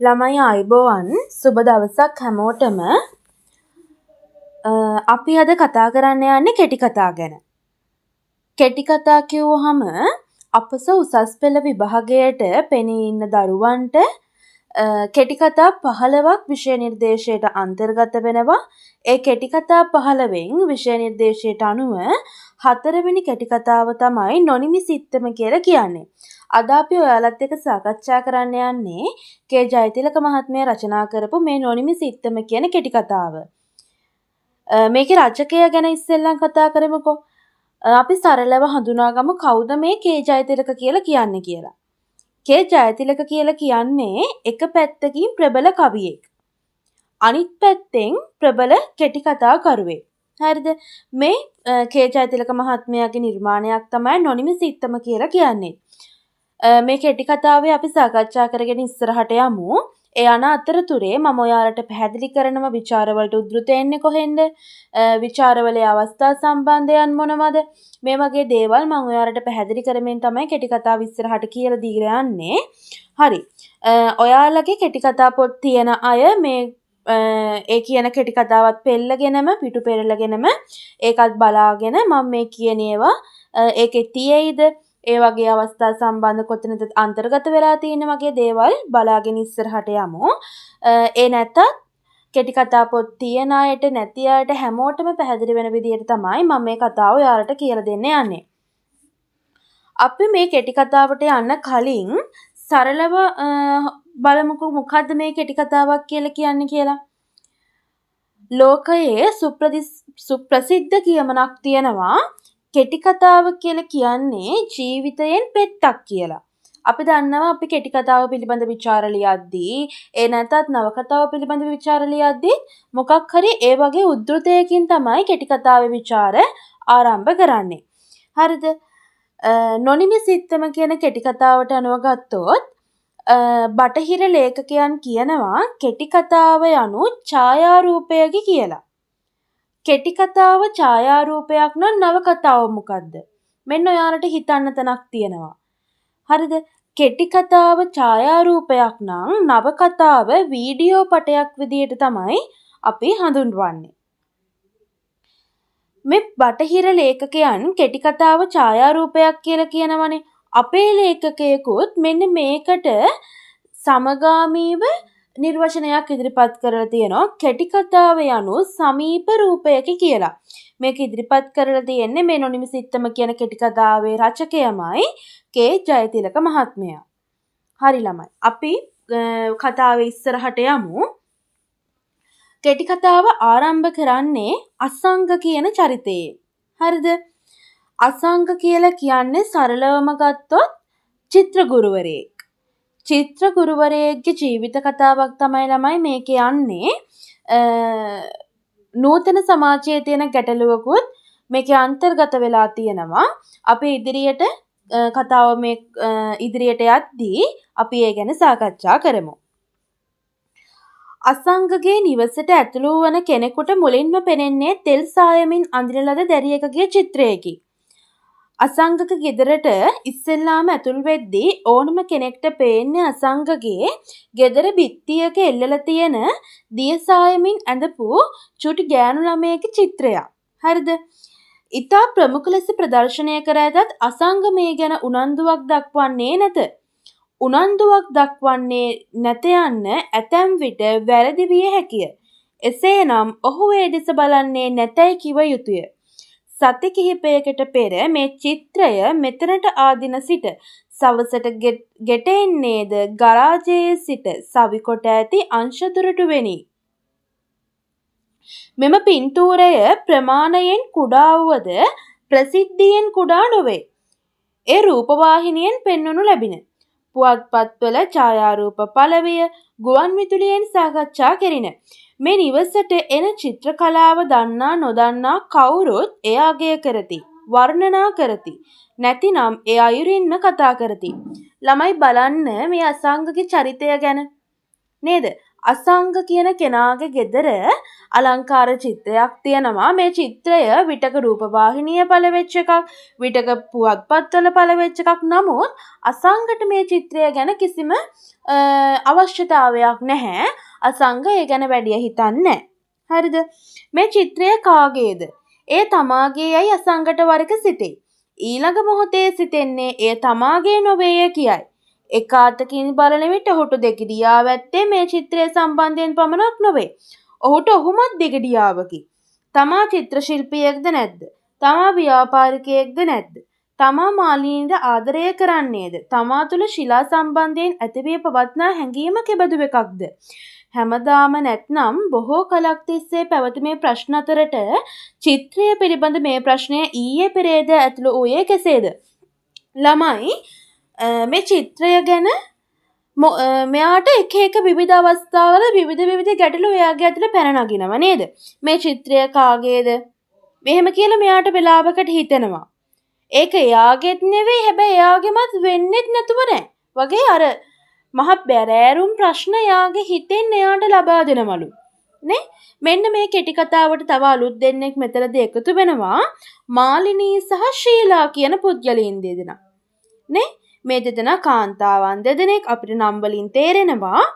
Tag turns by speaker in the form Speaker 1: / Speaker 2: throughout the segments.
Speaker 1: ළමයි ආයුබෝවන් සුබ දවසක් හැමෝටම. අපි අද කතා කරන්න යන්නේ කෙටි කතා ගැන. කෙටි කතා කිව්වහම අපස උසස් පෙළ විභාගයට පෙනී ඉන්න දරුවන්ට කෙටි කතා 15ක් විෂය නිර්දේශයට අන්තර්ගත වෙනවා. ඒ කෙටි කතා 15න් විෂය නිර්දේශයට අනුව 4 වෙනි කෙටි කතාව තමයි නොනිමි සිත්තම කියලා කියන්නේ. අද අපි ඔයාලත් එක්ක සාකච්ඡා කරන්න යන්නේ කේ ජයතිලක මහත්මයා රචනා කරපු මේ නොනිමි සිත්තම කියන කෙටි කතාව. මේකේ රචකයා ගැන ඉස්සෙල්ලම කතා කරමුකෝ. අපි සරලව හඳුනාගමු කවුද මේ කේ ජයතිලක කියලා කියන්නේ කියලා. කේ ජයතිලක කියලා කියන්නේ එක පැත්තකින් ප්‍රබල කවියෙක්. අනිත් පැත්තෙන් ප්‍රබල කෙටි කතා කරුවෙක්. හරිද? මේ කේ ජයතිලක මහත්මයාගේ නිර්මාණයක් තමයි නොනිමි සිත්තම කියලා කියන්නේ. මේ කෙටි කතාවේ අපි සාකච්ඡා කරගෙන ඉස්සරහට යමු. ඒ යන අතරතුරේ මම ඔයාලට පැහැදිලි කරනවා විචාරවලට උද්දෘත එන්නේ කොහෙන්ද? විචාරවලේ අවස්ථා සම්බන්ධයන් මොනවද? මේ වගේ දේවල් මම ඔයාලට පැහැදිලි කරමින් තමයි කෙටි කතාව ඉස්සරහට කියලා දීලා යන්නේ. හරි. ඔයාලගේ කෙටි කතා පොත් තියෙන අය මේ ඒ කියන කෙටි කතාවත් පෙළගෙනම පිටු පෙරලගෙනම ඒකත් බලාගෙන මම මේ කියන ඒවා ඒකේ තියෙයිද ඒ වගේ අවස්ථා සම්බන්ධ කොතනද අන්තර්ගත වෙලා තියෙන වගේ දේවල් බලාගෙන ඉස්සරහට යමු. ඒ නැත්තත් කෙටි කතා පොත් තියන අයට නැති අයට හැමෝටම පැහැදිලි වෙන විදිහට තමයි මම මේ කතාව ඔයාලට කියලා දෙන්න යන්නේ. අපි මේ කෙටි කතාවට යන්න කලින් සරලව බලමුකෝ මොකද්ද මේ කෙටි කතාවක් කියලා කියන්නේ කියලා. ලෝකයේ සුප්‍රසිද්ධ කියමනක් තියෙනවා කෙටි කතාව කියලා කියන්නේ ජීවිතයෙන් පෙත්තක් කියලා. අපි දන්නවා අපි කෙටි කතාව පිළිබඳ විචාර ලියද්දී ඒ නැත්නම් නවකතාව පිළිබඳ විචාර ලියද්දී මොකක් හරි ඒ වගේ උද්දෘතයකින් තමයි කෙටි කතාවේ විචාර ආරම්භ කරන්නේ. හරිද? නොනිමි සිත්තම කියන කෙටි කතාවට අනුව ගත්තොත් බටහිර ලේඛකයන් කියනවා කෙටි කතාව යනු ඡායාරූපයකි කියලා. කෙටි කතාව ඡායාරූපයක් නම් නවකතාව මොකද්ද? මෙන්න ඔයාලට හිතන්න තැනක් තියෙනවා. හරිද? කෙටි කතාව ඡායාරූපයක් නම් නවකතාව වීඩියෝ පටයක් විදියට තමයි අපි හඳුන්වන්නේ. මේ බටහිර ලේඛකයන් කෙටි කතාව ඡායාරූපයක් කියලා කියනවනේ. අපේ ලේඛකයෙකුත් මෙන්න මේකට සමගාමීව නිර්වචනයක් ඉදිරිපත් කරලා තියෙනවා කෙටි කතාව යනු සමීප රූපයකි කියලා. මේක ඉදිරිපත් කරලා තියෙන්නේ මේ නොනිමි සිත්තම කියන කෙටි කතාවේ රචකයමයි කේ ජයතිලක මහත්මයා. හරි ළමයි. අපි කතාවේ ඉස්සරහට යමු. කෙටි කතාව ආරම්භ කරන්නේ අසංග කියන චරිතයෙන්. හරිද? අසංග කියලා කියන්නේ සරලවම ගත්තොත් චිත්‍රගුරුවරයෙක්. චිත්‍රගුරුවරයෙක්ගේ ජීවිත කතාවක් තමයි ළමයි මේක යන්නේ. නූතන සමාජයේ තියෙන ගැටලුවකුත් මේකේ අන්තර්ගත වෙලා තියෙනවා. අපි ඉදිරියට කතාව මේ ඉදිරියට යද්දී අපි ඒ ගැන සාකච්ඡා කරමු. අසංගගේ නිවසට ඇතුළු වන කෙනෙකුට මුලින්ම පෙනෙන්නේ තෙල් සායමින් අඳින ලද දැරියකගේ චිත්‍රයකි. අසංගක ගෙදරට ඉස්සෙල්ලාම ඇතුල් වෙද්දී ඕනම කෙනෙක්ට පේන්නේ අසංගගේ ගෙදර බිත්තියක එල්ලලා තියෙන දිය සායමින් ඇඳපු චුටි ගෑනු ළමයෙකුගේ චිත්‍රයක්. හරිද? ඉතා ප්‍රමුඛ ලෙස ප්‍රදර්ශනය කර ඇතත් අසංග මේ ගැන උනන්දුවක් දක්වන්නේ නැත. උනන්දුවක් දක්වන්නේ නැත යන්න ඇතැම් විට වැරදි විය හැකිය. එසේනම් ඔහු ඒ දෙස බලන්නේ නැතයි කිව යුතුය. සති කිහිපයකට පෙර මේ චිත්‍රය මෙතනට ආදින සිට සවසට ගෙට එන්නේද ගරාජයේ සිට සවිකොට ඇති අංශ දුරටුවෙනි. මෙම පින්තූරය ප්‍රමාණයෙන් කුඩා වුවද ප්‍රසිද්ධියෙන් කුඩා නොවේ. ඒ රූපවාහිනියෙන් පෙන්වනු ලැබින. පුවත්පත්වල ඡායාරූප පළවිය ගුවන් විදුලියෙන් සාකච්ඡා කෙරින. මේ නිවසට එන චිත්‍ර කලාව දන්නා නොදන්නා කවුරුත් එය අගය කරති. වර්ණනා කරති. නැතිනම් ඒ අයුරින්ම කතා කරති. ළමයි බලන්න මේ අසංගගේ චරිතය ගැන. නේද? අසංග කියන කෙනාගේ ගෙදර අලංකාර චිත්‍රයක් තියෙනවා. මේ චිත්‍රය විටක රූපවාහිනිය පළවෙච්ච එකක්, විටක පුවත්පත්වල පළවෙච්ච එකක්. නමුත් අසංගට මේ චිත්‍රය ගැන කිසිම අවශ්‍යතාවයක් නැහැ. අසංග ඒ ගැන වැඩිය හිතන්නේ නැහැ. හරිද? මේ චිත්‍රය කාගේද? ඒ තමාගේ යයි අසංගට වරක සිතේ. ඊළඟ මොහොතේ සිතෙන්නේ එය තමාගේ නොවේය කියයි. එක අතකින් බලන විට ඔහුට දෙගිඩියාව ඇත්තේ මේ චිත්‍රය සම්බන්ධයෙන් පමණක් නොවේ. ඔහුට ඔහුමත් දෙගිඩියාවකි. තමා චිත්‍ර ශිල්පියෙක්ද නැද්ද? තමා ව්‍යාපාරිකයෙක්ද නැද්ද? තමා මාලිනීට ආදරය කරන්නේද? තමා තුළ ශිලා සම්බන්ධයෙන් ඇතිවී පවත්නා හැඟීම කෙබඳු එකක්ද? හැමදාම නැත්නම් බොහෝ කලක් තිස්සේ පැවති මේ ප්‍රශ්න අතරට චිත්‍රය පිළිබඳ මේ ප්‍රශ්නය ඊයේ පෙරේද ඇතුළු වූයේ කෙසේද? ළමයි මේ චිත්‍රය ගැන මෙයාට එක එක විවිධ අවස්ථාවල විවිධ ගැටලු එයාගේ ඇතුළේ පැන නගිනවා නේද? මේ චිත්‍රය කාගේද? මෙහෙම කියලා මෙයාට වෙලාවකට හිතෙනවා. ඒක එයාගෙත් නෙවෙයි, හැබැයි එයාගෙමත් වෙන්නෙත් නැතුව නෑ. වගේ අර මහ බැරෑරුම් ප්‍රශ්න එයාගේ හිතෙන් එයාට ලබා දෙනවලු. නේ? මෙන්න මේ කෙටි කතාවට තව අලුත් දෙන්නෙක් මෙතනදී එකතු වෙනවා. මාලිනී සහ ශීලා කියන පුද්ගලයන් දෙදෙනා. නේ? මේ දෙදෙනා කාන්තාවන් දෙදෙනෙක්. අපිට නම් වලින් තේරෙනවා.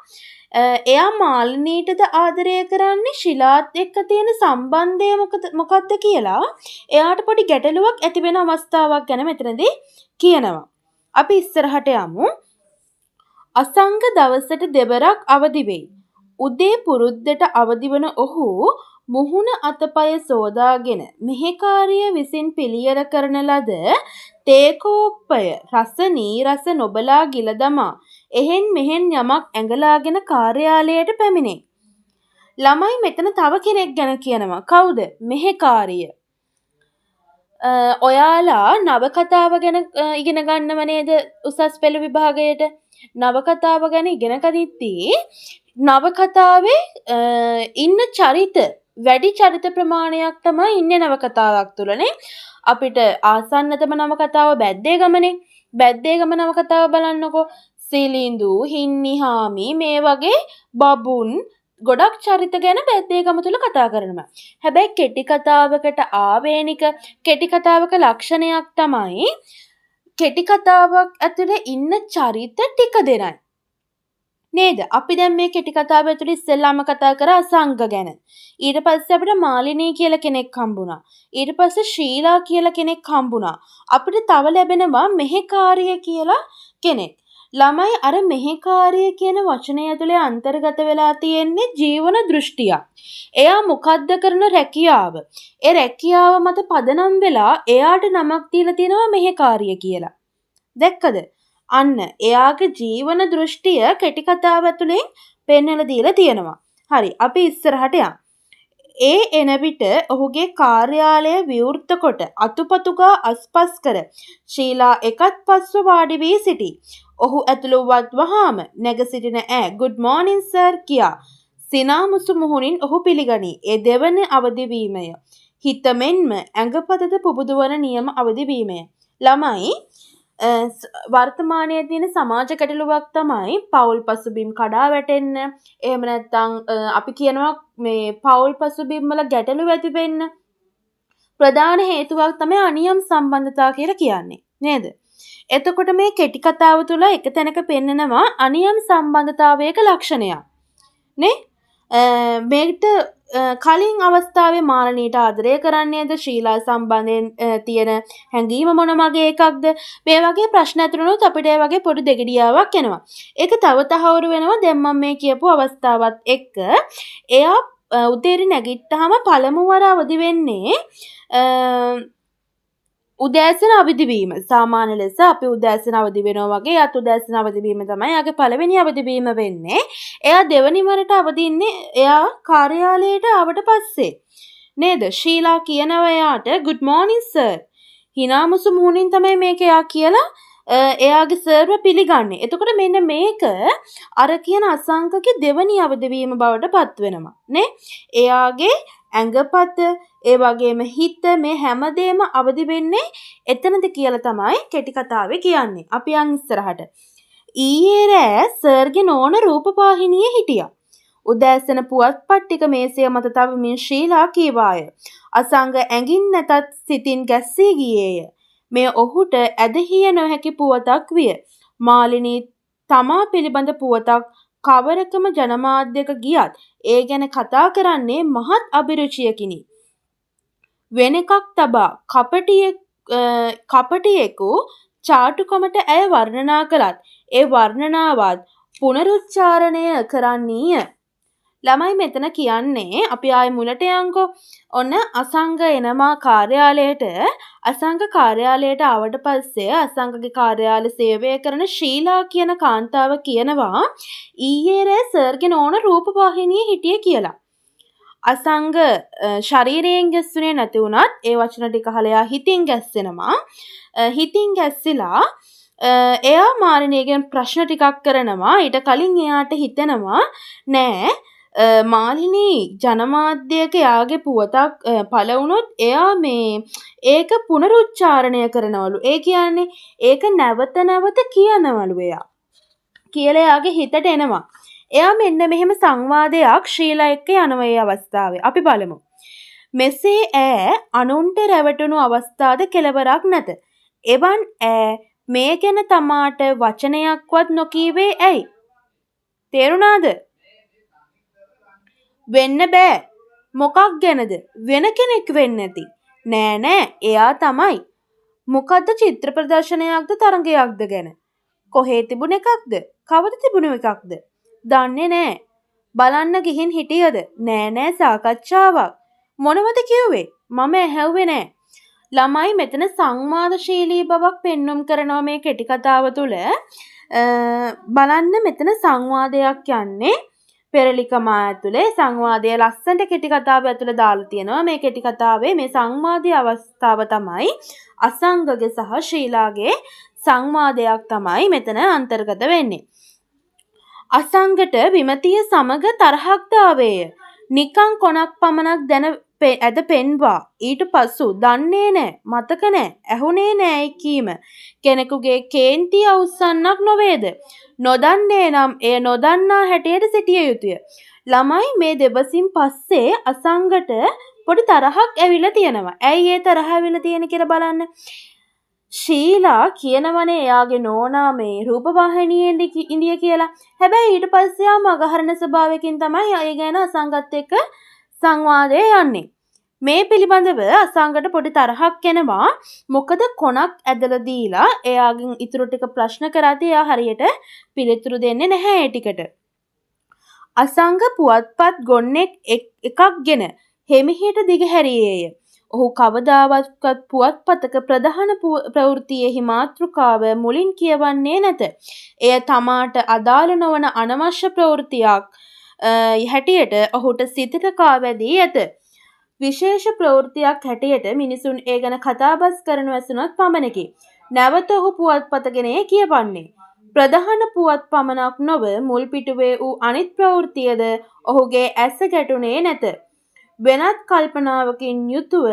Speaker 1: එයා මාලිනීටද ආදරය කරන්නේ ශිලාත් එක්ක තියෙන සම්බන්ධය මොකක්ද කියලා එයාට පොඩි ගැටලුවක් ඇති වෙන අවස්ථාවක් ගැන මෙතනදී කියනවා. අපි ඉස්සරහට යමු. අසංග දවසට දෙවරක් අවදි වෙයි. උදේ පුරුද්දට අවදි වන ඔහු මුහුණ අතපය සෝදාගෙන මෙහෙකාරිය විසින් පිළියෙල කරන ලද තේකෝප්පය රස නීරස නොබලා ගිල දමා එහෙන් මෙහෙන් යමක් ඇඟලාගෙන කාර්යාලයට පැමිණේ. ළමයි මෙතන තව කෙනෙක් ගැන කියනවා. කවුද? මෙහෙකාරිය. ඔයාලා නවකතාව ගැන ඉගෙන ගන්නව නේද උසස් පෙළ විභාගයට? නවකතාව ගැන ඉගෙන ගනිද්දී නවකතාවේ ඉන්න චරිත වැඩි චරිත ප්‍රමාණයක් තමයි ඉන්නේ නවකතාවක් තුළනේ. අපිට ආසන්නතම නවකතාව බැද්දේගමනේ. බැද්දේගම නවකතාව බලන්නකෝ. සිලිඳු, හින්නිහාමි මේ වගේ බබුන් ගොඩක් චරිත ගැන බැද්දේගම තුළ කතා කරනවා. හැබැයි කෙටි කතාවකට ආවේනික කෙටි කතාවක ලක්ෂණයක් තමයි කෙටි කතාවක් ඇතුලේ ඉන්න චරිත ටික දෙනයි. නේද? අපි දැන් මේ කෙටි කතාව ඇතුලේ ඉස්සෙල්ලාම කතා කරා අසංග ගැන. ඊට පස්සේ අපිට මාලිනී කියලා කෙනෙක් හම්බුණා. ඊට පස්සේ ශීලා කියලා කෙනෙක් හම්බුණා. අපිට තව ලැබෙනවා මෙහෙකාරිය කියලා කෙනෙක්. ළමයි අර මෙහෙකාරිය කියන වචනය ඇතුලේ අන්තර්ගත වෙලා තියෙන්නේ ජීවන දෘෂ්ටියක්. එයා මොකද්ද කරන රැකියාව? ඒ රැකියාව මත පදනම් වෙලා එයාට නමක් දීලා තියෙනවා මෙහෙකාරිය කියලා. දැක්කද? අන්න එයාගේ ජීවන දෘෂ්ටිය කෙටි කතාව ඇතුලේ පෙන්වලා දීලා තියෙනවා. හරි, අපි ඉස්සරහට යමු. ඒ එන විට ඔහුගේ කාර්යාලය විවෘත කොට අතුපතුගා අස්පස් කර ශීලා එකත් පස්ව වාඩි වී සිටී. ඔහු ඇතුළුවත් වහාම නැග සිටින ඈ good morning sir කියා සිනාමුසු මුහුණින් ඔහු පිළිගනී. ඒ දෙවන අවදිවීමය. හිත මෙන්ම ඇඟපතද පුබුදුවන නියම අවදිවීමය. ළමයි වර්තමානයේ තියෙන සමාජ ගැටලුවක් තමයි පෞල් පසුබිම් කඩා වැටෙන්න. එහෙම නැත්නම් අපි කියනවා මේ පෞල් පසුබිම් වල ගැටලු ඇති වෙන්න ප්‍රධාන හේතුවක් තමයි අනියම් සම්බන්ධතා කියලා කියන්නේ. නේද? එතකොට මේ කෙටි කතාව තුළ එක තැනක පෙන්නනවා අනියම් සම්බන්ධතාවයක ලක්ෂණයක්. නේ? මේකට කලින් අවස්ථාවේ මාලිනීට ආදරය කරන්නේද? ශීලා සම්බන්ධයෙන් තියෙන හැඟීම මොන වගේ එකක්ද? මේ වගේ ප්‍රශ්න ඇතුළනොත් අපිට ඒ වගේ පොඩි දෙගිඩියාවක් එනවා. ඒක තව තහවුරු වෙනවා දැන් මම මේ කියපු අවස්ථාවත් එක්ක. එයා උදේට නැගිට්ටාම පළමු වර අවදි වෙන්නේ උදෑසන අවදිවීම. සාමාන්‍ය ලෙස අපි උදෑසන අවදි වෙනවා වගේ යත් උදෑසන අවදිවීම තමයි යාගේ පළවෙනි අවදිවීම වෙන්නේ. එයා දෙවනි වරට අවදින්නේ එයා කාර්යාලයට ආවට පස්සේ. නේද? ශීලා කියනවා එයාට good morning sir. හිනාමුසු මුහුණින් තමයි මේක එයා කියලා එයාගේ සර්ව පිළිගන්නේ. එතකොට මෙන්න මේක අර කියන අසංකගේ දෙවනි අවදිවීම බවට පත් වෙනවා. නේ? එයාගේ ඇඟපත ඒ වගේම හිත මේ හැමදේම අවදි වෙන්නේ එතනද කියලා තමයි කෙටි කතාවේ කියන්නේ. අපි යන් ඉස්සරහට. ඊයේ රෑ සර්ගේ නෝන රූපවාහිනියේ හිටියා. උදෑසන පුවත්පත් ටික මේසය මත තබමින් ශීලා කීවාය. අසංග ඇඟින් නැතත් සිතින් ගැස්සී ගියේය. මෙය ඔහුට ඇදහිය නොහැකි පුවතක් විය. මාලිනී තමා පිළිබඳ පුවතක් කවරකම ජනමාධ්‍යක ගියත් ඒ ගැන කතා කරන්නේ මහත් අභිරුචියකිනි. වෙන එකක් තබා කපටියෙකු චාටුකමට ඇය වර්ණනා කළත් ඒ වර්ණනාවත් පුනරුච්චාරණය කරන්නීය. ළමයි මෙතන කියන්නේ අපි ආයෙ මුලට යන්කෝ. ඔන්න අසංග එනවා කාර්යාලයට. අසංග කාර්යාලයට ආවට පස්සේ අසංගගේ කාර්යාල සේවය කරන ශීලා කියන කාන්තාව කියනවා ඊයේ රෑ සර්ගේ නෝන රූපවාහිනියේ හිටියේ කියලා. අසංග ශරීරයෙන් ගැස්සුනේ නැති වුණත් ඒ වචන ටික අහලා හිතින් ගැස්සෙනවා. හිතින් ගැස්සිලා එයා මාලිනීගෙන් ප්‍රශ්න ටිකක් කරනවා. ඊට කලින් එයාට හිතෙනවා නෑ මාලිනී ජනමාධ්‍යයක එයාගේ පුවතක් පළ වුණොත් එයා ඒක පුනරුච්චාරණය කරනවලු. ඒ කියන්නේ ඒක නැවත නැවත කියනවලු එයා. කියලා එයාගේ හිතට එනවා. එයා මෙන්න මෙහෙම සංවාදයක් ශීලා එක්ක යනවා ඒ අවස්ථාවේ. අපි බලමු. මෙසේ ඈ අනුන්ට රැවටුණු අවස්ථාද කෙලවරක් නැත. එවන් ඈ මේ ගැන තමාට වචනයක්වත් නොකීවේ ඇයි? තේරුණාද? වෙන්න බෑ. මොකක් ගැනද? වෙන කෙනෙක් වෙන්න ඇති. නෑ එයා තමයි. මොකද්ද චිත්‍ර ප්‍රදර්ශනයක්ද තරඟයක්ද ගැන? කොහේ තිබුණ එකක්ද? කවද තිබුණ එකක්ද? දන්නේ නෑ. බලන්න ගිහින් හිටියද? නෑ සාකච්ඡාවක්. මොනවද කිව්වේ? මම ඇහැව්වේ නෑ. ළමයි මෙතන සංවාදශීලී බවක් පෙන්눔 කරනවා මේ කෙටි කතාව තුළ. බලන්න මෙතන සංවාදයක් යන්නේ පෙරලිකම ඇතුලේ සංවාදය ලස්සනට කෙටි කතාව ඇතුලේ දාලා තියෙනවා. මේ කෙටි කතාවේ මේ සංවාදයේ අවස්ථාව තමයි අසංගගේ සහ ශීලාගේ සංවාදයක් තමයි මෙතන අන්තර්ගත වෙන්නේ. අසංගට විමතිය සමග තරහක්ද ආවේය. නිකං කොනක් පමණක් ඇද පෙන්වා ඊට පසු දන්නේ නෑ මතක නෑ ඇහුනේ නෑ කීම කෙනෙකුගේ කේන්තිය අවුස්සන්නක් නොවේද? නොදන්නේ නම් එය නොදන්නා හැටියට සිටිය යුතුය. ළමයි මේ දෙබසින් පස්සේ අසංගට පොඩි තරහක් ඇවිල්ලා තියෙනවා. ඇයි ඒ තරහ ඇවිල්ලා තියෙන්නේ කියලා බලන්න. ශීලා කියනවනේ එයාගේ නෝනා මේ රූපවාහිනියේ ඉඳිය කියලා. හැබැයි ඊට පස්සේ ආ මගහරණ ස්වභාවයකින් තමයි ඒ ගැන අසංගත් එක්ක සංවාදය යන්නේ. මේ පිළිබඳව අසංගට පොඩි තරහක් එනවා. මොකද කොනක් ඇදලා දීලා එයාගෙන් ඉතුරු ටික ප්‍රශ්න කරාදී එයා හරියට පිළිතුරු දෙන්නේ නැහැ ඒ ටිකට. අසංග පුවත්පත් ගොන්නෙක් එකක්ගෙන හෙමිහිට දිගහැරියේය. ඔහු කවදාවත්වත් පුවත්පතක ප්‍රධාන ප්‍රවෘත්තියෙහි මාතෘකාව මුලින් කියවන්නේ නැත. එය තමාට අදාළ නොවන අනවශ්‍ය ප්‍රවෘත්තියක් හැටියට ඔහුට සිතට කාවැදී ඇත. විශේෂ ප්‍රවෘත්තියක් හැටියට මිනිසුන් ඒ ගැන කතාබස් කරනු ඇසුනොත් පමණකි. නැවත ඔහු පුවත්පත ගෙන කියවන්නේ. ප්‍රධාන පුවත් පමණක් නොව මුල් පිටුවේ වූ අනිත් ප්‍රවෘත්තියද ඔහුගේ ඇස ගැටුනේ නැත. වෙනත් කල්පනාවකින් යුතුව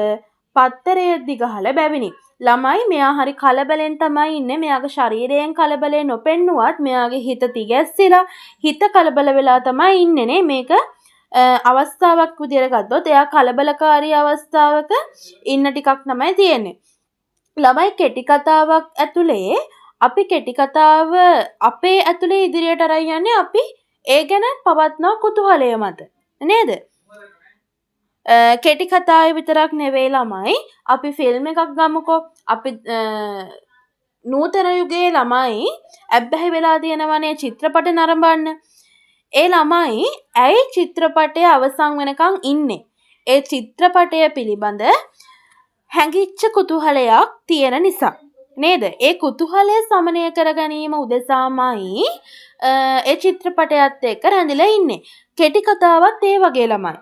Speaker 1: පත්තරය දිගහල බැවිනි. ළමයි මෙයා හරි කලබලෙන් තමයි ඉන්නේ. මෙයාගේ ශරීරයෙන් කලබලේ නොපෙන්නුවත් මෙයාගේ හිත තිගැස්සිලා හිත කලබල වෙලා තමයි ඉන්නේ නේ. මේක අවස්ථාවක් විදියට ගත්තොත් එයා කලබලකාරී අවස්ථාවක ඉන්න ටිකක් තමයි තියෙන්නේ. ළමයි කෙටි කතාවක් ඇතුලේ අපි කෙටි කතාව අපේ ඇතුලේ ඉදිරියට අරන් යන්නේ අපි ඒ ගැන පවත්නා කුතුහලය මත නේද? කෙටි කතාවේ විතරක් නෙවෙයි ළමයි අපි ෆිල්ම් එකක් ගමුකෝ. අපි නූතන යුගයේ ළමයි ඇබ්බැහි වෙලා තියෙනවනේ චිත්‍රපට නරඹන්න. ඒ ළමයි ඇයි චිත්‍රපටය අවසන් වෙනකන් ඉන්නේ? ඒ චිත්‍රපටය පිළිබඳ හැඟිච්ච කුතුහලයක් තියෙන නිසා නේද? ඒ කුතුහලය සමනය කර ගැනීම උදෙසාමයි ඒ චිත්‍රපටයත් එක්ක රැඳිලා ඉන්නේ. කෙටි කතාවත් ඒ වගේ ළමයි.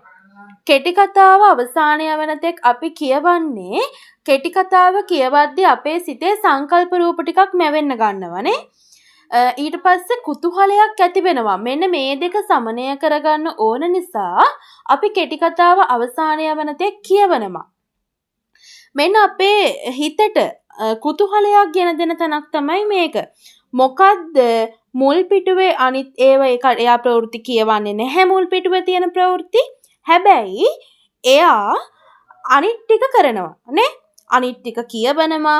Speaker 1: කෙටි කතාව අවසානය වන තෙක් අපි කියවන්නේ කෙටි කතාව කියවද්දී අපේ සිතේ සංකල්ප රූප ටිකක් මැවෙන්න ගන්නවනේ. ඊට පස්සේ කුතුහලයක් ඇති වෙනවා. මෙන්න මේ දෙක සමනය කරගන්න ඕන නිසා අපි කෙටි කතාව අවසානය වන තෙක් කියවනවා. මෙන්න අපේ හිතට කුතුහලයක් ගෙන දෙන තැනක් තමයි මේක. මොකද්ද මුල් පිටුවේ අනිත් ඒවා එයා ප්‍රවෘත්ති කියවන්නේ නැහැ මුල් පිටුවේ තියෙන ප්‍රවෘත්ති. හැබැයි එයා අනිත් ටික කරනවා නේ. අනිත් ටික කියවනවා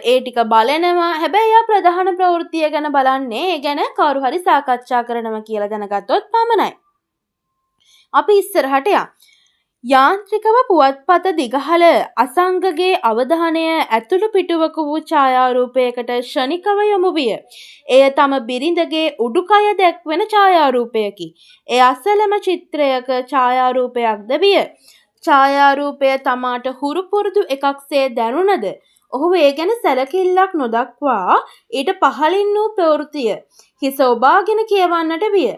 Speaker 1: ඒ ටික බලනවා. හැබැයි එයා ප්‍රධාන ප්‍රවෘත්තිය ගැන බලන්නේ ඒ ගැන කවුරු හරි සාකච්ඡා කරනවා කියලා දැනගත්තොත් පමණයි. අපි ඉස්සරහට යමු. යාන්ත්‍රිකව පුවත්පත දිගහල අසංගගේ අවධානය ඇතුළු පිටුවක වූ ඡායාරූපයකට ක්ෂණිකව යොමු විය. එය තම බිරිඳගේ උඩුකය දැක්වෙන ඡායාරූපයකි. එය අසලම චිත්‍රයක ඡායාරූපයක්ද විය. ඡායාරූපය තමාට හුරු පුරුදු එකක්සේ දැනුණද ඔහු ඒ ගැන සැලකිල්ලක් නොදක්වා ඊට පහළින් වූ ප්‍රවෘත්තිය හිස ඔබාගෙන කියවන්නට විය.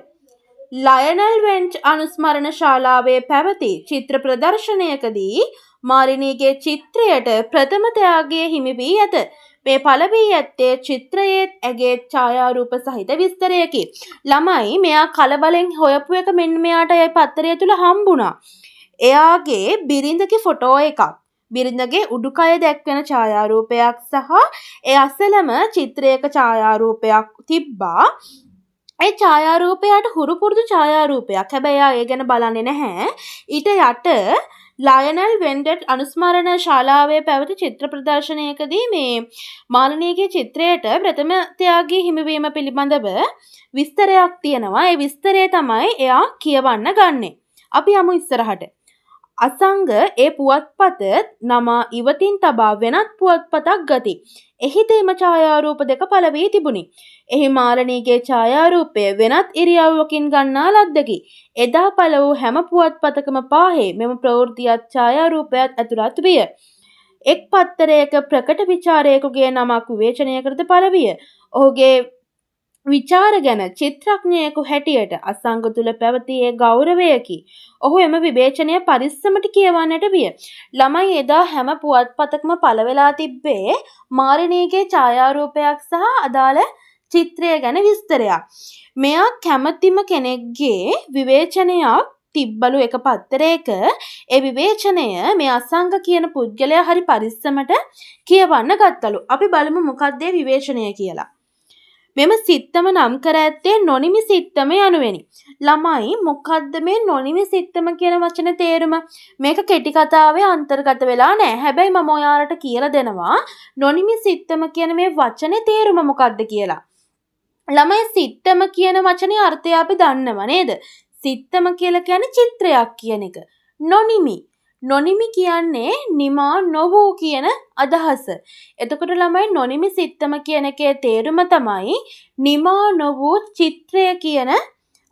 Speaker 1: ලයනල් වෙන්ච් අනුස්මරණ ශාලාවේ පැවති චිත්‍ර ප්‍රදර්ශනයකදී මාලිනීගේ චිත්‍රයට ප්‍රථම ත්‍යාගය හිමි වී ඇත. මේ පළ වී ඇත්තේ චිත්‍රයේ ඇගේ ඡායාරූප සහිත විස්තරයකි. ළමයි මෙයා කලබලෙන් හොයපු එක මෙන්න මෙයාට ඒ පත්තරය තුල හම්බුණා. එයාගේ බිරිඳගේ ෆොටෝ එකක්. බිරිඳගේ උඩුකය දැක්වෙන ඡායාරූපයක් සහ ඒ අසලම චිත්‍රයක ඡායාරූපයක් තිබ්බා. ඒ ඡායාරූපයට හුරු පුරුදු ඡායාරූපයක්. හැබැයි එයා ඒ ගැන බලන්නේ නැහැ. ඊට යට ලයනල් වෙන්ඩට් අනුස්මරණ ශාලාවේ පැවති චිත්‍ර ප්‍රදර්ශනයකදී මේ මාලිනීගේ චිත්‍රයට ප්‍රථම ත්‍යාගී හිමිවීම පිළිබඳව විස්තරයක් තියෙනවා. ඒ විස්තරය තමයි එයා කියවන්න ගන්නෙ. අපි යමු ඉස්සරහට. අසංග ඒ පුවත්පත නමා ඉවතින් තබා වෙනත් පුවත්පතක් ගති. එහි තේම ඡායාරූප දෙක පළ වී තිබුණි. එහි මාලිනීගේ ඡායාරූපය වෙනත් ඉරියව්වකින් ගන්නා ලද්දකි. එදා පළ වූ හැම පුවත්පතකම පාහේ මෙම ප්‍රවෘත්තියත් ඡායාරූපයත් ඇතුළත් විය. එක් පත්තරයක ප්‍රකට විචාරකයෙකුගේ නමක් විවේචනය කරද පළ විය. ඔහුගේ විචාර ගැන චිත්‍රඥයෙකු හැටියට අසංග තුල පැවතියේ ගෞරවයකි. ඔහු එම විවේචනය පරිස්සමට කියවන්නට විය. ළමයි එදා හැම පුවත්පතකම පළ වෙලා තිබ්බේ මාලිනීගේ ඡායාරූපයක් සහ අදාළ චිත්‍රය ගැන විස්තරයක්. මෙයා කැමැතිම කෙනෙක්ගේ විවේචනයක් තිබ්බලු එක පත්තරයක. ඒ විවේචනය මේ අසංග කියන පුද්ගලයා හරි පරිස්සමට කියවන්න ගත්තලු. අපි බලමු මොකක්ද මේ විවේචනය කියලා. මෙම සිත්තම නම් කර ඇත්තේ නොනිමි සිත්තම යනුවෙනි. ළමයි මොකද්ද මේ නොනිමි සිත්තම කියන වචනේ තේරුම? මේක කෙටි කතාවේ අන්තර්ගත වෙලා නැහැ. හැබැයි මම ඔයාලට කියලා දෙනවා නොනිමි සිත්තම කියන මේ වචනේ තේරුම මොකද්ද කියලා. ළමයි සිත්තම කියන වචනේ අර්ථය අපි දන්නව නේද? සිත්තම කියලා කියන්නේ චිත්‍රයක් කියන එක. නොනිමි කියන්නේ නිමා නොවූ කියන අදහස. එතකොට ළමයි නොනිමි සිත්තම කියන එකේ තේරුම තමයි නිමා නොවූ චිත්‍රය කියන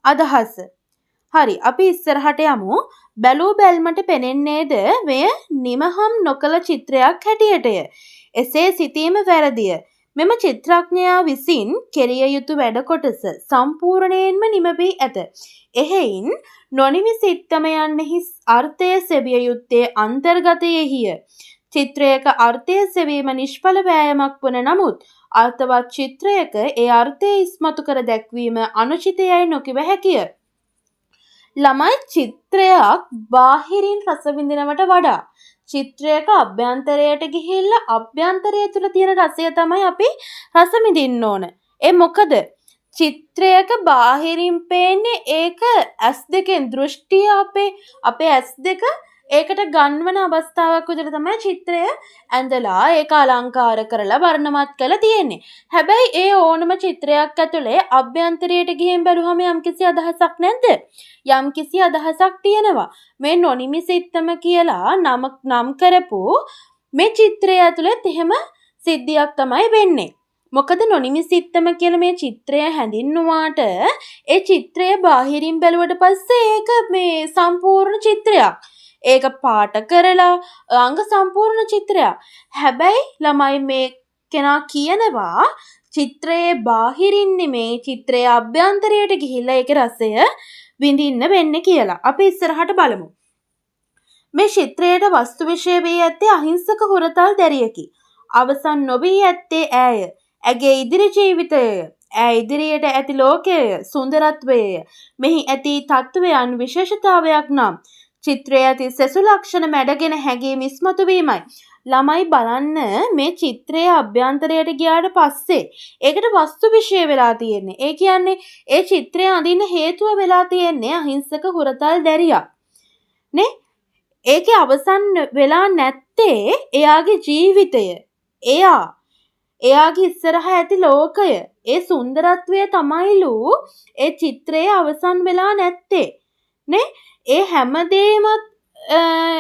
Speaker 1: අදහස. හරි අපි ඉස්සරහට යමු. බැලූ බැල්මට පෙනෙන්නේද මෙය නිමහම් නොකළ චිත්‍රයක් හැටියටය. එසේ සිතීම වැරදිය. මෙම චිත්‍රඥයා විසින් කෙරිය යුතු වැඩ කොටස සම්පූර්ණයෙන්ම නිම වී ඇත. එහෙයින් නොනිමි සිත්තම යන්නෙහි අර්ථය සෙවිය යුත්තේ අන්තර්ගතයෙහිය. චිත්‍රයක අර්ථය සෙවීම නිෂ්ඵල වෑයමක් වන නමුත් අර්ථවත් චිත්‍රයක ඒ අර්ථය ඉස්මතු කර දැක්වීම අනුචිතයයි නොකිව හැකිය. ළමයි චිත්‍රයක් බාහිරින් රස විඳිනවට වඩා චිත්‍රයක අභ්‍යන්තරයට ගිහිල්ලා අභ්‍යන්තරය තුළ තියෙන රසය තමයි අපි රස විඳින්න ඕන. ඒ මොකද චිත්‍රයක බාහිරින් පේන්නේ ඒක ඇස් දෙකෙන් දෘෂ්ටිය අපේ ඇස් දෙක ඒකට ගන්වන අවස්ථාවක් විදිහට තමයි චිත්‍රය ඇඳලා ඒක අලංකාර කරලා වර්ණමත් කරලා තියෙන්නේ. හැබැයි ඒ ඕනම චිත්‍රයක් ඇතුලේ අභ්‍යන්තරයට ගිහින් බැලුවම යම්කිසි අදහසක් නැද්ද? යම්කිසි අදහසක් තියෙනවා. මේ නොනිමි සිත්තම කියලා නම් කරපු මේ චිත්‍රය ඇතුලේ එහෙම සිද්ධියක් තමයි වෙන්නේ. මොකද නොනිමි සිත්තම කියන මේ චිත්‍රය හැඳින්නුවාට ඒ චිත්‍රය බාහිරින් බැලුවට පස්සේ ඒක මේ සම්පූර්ණ චිත්‍රයක්. ඒක පාට කරලා අංග සම්පූර්ණ චිත්‍රයක්. හැබැයි ළමයි මේ කෙනා කියනවා චිත්‍රයේ බාහිරින් නෙමේ චිත්‍රයේ අභ්‍යන්තරයට ගිහිල්ලා ඒකේ රසය විඳින්න වෙන්නේ කියලා. අපි ඉස්සරහට බලමු. මේ චිත්‍රයට වස්තු විශේෂ වී ඇත්තේ අහිංසක හොරතල් දැරියකි. අවසන් නොවී ඇත්තේ ඈය. ඇගේ ඉදිරි ජීවිතය, ඈ ඉදිරියට ඇති ලෝකය, සුන්දරත්වය, මෙහි ඇති තත්ත්වයන් විශේෂතාවයක් නම් චිත්‍රයේ ඇති සෙසු ලක්ෂණ මැඩගෙන හැඟීම් ඉස්මතු වීමයි. ළමයි බලන්න මේ චිත්‍රයේ අභ්‍යන්තරයට ගියාට පස්සේ ඒකට වස්තු විෂය වෙලා තියෙන්නේ. ඒ කියන්නේ ඒ චිත්‍රය අඳින්න හේතුව වෙලා තියෙන්නේ අහිංසක හුරතල් දැරියක්. නේ? ඒකේ අවසන් වෙලා නැත්තේ එයාගේ ජීවිතය. එයාගේ ඉස්සරහා ඇති ලෝකය. ඒ සුන්දරත්වය තමයිලු ඒ චිත්‍රයේ අවසන් වෙලා නැත්තේ. නේ? ඒ හැමදේමත්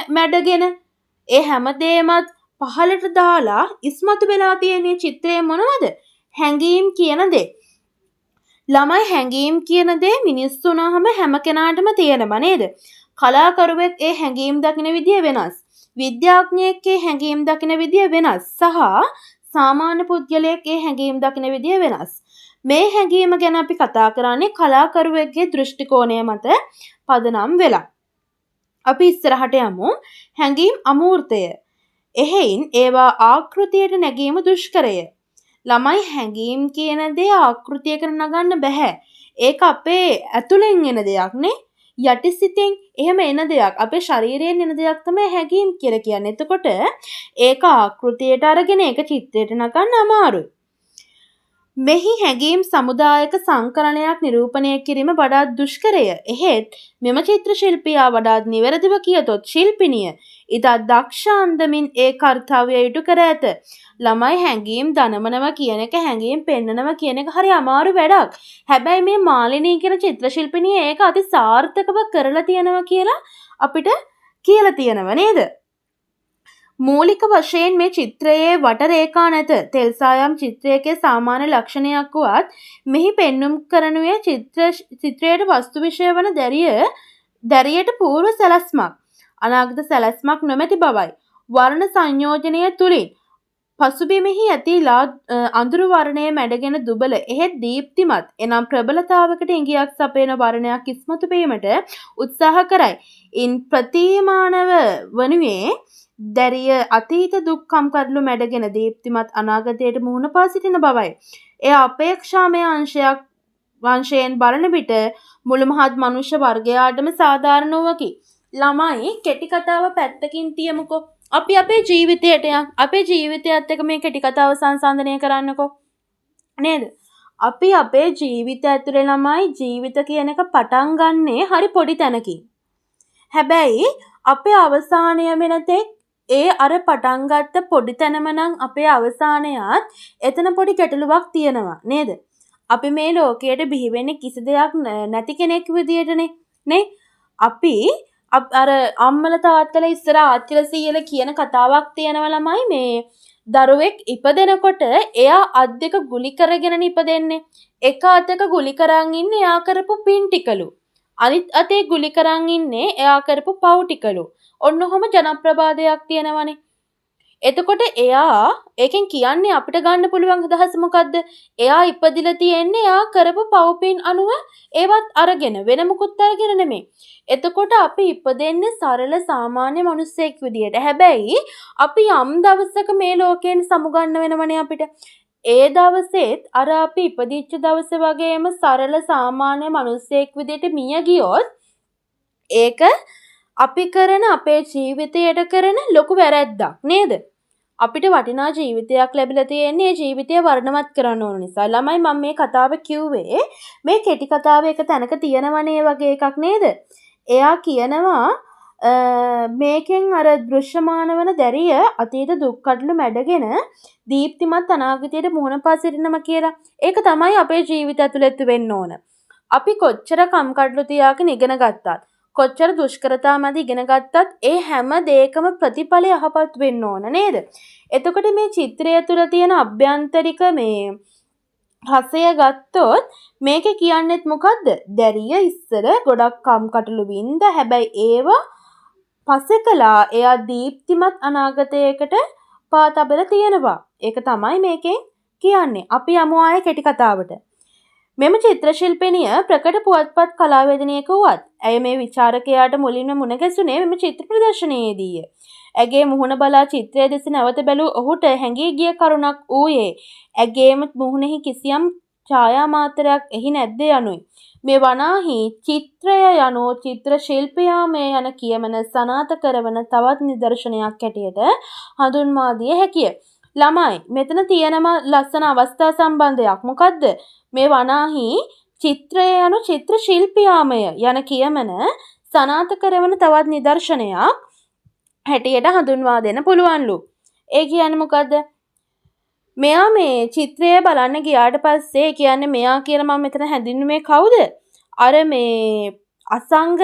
Speaker 1: මැඩගෙන ඒ හැමදේමත් පහලට දාලා ඉස්මතු වෙලා තියෙන චිත්‍රයේ මොනවද? හැඟීම් කියන දේ. ළමයි හැඟීම් කියන දේ මිනිස්සු වුණාම හැම කෙනාටම තියෙනවා නේද? කලාකරුවෙක් ඒ හැඟීම් දකින විදිය වෙනස්. විද්‍යාඥයෙක් ඒ හැඟීම් දකින විදිය වෙනස්. සහ සාමාන්‍ය පුද්ගලයෙක් ඒ හැඟීම් දකින විදිය වෙනස්. මේ හැඟීම ගැන අපි කතා කරන්නේ කලාකරුවෙක්ගේ දෘෂ්ටි කෝණය මත පදනම් වෙලා. අපි ඉස්සරහට යමු. හැඟීම් අමූර්තය. එහෙයින් ඒවා ආකෘතියට නැගීම දුෂ්කරය. ළමයි හැඟීම් කියන දේ ආකෘතියකට නගන්න බෑ. ඒක අපේ ඇතුලෙන් එන දෙයක් නේ. යටිසිතෙන් එහෙම එන දෙයක්. අපේ ශරීරයෙන් එන දෙයක් තමයි හැඟීම් කියලා කියන්නේ. එතකොට ඒක ආකෘතියට අරගෙන ඒක චිත්‍රයට නගන්න අමාරුයි. මෙහි හැඟීම් සමුදායක සංකලනයක් නිරූපණය කිරීම වඩාත් දුෂ්කරය. එහෙත් මෙම චිත්‍ර ශිල්පියා වඩාත් නිවැරදිව කියතොත් ශිල්පිනිය ඉතා දක්ෂ අන්දමින් ඒ කර්තව්‍ය ඉටු කර ඇත. ළමයි හැඟීම් දනමනවා කියන එක හැඟීම් පෙන්නනවා කියන එක හරි අමාරු වැඩක්. හැබැයි මේ මාලිනී කියන චිත්‍ර ශිල්පිනිය ඒක අති සාර්ථකව කරලා තියෙනවා කියලා අපිට කියලා තියෙනව නේද? මූලික වශයෙන් මේ චිත්‍රයේ වට රේඛා නැත. තෙල්සායම් චිත්‍රයකේ සාමාන්‍ය ලක්ෂණයක් වුවත් මෙහි පෙන්눔 කරනුයේ චිත්‍රයට වස්තු විෂය වන දැරියට పూర్ව සැලැස්මක් අනාගත සැලැස්මක් නොමැති බවයි. වර්ණ සංයෝජනය තුලින් පසුබිමෙහි ඇති අඳුරු වර්ණයේ මැඩගෙන දුබල එහෙත් දීප්තිමත් එනම් ප්‍රබලතාවකට ඉඟියක් සපයන වර්ණයක් ඉස්මතු වීමට උත්සාහ කරයි. ඉන් ප්‍රතිමානව වනුයේ දැරිය අතීත දුක්ඛම් කඩලු මැඩගෙන දීප්තිමත් අනාගතයට මුහුණ පා සිටින බවයි. එය අපේක්ෂාමය වංශයෙන් බලන විට මුළු මහත් මනුෂ්‍ය වර්ගයාටම සාධාරණ වූවකි. ළමයි කෙටි කතාව පැත්තකින් තියමුකෝ. අපි අපේ ජීවිතයට අපේ ජීවිතයත් එක්ක මේ කෙටි කතාව සංසන්දනය කරන්නකෝ. නේද? අපි අපේ ජීවිතය ඇතුලේ ළමයි ජීවිත කියන එක පටන් ගන්නේ හරි පොඩි තැනකින්. හැබැයි අපේ අවසානය වෙනතෙක් ඒ අර පටන් ගත්ත පොඩි තැනම නම් අපේ අවසානයත් එතන පොඩි ගැටලුවක් තියෙනවා නේද? අපි මේ ලෝකයට බිහි වෙන්නේ කිසි දෙයක් නැති කෙනෙක් විදියටනේ නේ? අපි අර අම්මලා තාත්තලා ඉස්සර ආච්චිලා සීයලා කියන කතාවක් තියෙනවා ළමයි මේ දරුවෙක් ඉපදෙනකොට එයා අත් දෙක ගුලි කරගෙන ඉපදෙන්නේ. එක අතක ගුලි කරන් ඉන්නේ එයා කරපු පින් ටිකලු. අනිත් අතේ ගුලි කරන් ඉන්නේ එයා කරපු පව් ටිකලු. ඔන්න ඔහොම ජනප්‍රවාදයක් තියෙනවනේ. එතකොට එයා ඒකෙන් කියන්නේ අපිට ගන්න පුළුවන් අදහස මොකද්ද? එයා ඉපදිලා තියෙන්නේ එයා කරපු පව්පින් අනුව ඒවත් අරගෙන වෙන මුකුත් අරගෙන නෙමෙයි. එතකොට අපි ඉපදෙන්නේ සරල සාමාන්‍ය මිනිස්සෙක් විදියට. හැබැයි අපි යම් දවසක මේ ලෝකයෙන් සමුගන්න වෙනවනේ අපිට. ඒ දවසෙත් අර අපි ඉපදිච්ච දවසේ වගේම සරල සාමාන්‍ය මිනිස්සෙක් විදියට මිය ගියොත් ඒක අපි කරන අපේ ජීවිතයට කරන ලොකු වැරැද්දක් නේද? අපිට වටිනා ජීවිතයක් ලැබිලා තියෙන්නේ ජීවිතය වර්ණවත් කරන්න ඕන නිසා. ළමයි මම මේ කතාව කිව්වේ මේ කෙටි කතාව එක තැනක තියෙනවනේ වගේ එකක් නේද? එයා කියනවා මේකෙන් අර දෘශ්‍යමාන වන දැරිය අතීත දුක් කඩළු මැඩගෙන දීප්තිමත් අනාගතයට මුහුණ පා සිටිනවා කියලා. ඒක තමයි අපේ ජීවිතය ඇතුළත වෙන්න ඕන. අපි කොච්චර කම්කටොළු තියාගෙන ඉගෙන ගත්තත් කොච්චර දුෂ්කරතා මැද ඉගෙන ගත්තත් ඒ හැම දෙයකම ප්‍රතිඵලය යහපත් වෙන්න ඕන නේද? එතකොට මේ චිත්‍රය තුළ තියෙන අභ්‍යන්තරික මේ රසය ගත්තොත් මේකේ කියන්නේත් මොකද්ද? දැරිය ඉස්සර ගොඩක් කම්කටොළු වින්ද හැබැයි ඒවා පසෙකලා එයා දීප්තිමත් අනාගතයකට පා තබලා තියෙනවා. ඒක තමයි මේකෙන් කියන්නේ. අපි යමු ආයේ කෙටි කතාවට. මෙම චිත්‍ර ශිල්පිනිය ප්‍රකට පුවත්පත් කලාවේදිනියක වුවත් ඇය මේ විචාරකයාට මුලින්ම මුණ ගැසුනේ මෙම චිත්‍ර ප්‍රදර්ශනයේදීය. ඇගේ මුහුණ බලා චිත්‍රය දෙස නැවත බැලූ ඔහුට හැඟී ගිය කරුණක් වූයේ ඇගේම මුහුණෙහි කිසියම් ඡායා මාත්‍රයක් එහි නැද්ද යනුයි. මේ වනාහි චිත්‍රය යනු චිත්‍ර ශිල්පයාමය යන කියමන සනාථ කරවන තවත් නිදර්ශනයක් හැටියට හඳුන්වා දිය හැකිය. ළමයි මෙතන තියෙනම ලස්සන අවස්ථා සම්බන්ධයක් මොකද්ද? මේ වනාහි චිත්‍රය යනු චිත්‍ර ශිල්පයාමය යන කියමන සනාථ කරවන තවත් නිදර්ශනයක් හැටියට හඳුන්වා දෙන්න පුළුවන්ලු. ඒ කියන්නේ මොකද්ද? මෙයා මේ චිත්‍රය බලන්න ගියාට පස්සේ කියන්නේ මෙයා කියලා මම මෙතන හැඳින්වුවේ කවුද? අර මේ අසංග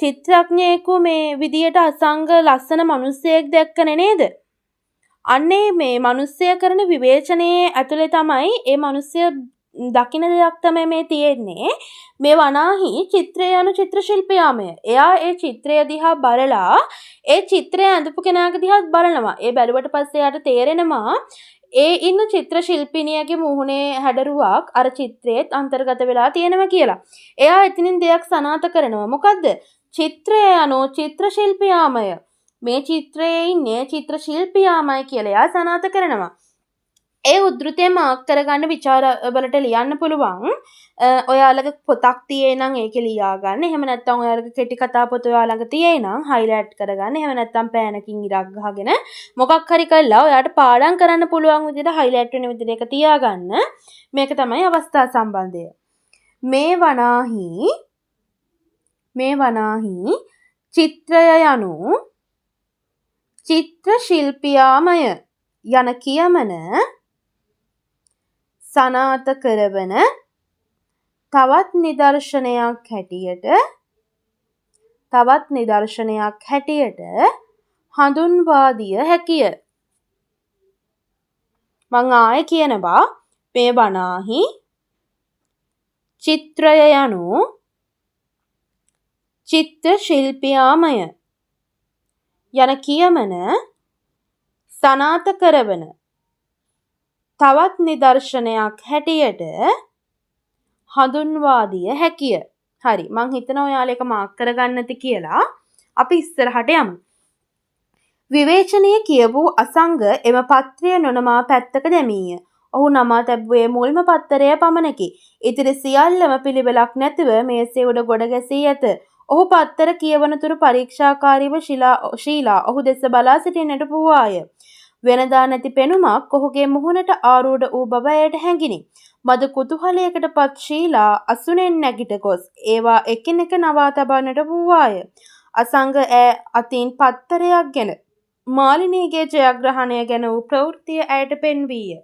Speaker 1: චිත්‍රඥයෙකු මේ විදියට අසංග ලස්සන මිනිස්සෙක් දැක්කනේ නේද? අන්නේ මේ මිනිස්සය කරන විවේචනයේ ඇතුලේ තමයි ඒ මිනිස්සය දකින්න දෙයක් තමයි මේ තියෙන්නේ. මේ වනාහි චිත්‍රය යනු චිත්‍ර ශිල්පයාමය. එයා ඒ චිත්‍රය දිහා බලලා ඒ චිත්‍රය ඇඳපු කෙනාගේ දිහා බලනවා. ඒ බැලුවට පස්සේ යාට තේරෙනවා ඒ ඉන්න චිත්‍ර ශිල්පිනියගේ මුහුණේ හැඩරුවක් අර චිත්‍රයේත් අන්තර්ගත වෙලා තියෙනවා කියලා. එයා එතනින් දෙයක් සනාථ කරනවා. මොකද්ද? චිත්‍රය යනු චිත්‍ර ශිල්පයාමය. මේ චිත්‍රයේ ඉන්නේ චිත්‍ර ශිල්පයාමයි කියලා එයා සනාථ කරනවා. ඒ උද්ෘතය මාක් කරගන්න විචාර වලට ලියන්න පුළුවන්. ඔයාලගේ පොතක් තියෙයි නම් ඒක ලියා ගන්න. එහෙම නැත්නම් ඔයාලගේ කෙටි කතා පොත ඔයාලඟ තියෙයි නම් හයිලයිට් කරගන්න. එහෙම නැත්නම් පෑනකින් ඉරක් ගහගෙන මොකක් හරි කළා ඔයාට පාඩම් කරන්න පුළුවන් විදිහට හයිලයිට් වෙන විදිහට ඒක තියාගන්න. මේක තමයි අවස්ථා සම්බන්ධය. මේ වනාහි චිත්‍රය යනු චිත්‍ර ශිල්පයාමය යන කියමන සනාථ කරවන තවත් නිදර්ශනයක් හැටියට හඳුන්වා දිය හැකිය. මං ආයේ කියනවා මේ වනාහි චිත්‍රය යනු චිත්‍ර ශිල්පයාමය යන කියමන සනාථ කරවන තවත් නිදර්ශනයක් හැටියට හඳුන්වා දිය හැකිය. හරි මං හිතනවා ඔයාලා එක මාක් කරගන්න ඇති කියලා. අපි ඉස්සරහට යමු. විවේචනයේ කියවූ අසංග එම පත්‍රය නොනමා පැත්තක දැමීය. ඔහු නමා තැබුවේ මුල්ම පත්තරය පමණකි. ඉතිරි සියල්ලම පිළිවෙලක් නැතිව මේසේ උඩ ගොඩ ගැසී ඇත. ඔහු පත්තර කියවනතුරු පරීක්ෂාකාරීව ශීලා ඔහු දෙස බලා සිටින්නට වූවාය. වෙනදා නැති පෙනුමක් ඔහුගේ මුහුණට ආරූඪ වූ බව ඇයට හැඟිනි. මද කුතුහලයකට පත් ශීලා අසුනෙන් නැගිට ගොස් ඒවා එකිනෙක නවා තබන්නට වූවාය. අසංග අතින් පත්තරයක් ගැන මාලිනීගේ ජයග්‍රහණය ගැන වූ ප්‍රවෘත්තිය ඇයට පෙන්වීය.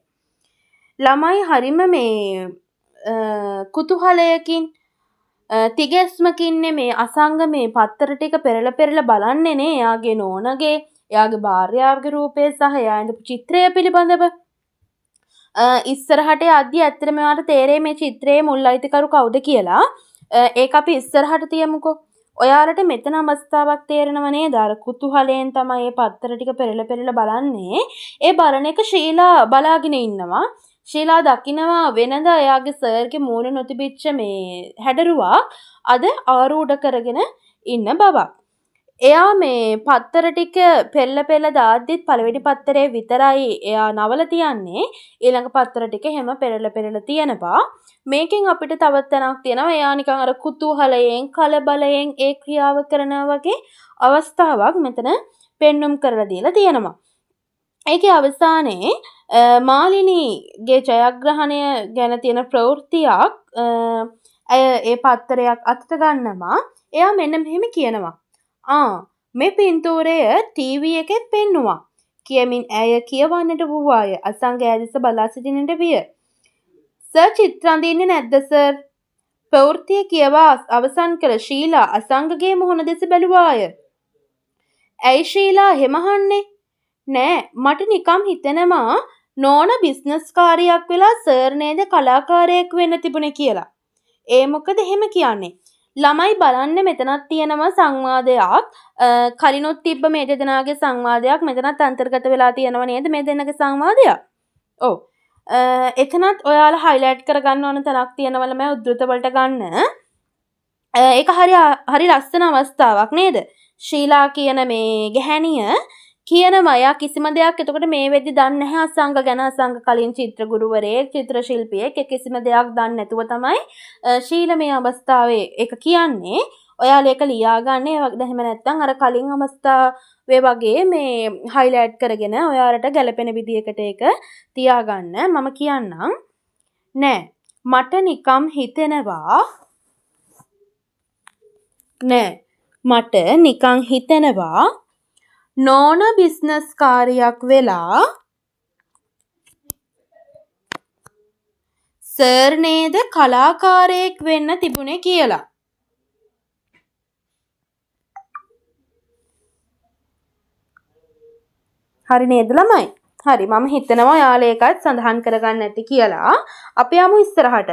Speaker 1: ළමයි හරිම මේ කුතුහලයකින් තිගැස්මකින්නේ මේ අසංග මේ පත්තර ටික පෙරලා බලන්නේ නේ එයාගේ නෝනගේ එයාගේ භාර්යාවගේ රූපය සහ එයා ඇඳපු චිත්‍රය පිළිබඳව. ඉස්සරහට යද්දී ඇත්තටම එයාට තේරෙයි මේ චිත්‍රයේ මුල් අයිතිකරු කවුද කියලා. ඒක අපි ඉස්සරහට තියමුකෝ. ඔයාලට මෙතන අවස්ථාවක් තේරෙනව නේද? අර කුතුහලයෙන් තමයි මේ පත්තර ටික පෙරලා බලන්නේ. ඒ බලන එක ශීලා බලාගෙන ඉන්නවා. ශීලා දකිනවා වෙනදා එයාගේ සර්ගේ මූණ නොතිබිච්ච මේ හැඩරුවක් අද ආරූඪ කරගෙන ඉන්න බවක්. එයා මේ පත්තර ටික පෙරලා දාද්දිත් පළවෙනි පත්තරේ විතරයි එයා නවල තියන්නේ. ඊළඟ පත්තර ටික හැම පෙරලා තියනවා. මේකෙන් අපිට තවත් තැනක් තියෙනවා. එයා නිකන් අර කුතුහලයෙන් කලබලයෙන් ඒ ක්‍රියාව කරනවා වගේ අවස්ථාවක් මෙතන පෙන්눔 කරලා දීලා තියෙනවා. ඒකේ අවසානයේ මාලිනීගේ ජයග්‍රහණය ගැන තියෙන ප්‍රවෘත්තියක් ඒ පත්තරයක් අතට ගන්නවා. එයා මෙන්න මෙහෙම කියනවා. මේ පින්තූරය ටීවී එකේ පෙන්නුවා. කියමින් ඇය කියවන්නට වූවාය. අසංග ඇදිස බලා සිටින්නට විය. සර් චිත්‍ර අඳින්නේ නැද්ද සර්? ප්‍රවෘත්තිය කියවා අවසන් කළ ශීලා අසංගගේ මුහුණ දෙස බැලුවාය. ඇයි ශීලා එහෙම අහන්නේ? නෑ මට නිකම් හිතෙනවා නෝන බිස්නස් කාරියක් වෙලා සර් නේද කලාකාරයෙක් වෙන්න තිබුණේ කියලා. ඒ මොකද එහෙම කියන්නේ? ළමයි බලන්න මෙතනත් තියෙනවා සංවාදයක්. කලිනුත් තිබ්බ මේ දෙදෙනාගේ සංවාදයක් මෙතනත් අන්තර්ගත වෙලා තියෙනව නේද මේ දෙන්නගේ සංවාදයක්? ඔව්. එතනත් ඔයාලා හයිලයිට් කරගන්න ඕන තැනක් තියෙනවල මම උද්දෘත වලට ගන්න. ඒක හරි ලස්සන අවස්ථාවක් නේද? ශීලා කියන මේ ගැහැණිය කියනවා යා කිසිම දෙයක් එතකොට මේ වෙද්දි දන්නේ නැහැ අසංග ගැන. අසංග කලින් චිත්‍ර ගුරුවරයෙක් චිත්‍ර ශිල්පියෙක් කිසිම දෙයක් දන්නේ නැතුව තමයි ශීල මේ අවස්ථාවේ ඒක කියන්නේ. ඔයාලා ඒක ලියාගන්න. එහෙම නැත්නම් අර කලින් අවස්ථාවේ වගේ මේ හයිලයිට් කරගෙන ඔයාලට ගැලපෙන විදියකට ඒක තියාගන්න. මම කියන්නම්. නෑ මට නිකම් හිතෙනවා නෝන බිස්නස් කාරියක් වෙලා සර් නේද කලාකාරයෙක් වෙන්න තිබුණේ කියලා. හරි නේද ළමයි? හරි මම හිතනවා ඔයාලා ඒකත් සඳහන් කරගන්න ඇති කියලා. අපි යමු ඉස්සරහට.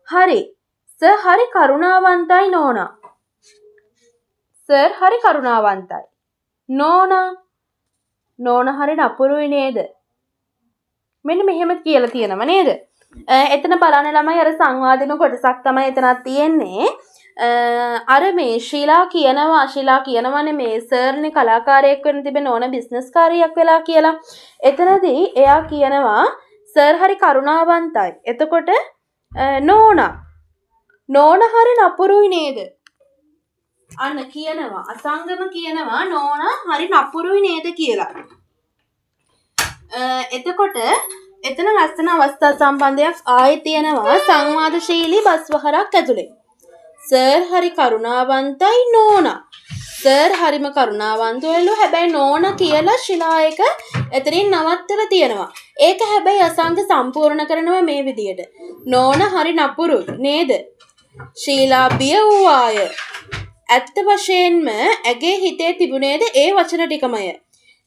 Speaker 1: හරි. සර් හරි කරුණාවන්තයි නෝනා. සර් හරි කරුණාවන්තයි. නෝනා හරි නපුරුයි නේද? මෙන්න මෙහෙම කියලා තියෙනව නේද? එතන බලන්න ළමයි අර සංවාදින කොටසක් තමයි එතනක් තියෙන්නේ. අර මේ ශීලා කියනවනේ මේ සර්නේ කලාකාරයෙක් වෙන්න තිබෙන ඕන බිස්නස් කාරියක් වෙලා කියලා. එතනදී එයා කියනවා සර් හරි කරුණාවන්තයි. එතකොට නෝනා හරි නපුරුයි නේද? අන්න කියනවා අසංගම කියනවා නෝනා හරි නපුරුයි නේද කියලා. එතකොට එතන ලස්සන අවස්ථා සම්බන්ධයක් ආයේ තියෙනවා සංවාදශීලී බස්වහරක් ඇතුලේ. සර් හරි කරුණාවන්තයි නෝනා. සර් හරිම කරුණාවන්තයලු. හැබැයි නෝනා කියලා ශිලා එක එතනින් නවත්තලා තියෙනවා. ඒක හැබැයි අසංග සම්පූර්ණ කරනවා මේ විදියට. නෝනා හරි නපුරුයි නේද? ශීලා බිය වූවාය. ඇත්ත වශයෙන්ම ඇගේ හිතේ තිබුණේද ඒ වචන ටිකමය.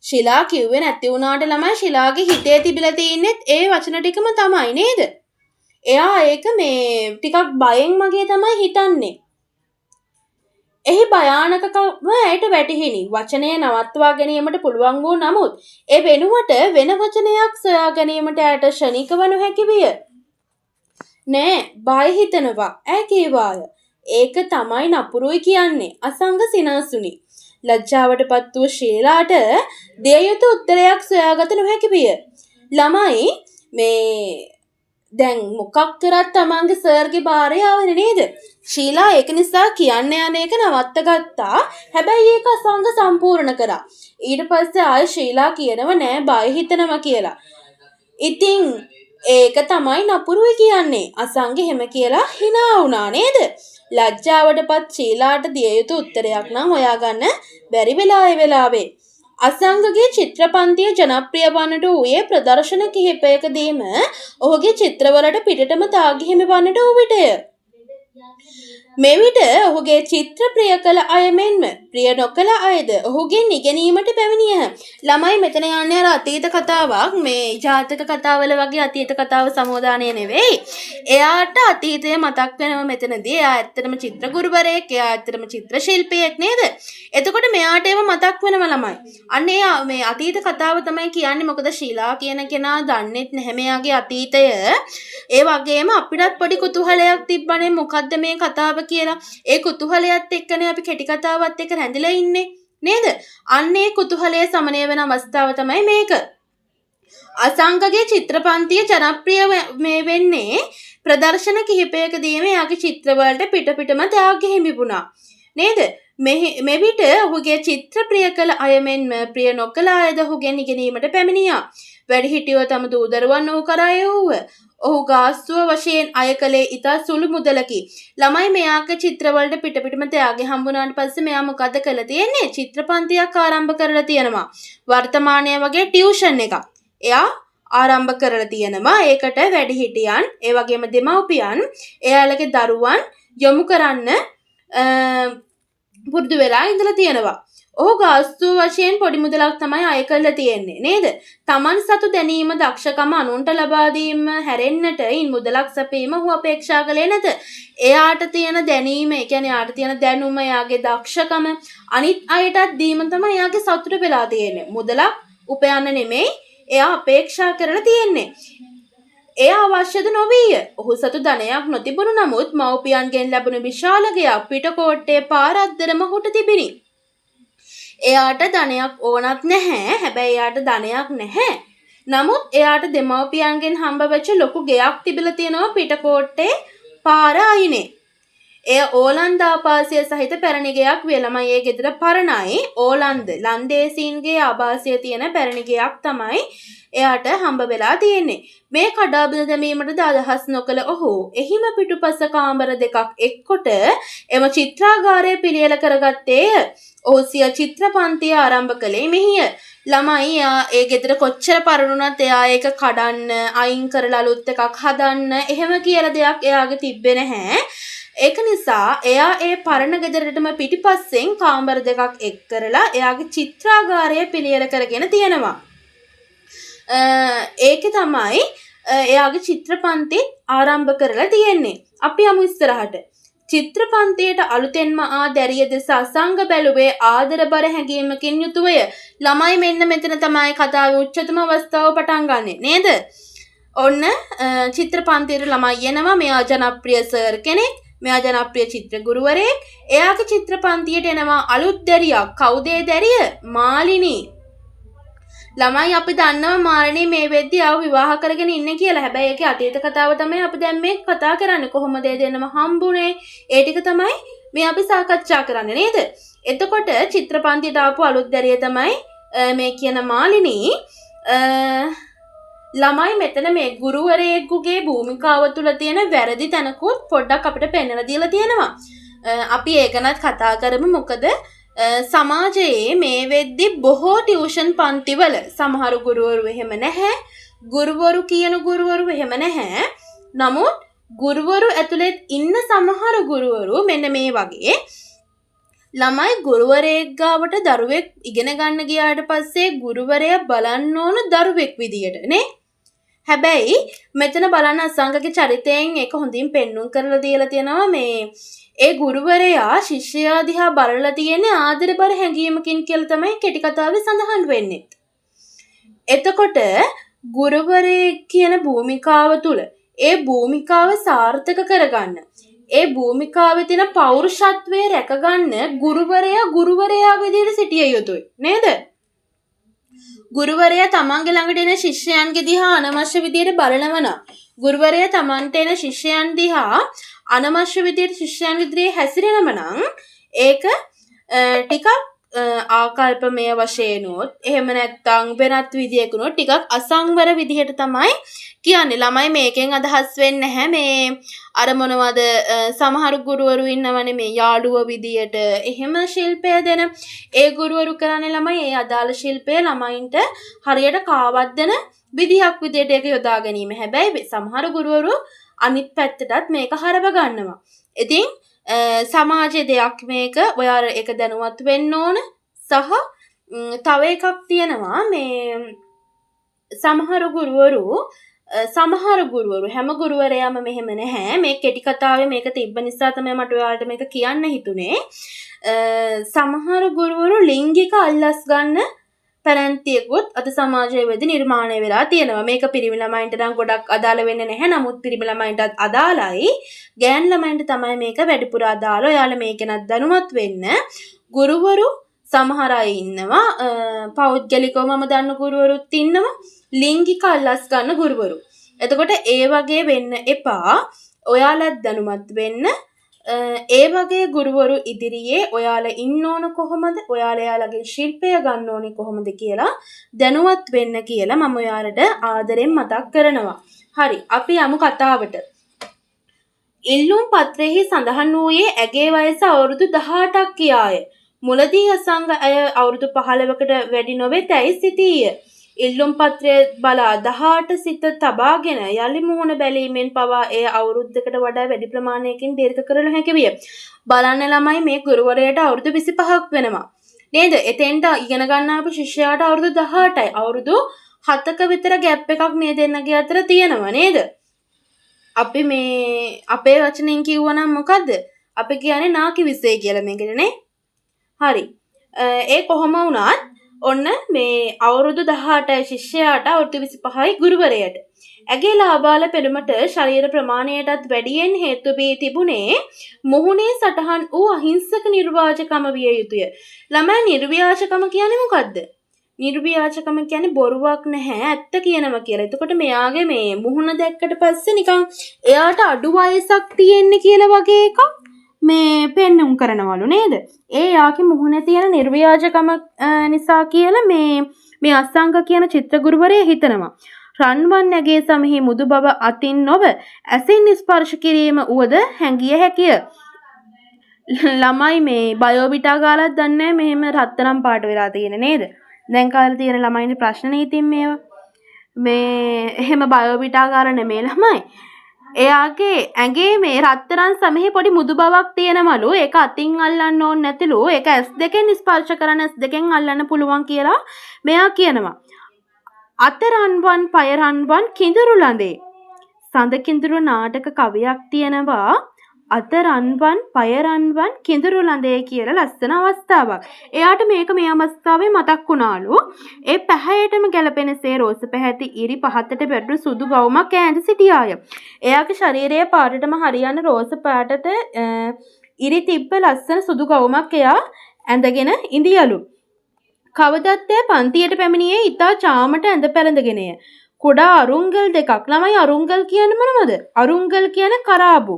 Speaker 1: ශිලා කිව්වේ නැති වුණාට ළමයි ශිලාගේ හිතේ තිබිලා තින්නේ ඒ වචන ටිකම තමයි නේද? එයා ඒක මේ ටිකක් බයෙන් මගේ තමයි හිතන්නේ. එහි භයානකකම ඇයට වැටහිණි. වචනය නවත්වා ගැනීමට පුළුවන් වූ නමුත් ඒ වෙනුවට වෙන වචනයක් සොයා ගැනීමට ඇයට ශනිකව නොහැකි විය. නෑ බය හිතනවා ඈ කීවාය. ඒක තමයි නපුරුයි කියන්නේ. අසංග සිනාසුනි. ලැජ්ජාවටපත් වූ ශීලාට දෙය යුතු උත්තරයක් සොයාගත නොහැකි විය. ළමයි මේ දැන් මොකක් කරත් තමන්ගේ සර්ගේ භාර්යාවනේ නේද? ශීලා ඒක නිසා කියන්න යන එක නවත්ත ගත්තා. හැබැයි ඒක අසංග සම්පූර්ණ කරා. ඊට පස්සේ ආයෙ ශීලා කියනව නෑ බය හිතනවා කියලා. ඉතින් ඒක තමයි නපුරුයි කියන්නේ. අසංග හැම කියලා hina වුණා නේද? ලැජ්ජාවටපත් ශීලාට දිය යුතු උත්තරයක් නම් හොයාගන්න බැරි වෙලාවේ අසංගගේ චිත්‍රපන්තිය ජනප්‍රිය වන්නට වූයේ ප්‍රදර්ශන කිහිපයකදීම ඔහුගේ චිත්‍රවලට පිටටම තාගි හිමි වන්නට වූ විටය. මෙවිට ඔහුගේ චිත්‍ර ප්‍රිය කළ අය මෙන්ම ප්‍රිය නොකළ අයද ඔහුගෙන් ඉගෙනීමට පැමිණියහ. ළමයි මෙතන යන්නේ අර අතීත කතාවක් මේ ජාතක කතාවල වගේ අතීත කතාව සමෝදානය නෙවෙයි. එයාට අතීතය මතක් වෙනවා මෙතනදී. එයා ඇත්තටම චිත්‍ර ගුරුවරයෙක්, එයා ඇත්තටම චිත්‍ර ශිල්පියෙක් නේද? එතකොට මෙයාට ඒව මතක් වෙනවා ළමයි. අන්න ඒ මේ අතීත කතාව තමයි කියන්නේ. මොකද ශීලා කියන කෙනා දන්නෙත් නැහැ මෙයාගේ අතීතය. ඒ වගේම අපිටත් පොඩි කුතුහලයක් තිබ්බනේ මොකද්ද මේ කතාව කියලා. ඒ කුතුහලයත් එක්කනේ අපි කෙටි කතාවත් එක්ක රැඳිලා ඉන්නේ නේද? අන්න ඒ කුතුහලය සමනය වෙන අවස්ථාව තමයි මේක. අසංගගේ චිත්‍රපන්තිය ජනප්‍රිය මේ වෙන්නේ ප්‍රදර්ශන කිහිපයකදීම එයාගේ චිත්‍රවලට පිටම ත්‍යාග හිමිුණා නේද? මෙවිට ඔහුගේ චිත්‍ර ප්‍රිය කළ අය මෙන්ම ප්‍රිය නොකළ අයද ඔහුගෙන් ඉගෙනීමට පැමිණියා. වැඩිහිටියෝ තම දූ දරුවන් ඔහු කරා යවුව. ඔහු ගාස්තුව වශයෙන් අය කළේ ඉතා සුළු මුදලකි. ළමයි මෙයාගේ චිත්‍රවලට පිටම ත්‍යාගය හම්බුනාට පස්සේ මෙයා මොකද කළා තියෙන්නේ? චිත්‍රපන්තියක් ආරම්භ කරලා තියෙනවා. වර්තමානයේ වගේ ටියුෂන් එකක්. එයා ආරම්භ කරලා තියෙනවා. ඒකට වැඩිහිටියන්, ඒ වගේම දෙමව්පියන් එයාලගේ දරුවන් යොමු කරන්න පුරුදු වෙලා ඉඳලා තියෙනවා. ඔහු ගාස්තුව වශයෙන් පොඩි මුදලක් තමයි අය කරලා තියෙන්නේ නේද? Taman සතු දැනීම දක්ෂකම අනුන්ට ලබා දීම හැරෙන්නට ඉන් මුදලක් සැපීම ඔහු අපේක්ෂා කළේ නැත. එයාට තියෙන දැනීම, ඒ කියන්නේ එයාට තියෙන දැනුම, එයාගේ දක්ෂකම අනිත් අයටත් දීම තමයි එයාගේ සතුට වෙලා තියෙන්නේ. මුදලක් උපයන්න නෙමෙයි එයා අපේක්ෂා කරලා තියෙන්නේ. එය අවශ්‍යද නොවීය. ඔහු සතු ධනයක් නොතිබුණු නමුත් මව්පියන්ගෙන් ලැබුණු විශාල ගෙයක් පිටකෝට්ටේ පාර අද්දරම හුට තිබිණි. එයාට ධනයක් ඕනත් නැහැ. හැබැයි එයාට ධනයක් නැහැ. නමුත් එයාට දෙමව්පියන්ගෙන් හම්බ වෙච්ච ලොකු ගෙයක් තිබිලා තියෙනවා පිටකෝට්ටේ පාර අයිනේ. එය ඕලන්ද ආභාසය සහිත පැරණි ගෙයක් විය. ළමයි ඒ ගෙදර පරණයි. ඕලන්ද ලන්දේසීන්ගේ ආභාසය තියෙන පැරණි ගෙයක් තමයි එයාට හම්බ වෙලා තියෙන්නේ. මේ කඩා බිඳ දැමීමටද අදහස් නොකළ ඔහු එහිම පිටුපස කාමර දෙකක් එක්කොට එම චිත්‍රාගාරය පිළියෙල කරගත්තේය. ඔහු සිය චිත්‍රපන්තිය ආරම්භ කළේ මෙහිය. ළමයි ඒ ගෙදර කොච්චර පරණුණත් එයා ඒක කඩන්න, අයින් කරලා අලුත් එකක් හදන්න එහෙම කියලා දෙයක් එයාගේ තිබ්බේ නැහැ. ඒක නිසා එයා ඒ පරණ ගෙදරටම පිටිපස්සෙන් කාමර දෙකක් එක් කරලා එයාගේ චිත්‍රාගාරය පිළියෙල කරගෙන තියෙනවා. ඒකේ තමයි එයාගේ චිත්‍රපන්ති ආරම්භ කරලා තියෙන්නේ. අපි යමු ඉස්සරහට. චිත්‍රපන්තියට අලුතෙන්ම දැරිය දෙස අසංග බැලුවේ ආදරබර හැඟීමකින් යුතුවය. ළමයි මෙන්න මෙතන තමයි කතාවේ උච්චතම අවස්ථාව පටන් ගන්නෙ නේද? ඔන්න චිත්‍රපන්තියට ළමයි එනවා. මෙයා ජනප්‍රිය සර් කෙනෙක්. මෙයා ජනප්‍රිය චිත්‍ර ගුරුවරයෙක්. එයාගේ චිත්‍රපන්තියට එනවා අලුත් දැරියක්. කවුද ඒ දැරිය? මාලිනී. ළමයි අපි දන්නවා මාලිනී මේ වෙද්දී ආව විවාහ කරගෙන ඉන්නේ කියලා. හැබැයි ඒකේ අතීත කතාව තමයි අපි දැන් මේ කතා කරන්නේ. කොහොමද ඒ දෙන්නම හම්බුනේ? ඒ ටික තමයි මේ අපි සාකච්ඡා කරන්නේ නේද? එතකොට චිත්‍රපන්තියට ආපු අලුත් දැරිය තමයි මේ කියන මාලිනී. ළමයි මෙතන මේ ගුරුවරයෙකුගේ භූමිකාව තුළ තියෙන වැරදි තැනකුත් පොඩ්ඩක් අපිට පෙන්වලා දීලා තියෙනවා. අපි ඒක ගැනත් කතා කරමු. මොකද සමාජයේ මේ වෙද්දි බොහෝ ටියුෂන් පන්තිවල සමහර ගුරුවරු එහෙම නැහැ. ගුරුවරු කියන ගුරුවරු එහෙම නැහැ. නමුත් ගුරුවරු ඇතුළේ ඉන්න සමහර ගුරුවරු මෙන්න මේ වගේ ළමයි ගුරුවරයෙක් ගාවට දරුවෙක් ඉගෙන ගන්න ගියාට පස්සේ ගුරුවරයා බලන්න ඕන දරුවෙක් විදියට නේ. හැබැයි මෙතන බලන්න අසංගගේ චරිතයෙන් ඒක හොඳින් පෙන්වුම් කරලා දීලා තියෙනවා. මේ ඒ ගුරුවරයා ශිෂ්‍යයා දිහා බලලා තියෙන්නේ ආදරබර හැඟීමකින් කියලා තමයි කෙටි කතාවේ සඳහන් වෙන්නේ. එතකොට ගුරුවරයෙක් කියන භූමිකාව තුල ඒ භූමිකාව සාර්ථක කරගන්න, ඒ භූමිකාවේ තියෙන පෞරුෂත්වය රැකගන්න ගුරුවරයා විදිහට සිටිය යුතුයි නේද? ගුරුවරයා තමන්ගේ ළඟට එන ශිෂ්‍යයන්ගේ දිහා අනවශ්‍ය විදිහට බලනවා නම්, ගුරුවරයා තමන්ට එන ශිෂ්‍යයන් දිහා අනවශ්‍ය විදිහට ශිෂ්‍යයන් ඉදිරියේ හැසිරෙනම නම් ඒක ටිකක් ආකල්පමය වශයෙන්ොත් එහෙම නැත්නම් වෙනත් විදියකුනොත් ටිකක් අසංවර විදිහට තමයි කියන්නේ. ළමයි මේකෙන් අදහස් වෙන්නේ නැහැ මේ අර මොනවද සමහර ගුරුවරු ඉන්නවනේ මේ යාළුව විදියට එහෙම ශිල්පය දෙන ඒ ගුරුවරු කරන්නේ ළමයි ඒ අදාළ ශිල්පය ළමයින්ට හරියට කාවද්දන විදියක් විදියට ඒක යොදා ගැනීම. හැබැයි සමහර ගුරුවරු අනිත් පැත්තටත් මේක හරව ගන්නවා. ඉතින් සමාජයේ දෙයක් මේක. ඔයාලා ඒක දැනුවත් වෙන්න ඕන. සහ තව එකක් තියෙනවා මේ සමහර ගුරුවරු හැම ගුරුවරයාම මෙහෙම නැහැ. මේ කෙටි කතාවේ මේක තිබ්බ නිසා තමයි මට ඔයාලට මේක කියන්න හිතුනේ. සමහර ගුරුවරු ලිංගික අල්ලස් ගන්න පැරැන්තියකුත් අද සමාජයේ වෙද්දී නිර්මාණය වෙලා තියෙනවා. මේක පිරිමි ළමයින්ට නම් ගොඩක් අදාළ වෙන්නේ නැහැ. නමුත් පිරිමි ළමයින්ටත් අදාළයි. ගෑන් ළමයින්ට තමයි මේක වැඩිපුර අදාළ. ඔයාලා මේක නත් දැනුවත් වෙන්න. ගුරුවරු සමහර අය ඉන්නවා පෞද්ගලිකව මම දන්න ගුරුවරුත් ඉන්නවා ලිංගික අල්ලස් ගන්න ගුරුවරු. එතකොට ඒ වගේ වෙන්න එපා. ඔයාලත් දැනුවත් වෙන්න. ඒ වගේ ගුරුවරු ඉදිරියේ ඔයාලා ඉන්න ඕන කොහොමද? ඔයාලගේ ශිල්පය ගන්න ඕනේ කොහොමද කියලා දැනුවත් වෙන්න කියලා මම ඔයාලට ආදරෙන් මතක් කරනවා. හරි, අපි යමු කතාවට. ඉල්ලුම් පත්‍රයේ සඳහන් වූයේ ඇගේ වයස අවුරුදු 18ක් කියාය. මුලදී අසංග අය අවුරුදු 15කට වැඩි නොවෙතැයි සිතීය. ඉල්ලුම් පත්‍රය බලා 18 සිත තබාගෙන යලි මුහුණ බැලීමෙන් පවා එය අවුරුද්දකට වඩා වැඩි ප්‍රමාණයකින් දීර්ඝ කරන හැකි විය. බලන්න ළමයි මේ ගුරුවරයාට අවුරුදු 25ක් වෙනවා. නේද? එතෙන්ට ඉගෙන ගන්න ආපු ශිෂ්‍යයාට අවුරුදු 18යි. අවුරුදු 7ක විතර ગેප් එකක් මේ දෙන්නගේ අතර තියෙනවා නේද? අපි මේ අපේ වචනෙන් කිව්වනම් මොකද්ද? අපි කියන්නේ නාකි විසේ කියලා මේකට නේ. හරි. ඒ කොහොම වුණත් ඔන්න මේ අවුරුදු 18යි ශිෂ්‍යයාට අවුරුදු 25යි ගුරුවරයාට. ඇගේ ලාබාල පෙනුමට ශරීර ප්‍රමාණයටත් වැඩියෙන් හේතු වී තිබුණේ මුහුණේ සටහන් වූ අහිංසක නිර්වාචකම විය යුතුය. ළමයා නිර්ව්‍යාජකම කියන්නේ මොකද්ද? නිර්ව්‍යාජකම කියන්නේ බොරුවක් නැහැ ඇත්ත කියනවා කියලා. එතකොට මෙයාගේ මේ මුහුණ දැක්කට පස්සේ නිකන් එයාට අඩු වයසක් තියෙන්නේ කියලා වගේ එකක් මේ පෙන්නුම් කරනවලු නේද? ඒ යාගේ මුහුණේ තියෙන නිර්ව්‍යාජකම නිසා කියලා මේ අසංග කියන චිත්‍රගුරුවරයා හිතනවා. රන්වන් නැගේ සමෙහි මුදු බව අතින් නොව ඇසින් ස්පර්ශ කිරීම උවද හැඟිය හැකිය. ළමයි මේ බයෝබිටා ගාලක් දන්නේ මෙහෙම රත්තරන් පාට වෙලා තියෙන නේද? දැන් කාලේ තියෙන ළමයිනේ ප්‍රශ්න ඉතින් මේවා. මේ එහෙම බයෝබිටා ගාලා නෙමෙයි ළමයි. එයාගේ ඇඟේ මේ රත්තරන් සමෙහි පොඩි මුදු බවක් තියෙනවලු. ඒක අතින් අල්ලන්න ඕනේ නැතිලු. ඒක S2 ස්පර්ශ කරන S2 අල්ලන්න පුළුවන් කියලා මෙයා කියනවා. අතරන්වන් පයරන්වන් කිඳුරු ළඳේ. සඳ කිඳුරු නාටක කවියක් තියෙනවා. අතරන්වන් පයරන්වන් කිඳුරු ළඳේ කියලා ලස්සන අවස්ථාවක්. එයාට මේක මේ අවස්ථාවේ මතක් වුණාලු. ඒ පැහැයටම ගැලපෙනසේ රෝස පැහැති ඉරි පහතට වැටුණු සුදු ගවුමක් ඈඳ සිටියාය. එයාගේ ශරීරයේ පාටටම හරියන රෝස පාටට ඉරි තිබ්බ ලස්සන සුදු ගවුමක් එයා ඇඳගෙන ඉඳියලු. කවදත් එය පන්තියට පැමිණියේ ඉතා චාමට ඇඳ පැළඳගෙනය. කුඩා අරුංගල් දෙකක්. ළමයි අරුංගල් කියන්නේ මොනවද? අරුංගල් කියන්නේ කරාබු.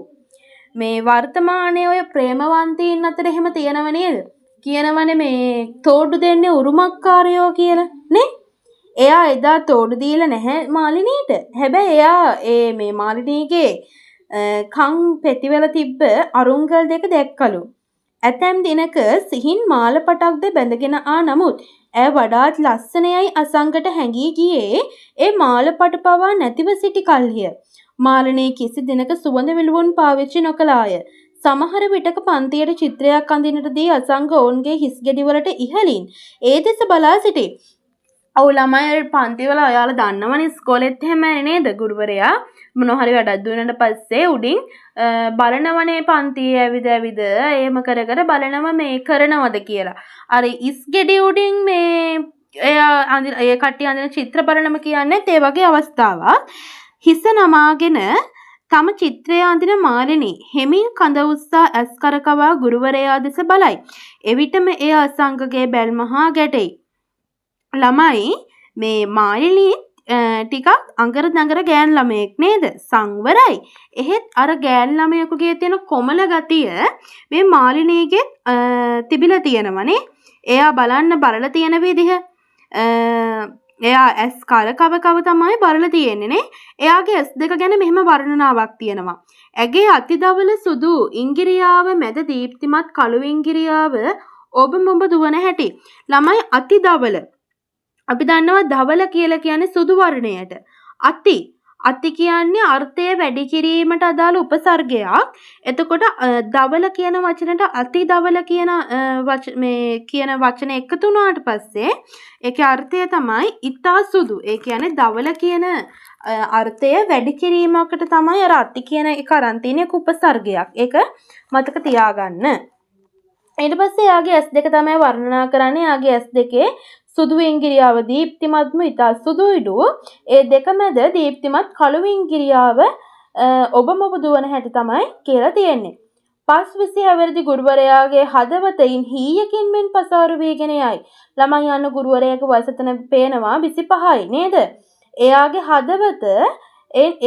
Speaker 1: මේ වර්තමානයේ ඔය ප්‍රේමවන්තයින් අතර එහෙම තියෙනව නේද? කියනවනේ මේ තෝඩු දෙන්නේ උරුමකාරයෝ කියලා නේ? එයා එදා තෝඩු දීලා නැහැ මාලිනීට. හැබැයි එයා මේ මාලිනීගේ කන් පෙතිවල තිබ්බ අරුංගල් දෙක දැක්කලු. ඇතැම් දිනක සිහින් මාලපටක්ද බැඳගෙන නමුත් ඇය වඩාත් ලස්සනයයි අසංගට හැඟී ගියේ ඒ මාලපට පවා නැතිව සිටි කල්හිය. මාලනේ කිසි දිනක සුවඳ විලවුන් පාවිච්චි නොකළාය. සමහර විටක පන්තියට චිත්‍රයක් අඳින්නට දී අසංග ඔවුන්ගේ හිස් ගෙඩිවලට ඉහළින් ඒ දෙස බලා සිටි. ඔව් ළමයි පන්තිවල ඔයාලා දන්නවනේ ඉස්කෝලෙත් එහෙම නේද ගුරුවරයා මොනවා හරි වැඩක් දුන්නාට පස්සේ උඩින් බලනවනේ පන්තියේ ඇවිද එහෙම කර බලනව මේ කරනවද කියලා. අර ඉස් ගෙඩි උඩින් මේ එයා ඒ කට්ටිය අඳින චිත්‍ර බලනම කියන්නේ ඒ වගේ අවස්ථාවක්. හිස නමාගෙන තම චිත්‍රය අඳින මාලිනී හෙමින් කඳ උස්සා ඇස් කරකවා ගුරුවරයා දෙස බලයි. එවිටම එය අසංගගේ බැල්ම හා ගැටෙයි. ළමයි මේ මාලිනී ටිකක් අඟර දඟර ගෑන් ළමයෙක් නේද? සංවරයි. එහෙත් අර ගෑන් ළමයෙකුගේ තියෙන කොමල ගතිය මේ මාලිනීගේ තිබිලා තියෙනවනේ. එයා බලලා තියෙන විදිහ එයා ඇස් කව තමයි බලලා තියෙන්නේ නේ. එයාගේ ඇස් දෙක ගැන මෙහෙම වර්ණනාවක් තියෙනවා. ඇගේ අතිදවල සුදු ඉංගිරියාව මැද දීප්තිමත් කළු ඉංගිරියාව ඔබ මොඹ දුවන හැටි. ළමයි අතිදවල. අපි දන්නවා දවල කියලා කියන්නේ සුදු වර්ණයට. අති කියන්නේ අර්ථය වැඩි කිරීමට අදාළ උපසර්ගයක්. එතකොට දවල කියන වචනට අති දවල කියන කියන වචන එකතු වුණාට පස්සේ ඒකේ අර්ථය තමයි ඊතා සුදු. ඒ කියන්නේ දවල කියන අර්ථය වැඩි කිරීමකට තමයි අර අති කියන එක අරන් තියෙන උපසර්ගයක්. ඒක මතක තියාගන්න. ඊට පස්සේ යාගේ S2 තමයි වර්ණනා කරන්නේ. යාගේ S2 සුදු ඉංගිරියාව දීප්තිමත්ම ඉතා සුදු ඉඩු ඒ දෙක මැද දීප්තිමත් කළු ඉංගිරියාව ඔබම ඔබ දුවන හැටි තමයි කියලා තියෙන්නේ. 5 අවුරුදු ගුරුවරයාගේ හදවතින් හීයකින් මෙන් පසාරු වීගෙන යයි. ළමයි යන ගුරුවරයාගේ වයසතන පේනවා 25යි නේද? එයාගේ හදවත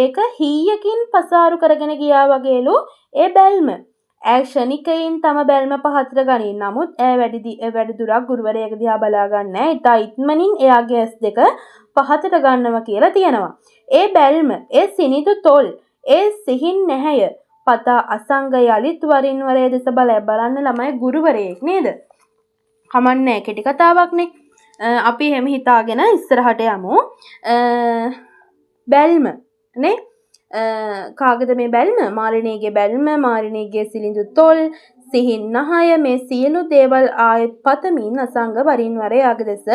Speaker 1: ඒක හීයකින් පසාරු කරගෙන ගියා වගේලු ඒ බැල්ම. ක්ෂණිකයින් තම බැල්ම පහතට ගනින්. නමුත් වැඩි දුරක් ගුරුවරයාගේ දිහා බලා ගන්න නැහැ. ඊට ඉක්මනින් එයාගේ S2 පහතට ගන්නවා කියලා තියෙනවා. ඒ බැල්ම, ඒ සිනිඳු තොල්, ඒ සිහින් නැහැය පතා අසංග යලිත් වරින් වර දෙස බලන්න ළමයි ගුරුවරයෙක් නේද? කමන්නේ කෙටි කතාවක්නේ. අපි එහෙම හිතාගෙන ඉස්සරහට යමු. බැල්ම නේ කාගේද මේ බැල්ම? මාලිනීගේ බැල්ම, මාලිනීගේ සිලිඳු තොල්, සිහින් නහය මේ සියලු දේවල් ආයෙත් පතමින් අසංග වරින් වර යාගේ දෙස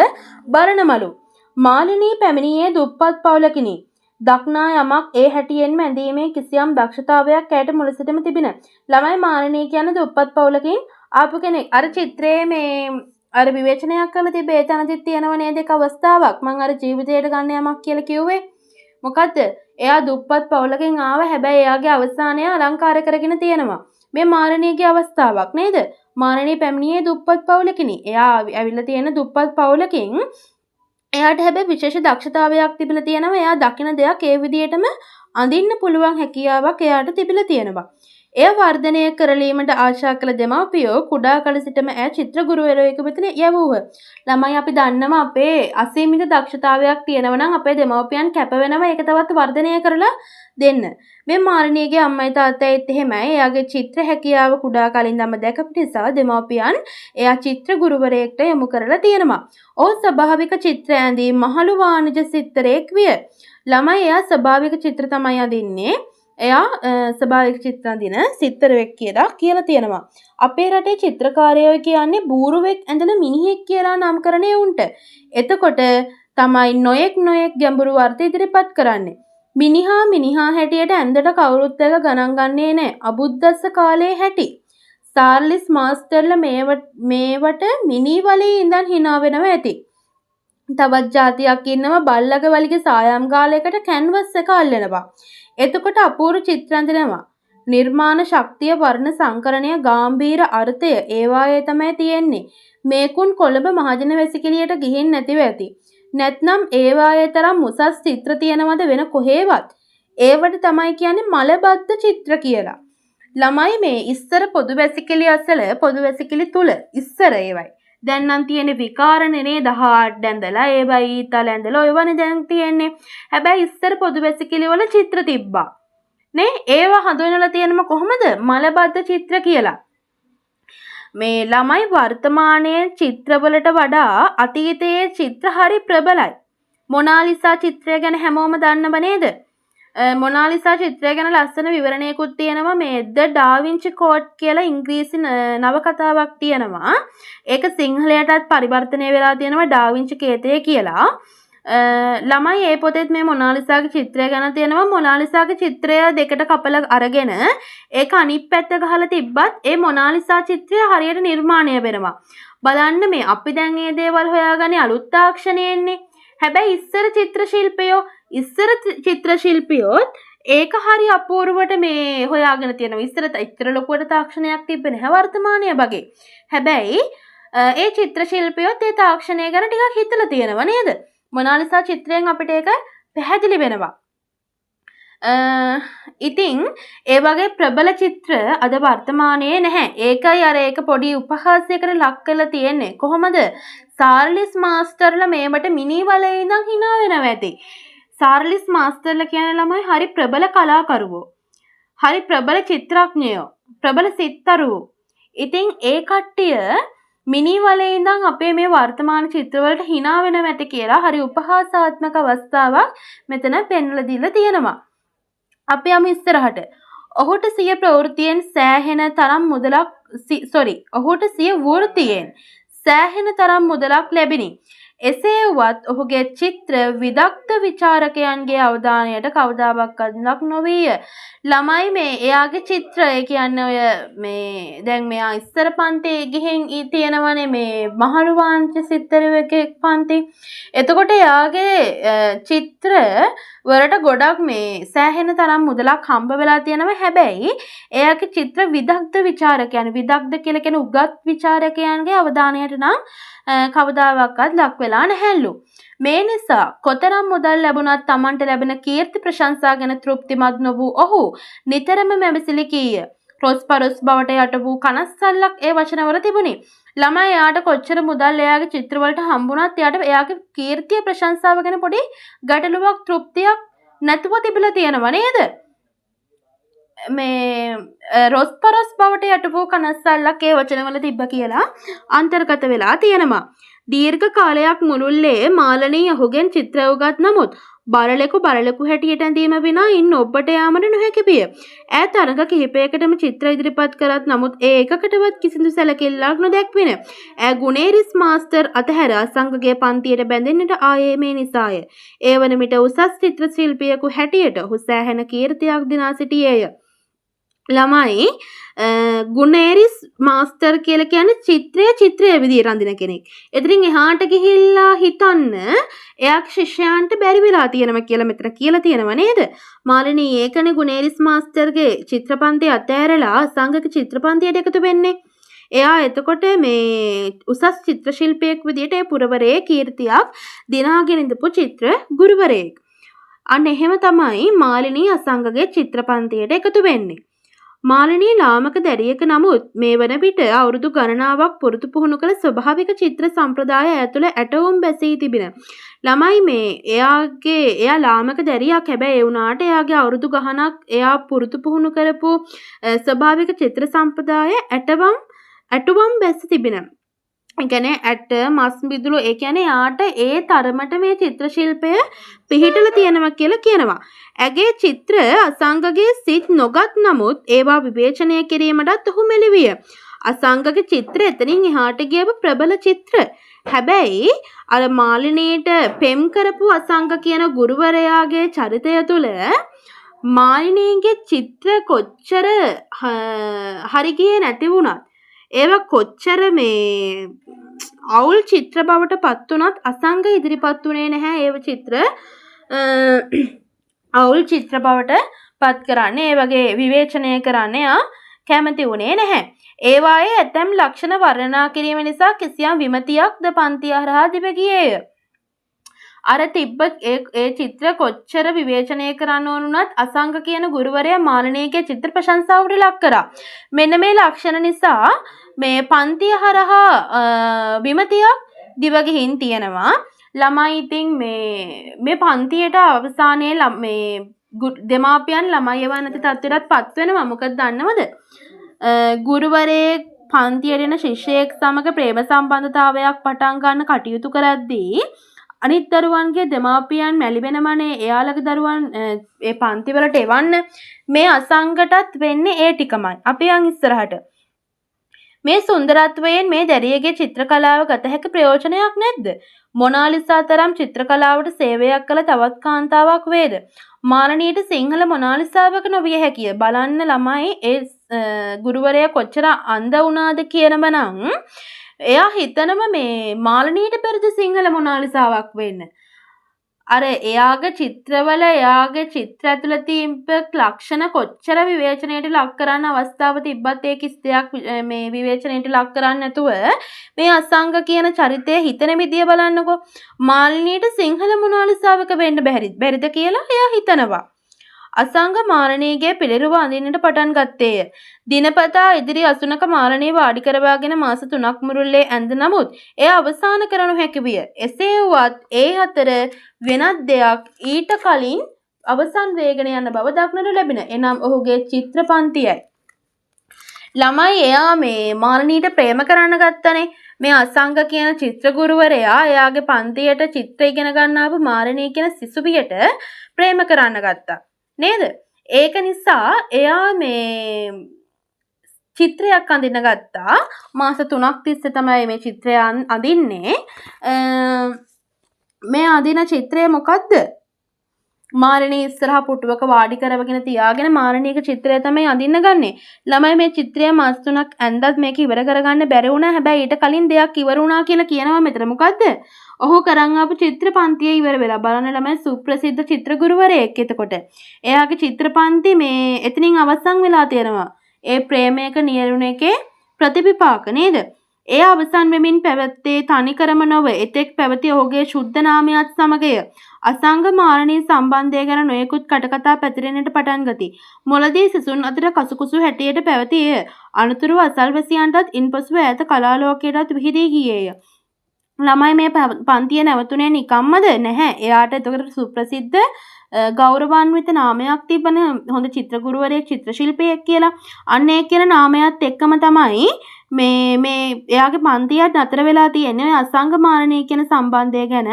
Speaker 1: බලනමලු. මාලිනී පැමිණියේ දුප්පත් පවුලකිනි. දක්නා යමක් ඒ හැටියෙන්ම ඇඳීමේ කිසියම් දක්ෂතාවයක් ඇයට මුල සිටම තිබින. ළමයි මාලිනී කියන්නේ දුප්පත් පවුලකින් ආපු කෙනෙක්. අර චිත්‍රයේ මේ අර විවේචනයක් කරලා තිබේ තනදිත් තියෙනව නේද? එක අවස්ථාවක් මම අර ජීවිතයට ගන්න යමක් කියලා කිව්වේ. මොකද්ද? එයා දුප්පත් පවුලකින් ආව හැබැයි එයාගේ අවසානය අලංකාර කරගෙන තියෙනවා. මේ මාරණීයගේ අවස්ථාවක් නේද? මාරණී පැමිණියේ දුප්පත් පවුලකිනි. එයා ඇවිල්ලා තියෙන දුප්පත් පවුලකින් එයාට හැබැයි විශේෂ දක්ෂතාවයක් තිබිලා තියෙනවා. එයා දකින දෙයක් ඒ විදිහටම අඳින්න පුළුවන් හැකියාවක් එයාට තිබිලා තියෙනවා. එය වර්ධනය කරලීමට ආශා කළ දෙමව්පියෝ කුඩා කල සිටම ඈ චිත්‍ර ගුරුවරයෙකු වෙත යැවූහ. ළමයි අපි දන්නවා අපේ අසීමිත දක්ෂතාවයක් තියෙනවා නම් අපේ දෙමව්පියන් කැප වෙනවා ඒක තවත් වර්ධනය කරලා දෙන්න. මේ මාරණීයගේ අම්මයි තාත්තයිත් එහෙමයි. එයාගේ චිත්‍ර හැකියාව කුඩා කලින් ඉඳන්ම දැකපු නිසා දෙමව්පියන් එයා චිත්‍ර ගුරුවරයෙක්ට යොමු කරලා තියෙනවා. ඔහු ස්වභාවික චිත්‍ර ඇඳීම් මහලු වාණිජ සිත්තරයෙක් විය. ළමයි එයා ස්වභාවික චිත්‍ර තමයි අඳින්නේ. එයා ස්වභාවික චිත්‍ර අඳින සිත්තරෙක් කියලා තියෙනවා. අපේ රටේ චිත්‍රකාරයෝ කියන්නේ බූරුවෙක් ඇඳන මිනිහෙක් කියලා නාමකරණය උන්ට. එතකොට තමයි නොයෙක් ගැඹුරු අර්ථ ඉදිරිපත් කරන්නේ. මිනිහා හැටියට ඇඳට කවුරුත් එක ගණන් ගන්නේ නැහැ. අබුද්දස්ස කාලේ හැටි. සාර්ලිස් මාස්ටර්ලා මේවට මිනි වලේ ඉඳන් hina වෙනවා ඇති. තවත් જાතියක් ඉන්නවා බල්ලක වලිගේ සායම් ගාලයකට කැන්වස් එක අල්ලනවා. එතකොට අපූර්ව චිත්‍ර අඳිනවා. නිර්මාණ ශක්තිය වර්ණ සංකරණය ගාම්භීර අර්ථය ඒවායේ තමයි තියෙන්නේ. මේකුන් කොළඹ මහජන වැසිකිළියට ගිහින් නැතිව ඇති. නැත්නම් ඒවායේ තරම් උසස් චිත්‍ර තියෙනවද වෙන කොහේවත්? ඒවට තමයි කියන්නේ මලබද්ද චිත්‍ර කියලා. ළමයි මේ ඉස්සර පොදු වැසිකිළි අසල පොදු වැසිකිළි තුල ඉස්සර ඒවයි. දැන් නම් තියෙන විකාරණනේ 18 ඇඳලා ඒවයි ඊතල ඇඳලා ඔයවනේ දැන් තියෙන්නේ. හැබැයි ඉස්සර පොදු වැසිකිළි වල චිත්‍ර තිබ්බා. නේ ඒවා හඳුන්වලා තියෙනම කොහොමද? මලබද්ද චිත්‍ර කියලා. මේ ළමයි වර්තමානයේ චිත්‍රවලට වඩා අතීතයේ චිත්‍ර හරි ප්‍රබලයි. මොනාලිසා චිත්‍රය ගැන හැමෝම දන්නව නේද? මොනාලිසා චිත්‍රය ගැන ලස්සන විවරණයකුත් තියෙනවා. මේ ද ඩාවින්චි කෝඩ් කියලා ඉංග්‍රීසි නවකතාවක් තියෙනවා. ඒක සිංහලයටත් පරිවර්තනය වෙලා තියෙනවා ඩාවින්චි කේතය කියලා. ළමයි ඒ පොතේත් මේ මොනාලිසාගේ චිත්‍රය ගැන තියෙනවා. මොනාලිසාගේ චිත්‍රය දෙකට කපලා අරගෙන ඒක අනිත් පැත්ත ගහලා තිබ්බත් ඒ මොනාලිසා චිත්‍රය හරියට නිර්මාණය වෙනවා. බලන්න මේ අපි දැන් මේ දේවල් හොයාගන්නේ අලුත් තාක්ෂණයෙන්නේ. හැබැයි ඉස්සර චිත්‍ර ශිල්පියොත් ඒක හරි අපූර්වට මේ හොයාගෙන තියෙනවා. ඉස්සර ලොකුවට තාක්ෂණයක් තිබ්බේ නැහැ වර්තමානයේ වගේ. හැබැයි ඒ චිත්‍ර ශිල්පියොත් ඒ තාක්ෂණය ගැන ටිකක් හිතලා තියෙනවා නේද? මොනාලිසා චිත්‍රයෙන් අපිට ඒක පැහැදිලි වෙනවා. ඉතින් ඒ වගේ ප්‍රබල චිත්‍ර අද වර්තමානයේ නැහැ. ඒකයි අර ඒක පොඩි උපහාසයකට ලක් කරලා තියෙන්නේ. කොහොමද? සාර්ලිස් මාස්ටර්ලා මේවට මිනි වලේ ඉඳන් hina වෙනවා ඇති. සාර්ලිස් මාස්ටර්ලා කියන ළමයි හරි ප්‍රබල කලාකරුවෝ. හරි ප්‍රබල චිත්‍රඥයෝ. ප්‍රබල සිත්තරුවෝ. ඉතින් ඒ කට්ටිය මිනි වලේ ඉඳන් අපේ මේ වර්තමාන චිත්‍රවලට hina වෙනවා ඇති කියලා හරි උපහාසාත්මක අවස්ථාවක් මෙතන පෙන්වලා දීලා තියෙනවා. අපි යමු ඉස්සරහට. ඔහුට සිය ප්‍රවෘත්තියෙන් සෑහෙන තරම් මුදලක් ලැබිනි. එසේ වුවත් ඔහුගේ චිත්‍ර විදග්ධ විචාරකයන්ගේ අවධානයට කවදාවත් ලක් නොවිය. ළමයි මේ එයාගේ චිත්‍රය කියන්නේ ඔය මේ දැන් මෙයා ඉස්සර පන්තියේ ගිහින් තියෙනවනේ මේ මහලුවාංශ සිත්තරුවෙක් පන්ති. එතකොට එයාගේ චිත්‍ර වලට ගොඩක් මේ සෑහෙන තරම් මුදලක් හම්බ වෙලා තියෙනවා. හැබැයි එයාගේ චිත්‍ර විදග්ධ විචාරකයන් විදග්ධ කියලා කියන උගත් විචාරකයන්ගේ අවධානයට නම් කවදාවත් ලක් වෙලා නැහැලු. මේ නිසා කොතරම් මුදල් ලැබුණත් Tamanට ලැබෙන කීර්ති ප්‍රශංසා ගැන තෘප්තිමත් නොවූ ඔහු නිතරම මෙවසිලි කීය. රොස්පරොස් බවට යට වූ කනස්සල්ලක් ඒ වචනවල තිබුණි. ළමයි එයාට කොච්චර මුදල් එයාගේ චිත්‍රවලට හම්බුණත් එයාගේ කීර්තිය ප්‍රශංසාව ගැන පොඩි ගැටලුවක් තෘප්තියක් නැතුව තිබිලා තියෙනව නේද? මේ රොස්පරොස් බවට යට වූ කනස්සල්ලක් ඒ වචනවල තිබ්බ කියලා අන්තර්ගත වෙලා තියෙනවා. දීර්ඝ කාලයක් මුළුල්ලේ මාලනී ඔහුගෙන් චිත්‍ර උගත් නමුත් බරලෙකු හැටියට ඇඳීම විනා ඉන්න ඔබට යාමට නොහැකි විය. ඈ තරඟ කිහිපයකටම චිත්‍ර ඉදිරිපත් කරත් නමුත් ඒ එකකටවත් කිසිදු සැලකිල්ලක් නොදැක්වින. ඈ ගුණේරිස් මාස්ටර් අතහැර අසංගගේ පන්තියට බැඳෙන්නට ආයේ මේ නිසාය. ඒ වන විට උසස් චිත්‍ර ශිල්පියෙකු හැටියට ඔහු සෑහෙන කීර්තියක් දිනා සිටියේය. ළමයි ගුණේරිස් මාස්ටර් කියලා කියන්නේ චිත්‍රයේ විදියට අඳින කෙනෙක්. එතනින් එහාට ගිහිල්ලා හිතන්න එයාගේ ශිෂ්‍යයන්ට බැරි වෙලා තියෙනවා කියලා මෙතන කියලා තියෙනවා නේද? මාලිනී ඒකනේ ගුණේරිස් මාස්ටර්ගේ චිත්‍රපන්ති අතෑරලා අසංගක චිත්‍රපන්තියට එකතු වෙන්නේ. එයා එතකොට මේ උසස් චිත්‍ර ශිල්පියෙක් විදියට ඒ පුරවරයේ කීර්තියක් දිනාගෙන ඉඳපු චිත්‍ර ගුරුවරයෙක්. අන්න එහෙම තමයි මාලිනී අසංගගේ චිත්‍රපන්තියට එකතු වෙන්නේ. මාලිනී ලාමක දැරියක නමුත් මේ වන විට අවුරුදු ගණනාවක් පුරුදු පුහුණු කළ ස්වභාවික චිත්‍ර සම්ප්‍රදාය ඇතුළ ඇටවුම් බැසී තිබෙන. ළමයි මේ එයා ලාමක දැරියක් හැබැයි ඒ වුණාට එයාගේ අවුරුදු ගණනක් එයා පුරුදු පුහුණු කරපු ස්වභාවික චිත්‍ර සම්ප්‍රදාය ඇටුවම් බැස තිබෙන. ඒ කියන්නේ ඇට මස් මිදුළු ඒ කියන්නේ යාට ඒ තරමට මේ චිත්‍ර ශිල්පය පිහිටලා තියෙනවා කියලා කියනවා. ඇගේ චිත්‍ර අසංගගේ සිත් නොගත් නමුත් ඒවා විවේචනය කිරීමටත් ඔහු මෙලිවිය. අසංගගේ චිත්‍ර එතනින් එහාට ගියපු ප්‍රබල චිත්‍ර. හැබැයි අර මාලිනීට පෙම් කරපු අසංග කියන ගුරුවරයාගේ චරිතය තුළ මාලිනීගේ චිත්‍ර කොච්චර හරි ගියේ නැති වුණත් ඒවා කොච්චර මේ අවුල් චිත්‍ර බවට පත් වුණත් අසංග ඉදිරිපත් වුණේ නැහැ ඒව චිත්‍ර අවුල් චිත්‍ර බවට පත් කරන්නේ ඒ වගේ විවේචනය කරන්න එයා කැමති වුණේ නැහැ. ඒවායේ ඇතැම් ලක්ෂණ වර්ණනා කිරීම නිසා කිසියම් විමතියක්ද පන්තිය හරහා දිව ගියේය. අර තිබ්බ ඒ චිත්‍ර කොච්චර විවේචනය කරන්න ඕනුනත් අසංග කියන ගුරුවරයා මාලිනීගේ චිත්‍ර ප්‍රශංසාවට ලක් කරා. මෙන්න මේ ලක්ෂණ නිසා මේ පන්තිය හරහා විමතියක් දිව ගිහින් තියෙනවා. ළමයි ඉතින් මේ පන්තියට අවසානයේ මේ දෙමාපියන් ළමයි එවන නැති තත්ත්වයකට පත් වෙනවා. මොකද දන්නවද? ගුරුවරේ පන්තියට එන ශිෂ්‍යයෙක් සමග ප්‍රේම සම්බන්ධතාවයක් පටන් ගන්න කටයුතු කරද්දී අනිත් දරුවන්ගේ දෙමාපියන් මැලි වෙනමනේ එයාලගේ දරුවන් ඒ පන්තිවලට එවන්න. මේ අසංගටත් වෙන්නේ ඒ ටිකමයි. අපි යන් ඉස්සරහට. මේ සුන්දරත්වයෙන් මේ දැරියගේ චිත්‍ර කලාව ගත හැකි ප්‍රයෝජනයක් නැද්ද? මොනාලිසා තරම් චිත්‍ර කලාවට සේවයක් කළ තවත් කාන්තාවක් වේද? මාලිනීට සිංහල මොනාලිසාවක නොවිය හැකිය. බලන්න ළමයි ඒ ගුරුවරයා කොච්චර අන්ධ වුණාද කියනම නම් එයා හිතනම මේ මාලිනීට පෙරද සිංහල මොනාලිසාවක් වෙන්න. අර එයාගේ චිත්‍රවල එයාගේ චිත්‍ර ඇතුළත තිබ්බ ලක්ෂණ කොච්චර විවේචනයට ලක් කරන්න අවස්ථාව තිබ්බත් ඒ කිසි දෙයක් මේ විවේචනයට ලක් කරන්නේ නැතුව මේ අසංග කියන චරිතය හිතන විදිය බලන්නකෝ. මාලිනීට සිංහල මොනාලිසාවක වෙන්න බැරිද කියලා එයා හිතනවා. අසංග මාලිනීගේ පිළිරුව අඳින්නට පටන් ගත්තේය. දිනපතා ඉදිරි අසුනක මාලිනී වාඩි කරවාගෙන මාස 3ක් මුළුල්ලේ ඇඳ නමුත් එය අවසන් කරනු හැකි විය. එසේ වුවත් ඒ අතර වෙනත් දෙයක් ඊට කලින් අවසන් වේගෙන යන බව දක්නට ලැබින. එනම් ඔහුගේ චිත්‍රපන්තියයි. ළමයි එයා මේ මාලිනීට ප්‍රේම කරන්න ගත්තනේ. මේ අසංග කියන චිත්‍ර ගුරුවරයා එයාගේ පන්තියට චිත්‍ර ඉගෙන ගන්නාපු මාලිනී කියන සිසුවියට ප්‍රේම කරන්න ගත්තා. නේද? ඒක නිසා එයා මේ චිත්‍රයක් අඳින්න ගත්තා. මාස 3ක් තිස්සේ තමයි මේ චිත්‍රය අඳින්නේ. මේ අඳින චිත්‍රය මොකද්ද? මාලිනී ඉස්සරහා පුටුවක වාඩි කරවගෙන තියාගෙන මාලිනීගේ චිත්‍රය තමයි අඳින්න ගන්නෙ. ළමයි මේ චිත්‍රය මාස 3ක් ඇඳත් මේක ඉවර කරගන්න බැරි වුණා. හැබැයි ඊට කලින් දෙයක් ඉවර වුණා කියලා කියනවා මෙතන. මොකද්ද? ඔහු කරන් ආපු චිත්‍රපන්තිය ඉවර වෙලා. බලන්න ළමයි සුප්‍රසිද්ධ චිත්‍ර ගුරුවරයෙක් එතකොට. එයාගේ චිත්‍රපන්ති මේ එතනින් අවසන් වෙලා තියෙනවා. ඒ ප්‍රේමයක නියරුණ එකේ ප්‍රතිවිපාක නේද? ඒ අවසන් වෙමින් පැවැත්තේ තනිකරම නොව එතෙක් පැවති ඔහුගේ ශුද්ධ නාමයත් සමගය. අසංග මාලිනී සම්බන්ධය ගැන නොයෙකුත් කටකතා පැතිරෙන්නට පටන් ගති. මොළදී සිසුන් අතර කසුකුසු හැටියට පැවතිය. අනතුරුව අසල්වැසියන්ටත් ඉන්පසුව ඈත කලාලෝකයටත් විහිදී ගියේය. ළමයි මේ පන්තිය නැවතුනේ නිකම්මද? නැහැ. එයාට එතකොට සුප්‍රසිද්ධ ගෞරවාන්විත නාමයක් තිබෙන හොඳ චිත්‍ර ගුරුවරයෙක් චිත්‍ර ශිල්පියෙක් කියලා. අන්න ඒ කියන නාමයත් එක්කම තමයි මේ එයාගේ පන්තියට නතර වෙලා තියෙන්නේ. අසංග මාලිනී කියන සම්බන්ධය ගැන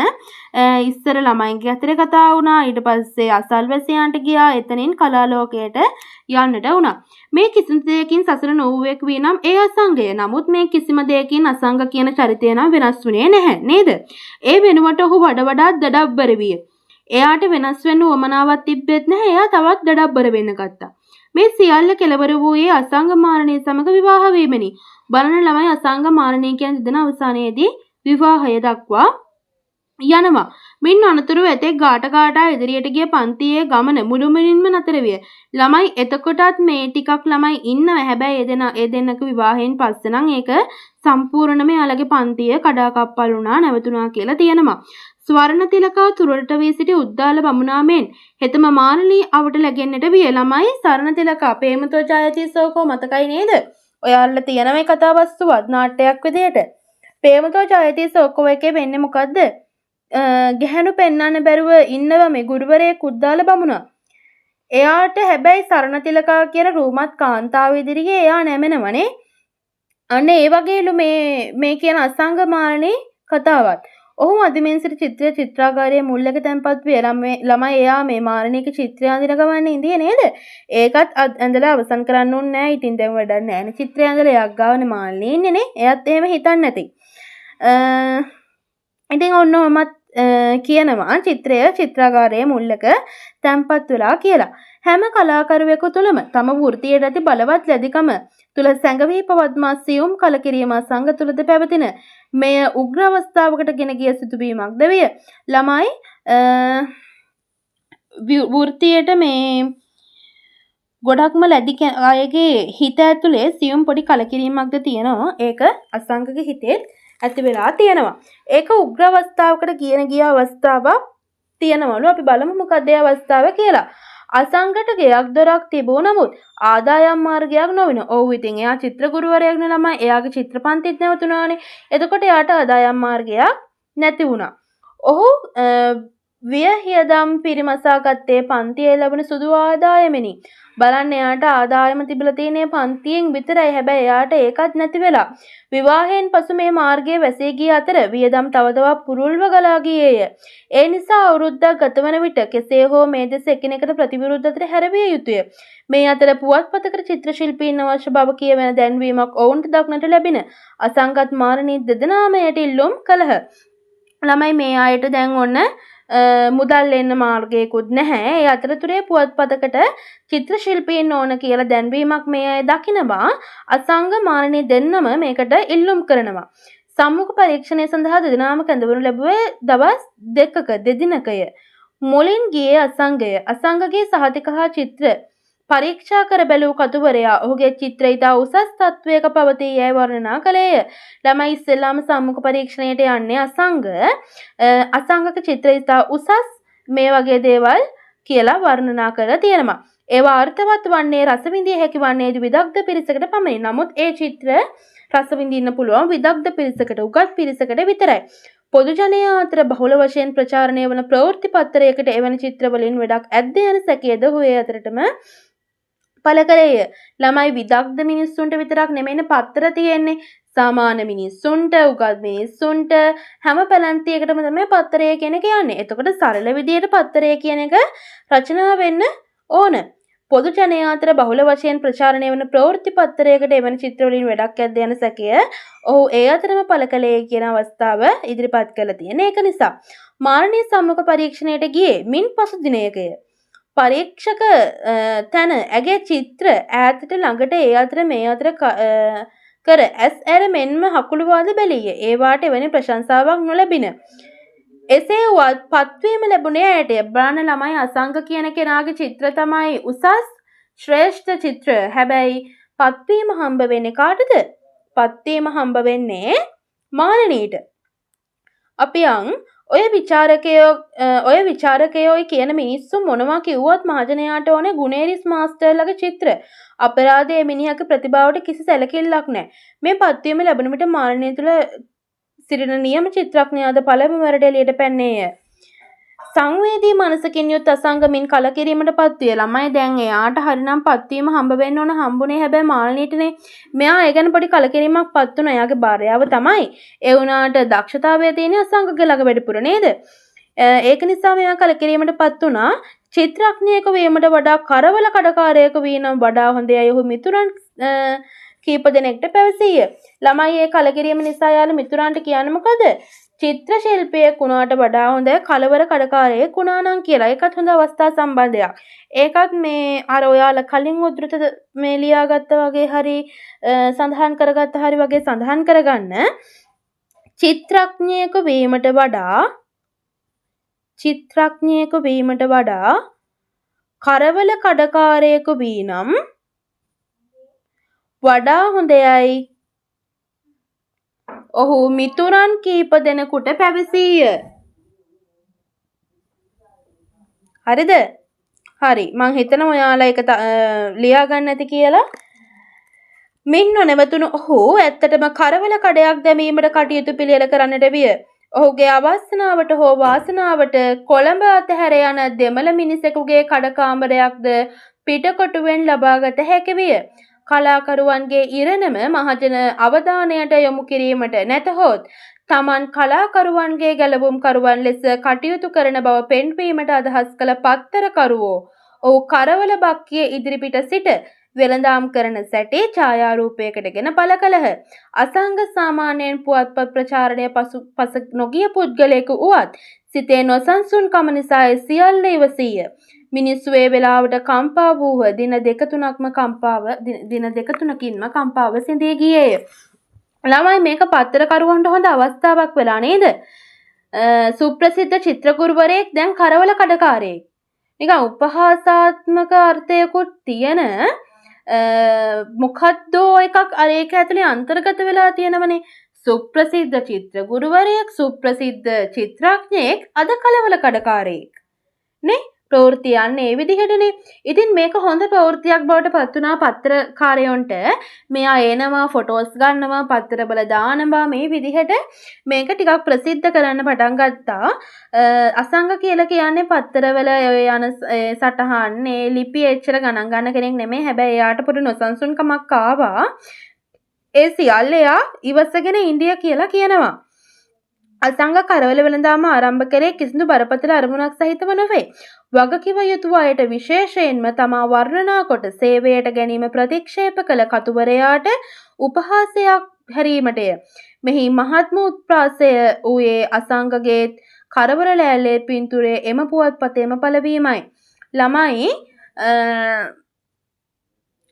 Speaker 1: ඉස්සර ළමයින්ගේ අතර කතා වුණා. ඊට පස්සේ අසල්වැසියන්ට ගියා. එතනින් කලාලෝකයට යන්නට වුණා. මේ කිසිම දෙයකින් සසර නොවුවෙක් වී නම් ඒ අසංගය. නමුත් මේ කිසිම දෙයකින් අසංග කියන චරිතය නම් වෙනස් වුණේ නැහැ නේද? ඒ වෙනුවට ඔහු වඩාත් දඩබ්බර විය. එයාට වෙනස් වෙන්න උවමනාවක් තිබ්බෙත් නැහැ. එයා තවත් දඩබ්බර වෙන්න ගත්තා. මේ සියල්ල කෙලවර වූයේ අසංග මාරණය සමග විවාහ වීමෙනි. බලන ළමයි අසංග මාරණය කියන දෙදෙන අවසානයේදී විවාහය දක්වා යනවා. මින් අනතුරුව ඇතෙක් ගාටා ඉදිරියට ගිය පන්තියේ ගමන මුළුමනින්ම නතර විය. ළමයි එතකොටත් මේ ටිකක් ළමයි ඉන්නවා. හැබැයි ඒ දෙන්නක විවාහයෙන් පස්සේ නම් ඒක සම්පූර්ණයෙන්ම යාළගේ පන්තිය කඩාකප්පල් වුණා නැවතුණා කියලා තියෙනවා. ස්වර්ණ තිලකා තුරට වී සිටි උද්දාල බමුණාමෙන් හෙතම මානලී අවට läගෙන්නට විය. ළමයි සරණ තිලකා ප්‍රේමතෝ ජයතිසෝකෝ මතකයි නේද? ඔයාලා තියෙන මේ කතා වස්තුවත් නාට්‍යයක් විදියට. ප්‍රේමතෝ ජයතිසෝකෝ එකේ වෙන්නේ මොකද්ද? ගැහැණු පෙන්වන්න බැරුව ඉන්නව මේ ගුරුවරයෙක් උද්දාල බමුණා. එයාට හැබැයි සරණ තිලකා කියන රූමත් කාන්තාව ඉදිරියේ එයා නැමෙනවනේ. අන්න ඒ වගේලු මේ කියන අසංග මාරණේ කතාවත්. ඔහු මදිමෙන්සිට චිත්‍රාගාරයේ මුල්ලක තැන්පත් විය. ළමයි එයා මේ මාරණේක චිත්‍රය අඳින ගමන් ඉඳියේ නේද? ඒකත් ඇඳලා අවසන් කරන්න ඕනේ නෑ. ඉතින් දැන් වැඩක් නෑ නේ. චිත්‍රය ඇඳලා එයාක් ගාවනේ මාළේ ඉන්නේ නේ. එයාත් එහෙම හිතන්නේ නැති. ඉතින් ඔන්නෝමත් කියනවා චිත්‍රය චිත්‍රාගාරයේ මුල්ලක තැන්පත් වෙලා කියලා. හැම කලාකරුවෙකු තුළම තම වෘත්තියට ඇති බලවත් ලැබිකම තුල සැඟවී පවත්මා සියුම් කලකිරීම සංග තුලද පැවතින මෙය උග්‍ර අවස්ථාවකට ගෙන ගිය සිදුවීමක් ද විය. ළමයි වෘත්තියට මේ ගොඩක්ම ලැබි අයගේ හිත ඇතුලේ සියුම් පොඩි කලකිරීමක්ද තියෙනවා. ඒක අසංගගේ හිතේ ඇති වෙලා තියෙනවා. ඒක උග්‍ර අවස්ථාවකට ගිය අවස්ථාවක් තියෙනවලු. අපි බලමු මොකක්ද ඒ අවස්ථාව කියලා. අසංගට ගෙයක් දොරක් තිබුණ නමුත් ආදායම් මාර්ගයක් නොවින. ඔව් ඉතින් එයා චිත්‍ර ගුරුවරයෙක් නේ ළමයි. එයාගේ චිත්‍රපන්තිත් නැවතුණානේ. එතකොට එයාට ආදායම් මාර්ගයක් නැති වුණා. ඔහු වියහියදම් පිරිමසා ගත්තේ පන්තියේ ලැබෙන සුදු ආදායමෙනි. බලන්න එයාට ආදායම තිබිලා තියෙන්නේ පන්තියෙන් විතරයි. හැබැයි එයාට ඒකත් නැති වෙලා. විවාහයෙන් පසු මේ මාර්ගයේ වැසී ගිය අතර වියදම් තව තවත් පුරුල්ව ගලා ගියේය. ඒ නිසා අවුරුද්දක් ගතවන විට කෙසේ හෝ මේ දෙස එකිනෙකට ප්‍රතිවිරුද්ධ අතර හැරවිය යුතුය. මේ අතර පුවත්පතකට චිත්‍ර ශිල්පීන් අවශ්‍ය බව කියවෙන දැන්වීමක් ඔවුන්ට දක්නට ලැබින අසංගත් මාරණී දෙදෙනාම යට ඉල්ලුම් කළහ. ළමයි මේ ආයත දැන් ඔන්න මුදල් එන්න මාර්ගයකුත් නැහැ. ඒ අතරතුරේ පුවත්පතකට චිත්‍ර ශිල්පීන් ඕන කියලා දැන්වීමක් මේ අය දකිනවා. අසංග මාරණී දෙන්නම මේකට ඉල්ලුම් කරනවා. සම්මුඛ පරීක්ෂණය සඳහා දෙදෙනාම කැඳවනු ලැබුවේ දවස් දෙදිනකය. මුලින් ගියේ අසංගය. අසංගගේ සහතික හා චිත්‍ර පරීක්ෂා කර බැලූ කතුවරයා ඔහුගේ චිත්‍රය ඉතා උසස් තත්වයක පවතී යැයි වර්ණනා කළේය. ළමයි ඉස්සෙල්ලාම සම්මුඛ පරීක්ෂණයට යන්නේ අසංගක චිත්‍රය ඉතා උසස් මේ වගේ දේවල් කියලා වර්ණනා කරලා තියෙනවා. ඒවා අර්ථවත් වන්නේ රස විඳිය හැකි වන්නේ විදග්ධ පිරිසකට පමණයි. නමුත් ඒ චිත්‍ර රස විඳින්න පුළුවන් විදග්ධ පිරිසකට, උගත් පිරිසකට විතරයි. පොදු ජනයා අතර බහුල වශයෙන් ප්‍රචාරණය වන ප්‍රවෘත්ති පත්‍රයකට එවැනි චිත්‍ර වලින් වැඩක් ඇද්ද යන සැකයද හොය අතරටම පළ කළේය. ළමයි විදග්ධ මිනිස්සුන්ට විතරක් නෙමෙයි පත්‍ර තියෙන්නේ. සාමාන්‍ය මිනිස්සුන්ට, උගත් මිනිස්සුන්ට හැම පැලැන්තියකටම තමයි පත්‍රය කියන එක යන්නේ. එතකොට සරල විදියට පත්‍රය කියන එක රචනා වෙන්න ඕන. පොදු ජනයා අතර බහුල වශයෙන් ප්‍රචාරණය වන ප්‍රවෘත්ති පත්‍රයකට එවැනි චිත්‍ර වලින් වැඩක් ඇද්ද යන සැකය ඔහු ඒ අතරම පළ කළේ කියන අවස්ථාව ඉදිරිපත් කළා තියෙන. ඒක නිසා මාරණී සම්මුඛ පරීක්ෂණයට ගියේ මින් පසු දිනයකය. පරීක්ෂක තැන ඇගේ චිත්‍ර ඈතට ළඟට ඒ අතර මේ අතර කර ඇස් ඇර මෙන්ම හකුළුවාද බැලීය. ඒවාට එවැනි ප්‍රශංසාවක් නොලැබින. එසේ වත් පත්වීම ලැබුණේ ඇයට. බලන්න ළමයි අසංග කියන කෙනාගේ චිත්‍ර තමයි උසස් ශ්‍රේෂ්ඨ චිත්‍ර. හැබැයි පත්වීම හම්බ වෙන්නේ කාටද? පත්වීම හම්බ වෙන්නේ මාළනීට. අපි ඔය විචාරකයෝ කියන මිනිස්සු මොනවා කිව්වත් මහජනයාට ඕනේ ගුණේරිස් මාස්ටර්ලගේ චිත්‍ර. අපරාධයේ මිනිහගේ ප්‍රතිභාවට කිසි සැලකිල්ලක් නැහැ. මේ පත්වීම ලැබුණ විට මාළනී තුල සිටින නියම චිත්‍රඥයාද පළමු වරට එළියට පැන්නේය. සංවේදී මනසකින් යුත් අසංගමින් කලකිරීමට පත්විය. ළමයි දැන් එයාට හරිනම් පත්වීම හම්බ වෙන්න ඕන හම්බුනේ හැබැයි මාළනීටනේ. මෙයා ඒ ගැන පොඩි කලකිරීමක් පත් වුණා. එයාගේ භාර්යාව තමයි. ඒ වුණාට දක්ෂතාවය තියෙන අසංගගේ ළඟ වැඩිපුර නේද? ඒක නිසා මෙයා කලකිරීමට පත් වුණා. චිත්‍රඥයෙකු වීමට වඩා කරවල කඩකාරයෙකු වීම වඩා හොඳයි අයහු මිතුරන් කීප දෙනෙක්ට පැවසීය. ළමයි ඒ කලකිරීම නිසා යාළු මිතුරන්ට කියන්නේ මොකද? චිත්‍ර ශිල්පියෙක් වුණාට වඩා හොඳ කලවර කඩකාරයෙක් වුණා නම් කියලා. ඒකත් හොඳ අවස්ථා සම්බන්ධයක්. ඒකත් මේ අර ඔයාලා කලින් උද්දෘත මේ ලියාගත්ත වගේ හරි සඳහන් කරගත්ත හරි වගේ සඳහන් කරගන්න. චිත්‍රඥයෙකු වීමට වඩා කරවල කඩකාරයෙකු වීනම් වඩා හොඳයයි. ඔහු මිතුරන් කීප දෙනෙකුට පැවසීය. හරිද? හරි. මං හිතනවා ඔයාලා ඒක ලියා ගන්න ඇති කියලා. මින් නොනවතුණු ඔහු ඇත්තටම කරවල කඩයක් දැමීමට කටයුතු පිළියෙල කරන්නට විය. ඔහුගේ අවස්ථාවට හෝ වාසනාවට කොළඹ අතහැර යන දෙමළ මිනිසෙකුගේ කඩකාමරයක්ද පිටකොටුවෙන් ලබාගත හැකි විය. කලාකරුවන්ගේ ඉරණම මහජන අවධානයට යොමු කිරීමට නැතහොත් තමන් කලාකරුවන්ගේ ගැලවුම්කරුවන් ලෙස කටයුතු කරන බව පෙන්වීමට අදහස් කළ පත්තරකරුවෝ ඔහු කරවල බක්කිය ඉදිරිපිට සිට වෙළඳාම් කරන සැටේ ඡායාරූපයකටගෙන පළ කළහ. අසංග සාමාන්‍යයෙන් පුවත්පත් ප්‍රචාරණය පස නොගිය පුද්ගලයෙකු වුවත් සිතේ නොසන්සුන්කම නිසා සියල්ල ඉවසීය. මිනිස්සු ඒ වෙලාවට කම්පා වූහ. දින දෙක තුනකින්ම කම්පාව සිඳී ගියේය. ළමයි මේක පත්තරකරුවන්ට හොඳ අවස්ථාවක් වෙලා නේද? සුප්‍රසිද්ධ චිත්‍රගුරුවරයෙක් දැන් කරවල කඩකාරයෙක්. නිකන් උපහාසාත්මක අර්ථයකුත් තියෙන මොකද්දෝ එකක් අර ඒක ඇතුලේ අන්තර්ගත වෙලා තියෙනවනේ. සුප්‍රසිද්ධ චිත්‍රගුරුවරයෙක්, සුප්‍රසිද්ධ චිත්‍රඥයෙක්, අද කලවල කඩකාරයෙක් නේ? ප්‍රවෘත්ති යන්නේ ඒ විදිහටනේ. ඉතින් මේක හොඳ ප්‍රවෘත්තියක් බවට පත් වුණා පත්‍රකාරයොන්ට. මෙයා එනවා, ෆොටෝස් ගන්නවා, පත්තරවල දානවා. මේ විදිහට මේක ටිකක් ප්‍රසිද්ධ කරන්න පටන් ගත්තා. අසංග කියලා කියන්නේ පත්තරවල යන සටහන් ලිපි එච්චර ගණන් ගන්න කෙනෙක් නෙමෙයි. හැබැයි එයාට පොඩි නොසන්සුන්කමක් ආවා. ඒ සියල්ල එයා ඉවසගෙන ඉන්දිය කියලා කියනවා. අසංග කරවල වෙළඳාම ආරම්භ කරේ කිසිදු බරපතල අරමුණක් සහිතව නොවේ. වගකිව යුතු අයට විශේෂයෙන්ම තමා වර්ණනා කොට සේවයට ගැනීම ප්‍රතික්ෂේප කළ කතුවරයාට උපහාසයක් හැරීමටය. මෙහි මහත්ම උත්ප්‍රාසය වූයේ අසංගගේ කරවල ලෑල්ලේ පින්තූරයේ එම පුවත්පතේම පළවීමයි. ළමයි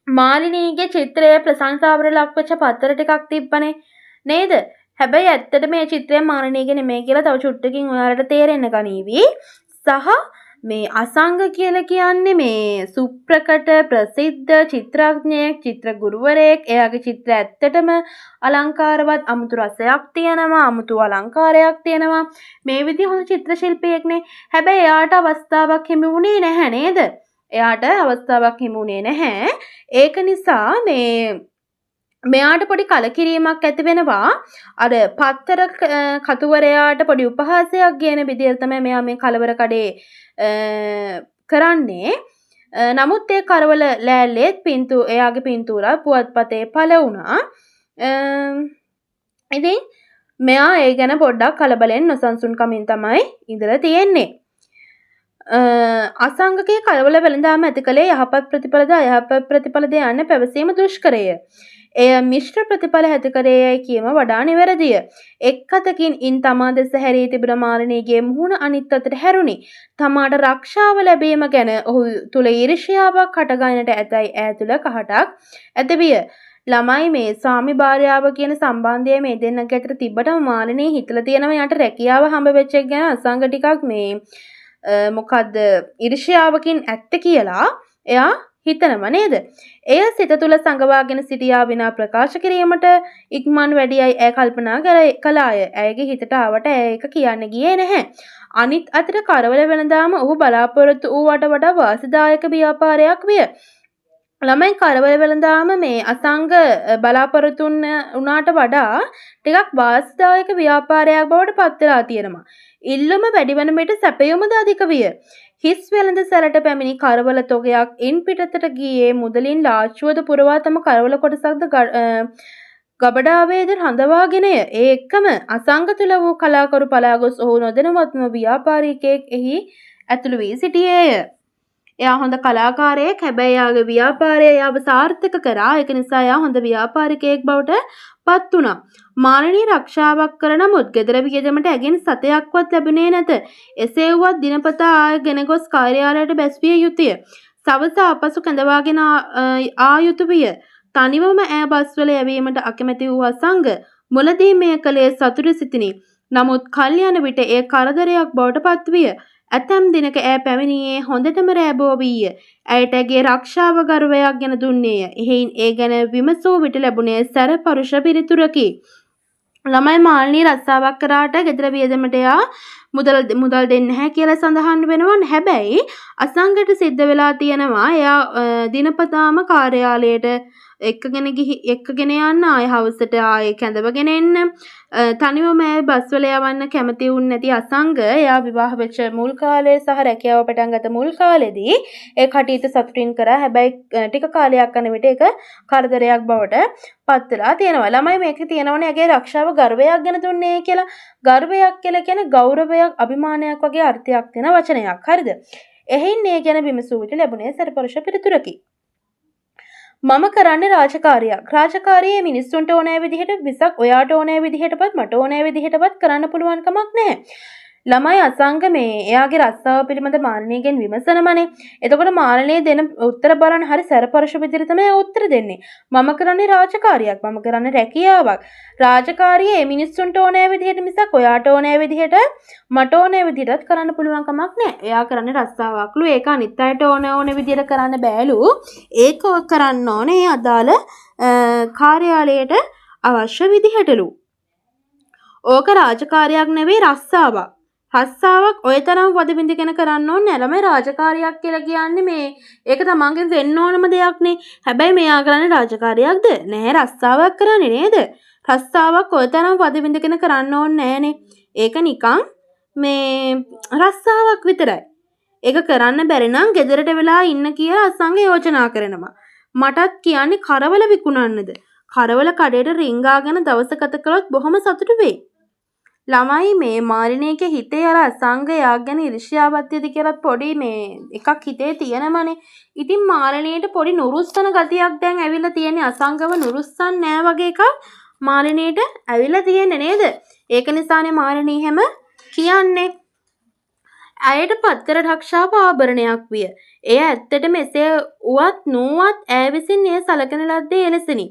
Speaker 1: මාලිනීගේ චිත්‍රයේ ප්‍රශංසාවට ලක්වෙච්ච පත්තර ටිකක් තිබ්බනේ නේද? හැබැයි ඇත්තට මේ චිත්‍රය මාලිනීගේ නෙමෙයි කියලා තව චුට්ටකින් ඔයාලට තේරෙන්න ගනීවි. සහ මේ අසංග කියලා කියන්නේ මේ සුප්‍රකට ප්‍රසිද්ධ චිත්‍රඥයෙක්, චිත්‍රගුරුවරයෙක්. එයාගේ චිත්‍ර ඇත්තටම අලංකාරවත්, අමුතු රසයක් තියෙනවා, අමුතු අලංකාරයක් තියෙනවා. මේ විදිහ හොඳ චිත්‍ර ශිල්පියෙක්නේ. හැබැයි එයාට අවස්ථාවක් හිමි වුණේ නැහැ නේද? එයාට අවස්ථාවක් හිමි වුණේ නැහැ. ඒක නිසා මෙයාට පොඩි කලකිරීමක් ඇති වෙනවා. අර පත්තර කතුවරයාට පොඩි උපහාසයක් කියන විදිහට තමයි මෙයා මේ කලවර කඩේ කරන්නේ. නමුත් ඒ කරවල ලෑල්ලේ එයාගේ පින්තූරා පුවත්පතේ පළ වුණා. ඉතින් මෙයා ඒ ගැන පොඩ්ඩක් කලබලෙන් නොසන්සුන්කමින් තමයි ඉඳලා තියෙන්නේ. අසංගකේ කරවල වෙළඳාම ඇති කලේ යහපත් ප්‍රතිඵලද අයහපත් ප්‍රතිඵලද යන්න පැවසීම දුෂ්කරය. එය මිශ්‍ර ප්‍රතිඵල ඇති කරේයයි කීම වඩා නිවැරදිය. එක් අතකින් ඉන් තමා දෙස හැරී තිබුණ මාලිනීගේ මුහුණ අනිත් අතට හැරුණි. තමාට රක්ෂාව ලැබීම ගැන ඔහු තුල ඊර්ෂ්‍යාවක් හටගන්නට ඇතැයි ඈ තුල කහටක් ඇතිවිය. ළමයි මේ ස්වාමි භාර්යාව කියන සම්බන්ධය මේ දෙන්නක අතර තිබ්බටම මාලිනී හිතලා තියෙනවා යාට රැකියාව හම්බ වෙච්ච එක ගැන අසංග ටිකක් මේ මොකද්ද ඊර්ෂ්‍යාවකින් ඇත්ත කියලා එයා හිතනව නේද? එය සිත තුළ සංගවාගෙන සිටියා විනා ප්‍රකාශ කිරීමට ඉක්මන් වැඩියයි ඈ කල්පනා කළාය. ඇයගේ හිතට ආවට ඒක කියන්න ගියේ නැහැ. අනිත් අතට කරවල වෙනදාම ඔහු බලාපොරොත්තු වූවට වඩා වාසිදායක ව්‍යාපාරයක් විය. ළමයි කරවල වෙනදාම මේ අසංග බලාපොරොත්තු වුණාට වඩා ටිකක් වාසිදායක ව්‍යාපාරයක් බවට පත් වෙලා තියෙනවා. ඉල්ලුම වැඩි වන විට සැපයුමද අධික විය. හිස් වෙළඳ සැලට පැමිණි කරවල තොගයක් ඉන් පිටතට ගියේ මුදලින් ලාච්චුවද පුරවා තම කරවල කොටසක්ද ගබඩාවේද රඳවාගෙනය. ඒ එක්කම අසංග තුළ වූ කලාකරු පලා ගොස් ඔහු නොදැනුවත්ම ව්‍යාපාරිකයෙක් එහි ඇතුළු වී සිටියේය. එයා හොඳ කලාකාරයෙක්. හැබැයි එයාගේ ව්‍යාපාරය එයාව සාර්ථක කරා. ඒක නිසා එයා හොඳ ව්‍යාපාරිකයෙක් බවට පත් වුණා. මානනීය රක්ෂාවක් කර නමුත් ගෙදර වියදමට ඇගෙන් සතයක්වත් ලැබුණේ නැත. එසේ වුවත් දිනපතා ආය ගෙන ගොස් කාර්යාලයට බැස්විය යුතුය. සවස ආපසු කැඳවාගෙන ආ යුතු විය. තනිවම ඈ බස්වල යැවීමට අකමැති වූ අසංග මුලදී මෙය කළේ සතුටු සිතිනි. නමුත් කල් යන විට එය කරදරයක් බවට පත්විය. ඇතැම් දිනක ඈ පැමිණියේ හොඳටම රෑබෝ වීය. ඇයට ඇගේ රක්ෂාව ගර්වයක් ගැන දුන්නේය. එහෙයින් ඒ ගැන විමසූ විට ලැබුණේ සැර පරුෂ පිළිතුරකි. ළමයි මාල්නී රස්සාවක් කරාට ගෙදර වියදමට එයා මුදල් දෙන්නේ නැහැ කියලා සඳහන් වෙනවා. හැබැයි අසංගට සිද්ධ වෙලා තියෙනවා එයා දිනපතාම කාර්යාලයට එක්කගෙන යන්න ආය හවසට ආයේ කැඳවගෙන එන්න. තනිවම බස්වල යවන්න කැමති වුන් නැති අසංග එයා විවාහ වෙච්ච මුල් කාලේ සහ රැකියාව පටන් ගත්ත මුල් කාලෙදී ඒ කටයුතු සතුටින් කරා. හැබැයි ටික කාලයක් යන විට ඒක කරදරයක් බවට පත් වෙලා තියෙනවා. ළමයි මේක තියෙනවනේ ඇගේ රක්ෂාව ගර්වයක් ගැන දුන්නේ කියලා. ගර්වයක් කියලා කියන්නේ ගෞරවයක් අභිමානයක් වගේ අර්ථයක් තියෙන වචනයක්. හරිද? එහෙයින් මේ ගැන විමසූ විට ලැබුණේ සරපරුෂ පිළිතුරකි. මම කරන්නේ රාජකාරියක්. රාජකාරියේ මිනිස්සුන්ට ඕනෑ විදිහට විසක් ඔයාට ඕනෑ විදිහටවත් මට ඕනෑ විදිහටවත් කරන්න පුළුවන් කමක් නැහැ. ළමයි අසංග මේ එයාගේ රස්සාව පිළිබඳ මානනීයගෙන් විමසනමනේ. එතකොට මානනීය දෙන උත්තර බලන්න හරි සරපරුෂ විදිහට තමයි උත්තර දෙන්නේ. මම කරන්නේ රාජකාරියක්. මම කරන්නේ රැකියාවක්. රාජකාරියේ මිනිස්සුන්ට ඕනෑ විදිහට මිසක් ඔයාට ඕනෑ විදිහට මට ඕනෑ විදිහටත් කරන්න පුළුවන් කමක් නැහැ. එයා කරන්නේ රස්සාවක්ලු. ඒක අනිත් අයට ඕන විදිහට කරන්න බෑලු. ඒක කරන්න ඕනේ අදාළ කාර්යාලයට අවශ්‍ය විදිහටලු. ඕක රාජකාරියක් නෙවෙයි රස්සාවක්. රස්සාවක් ඔය තරම් වද බින්දගෙන කරන්න ඕනේ නැහැ. ළමයි රාජකාරියක් කියලා කියන්නේ මේ ඒක තමන්ගෙන් වෙන්න ඕනම දෙයක් නේ. හැබැයි මෙයා කරන්නේ රාජකාරියක්ද? නෑ රස්සාවක් කරන්නේ නේද? රස්සාවක් ඔය තරම් වද බින්දගෙන කරන්න ඕනේ නෑනේ. ඒක නිකන් මේ රස්සාවක් විතරයි. ඒක කරන්න බැරි නම් ගෙදරට වෙලා ඉන්න කියලා අසංග යෝජනා කරනවා. මටත් කියන්නේ කරවල විකුණන්නද? කරවල කඩේට රින්ගාගෙන දවස ගත කළොත් බොහොම සතුටු වෙයි. ළමයි මේ මාලිනීගේ හිතේ අර අසංගයක් ගැන ඉරිෂ්‍යාවත් ඇති කියලා පොඩි මේ එකක් හිතේ තියෙනමනේ. ඉතින් මාලිනීට පොඩි නුරුස්සන ගතියක් දැන් ඇවිල්ලා තියෙන්නේ. අසංගව නුරුස්සන් නෑ වගේ එකක් මාලිනීට ඇවිල්ලා තියෙන්නේ නේද? ඒක නිසානේ මාලිනී හැම කියන්නේ. ඇයට පත්තර රක්ෂාව ආභරණයක් විය. එය ඇත්තටම එසේ උවත් නුවත් ඈ විසින් එය සලකන ලද්දේ එලෙසනි.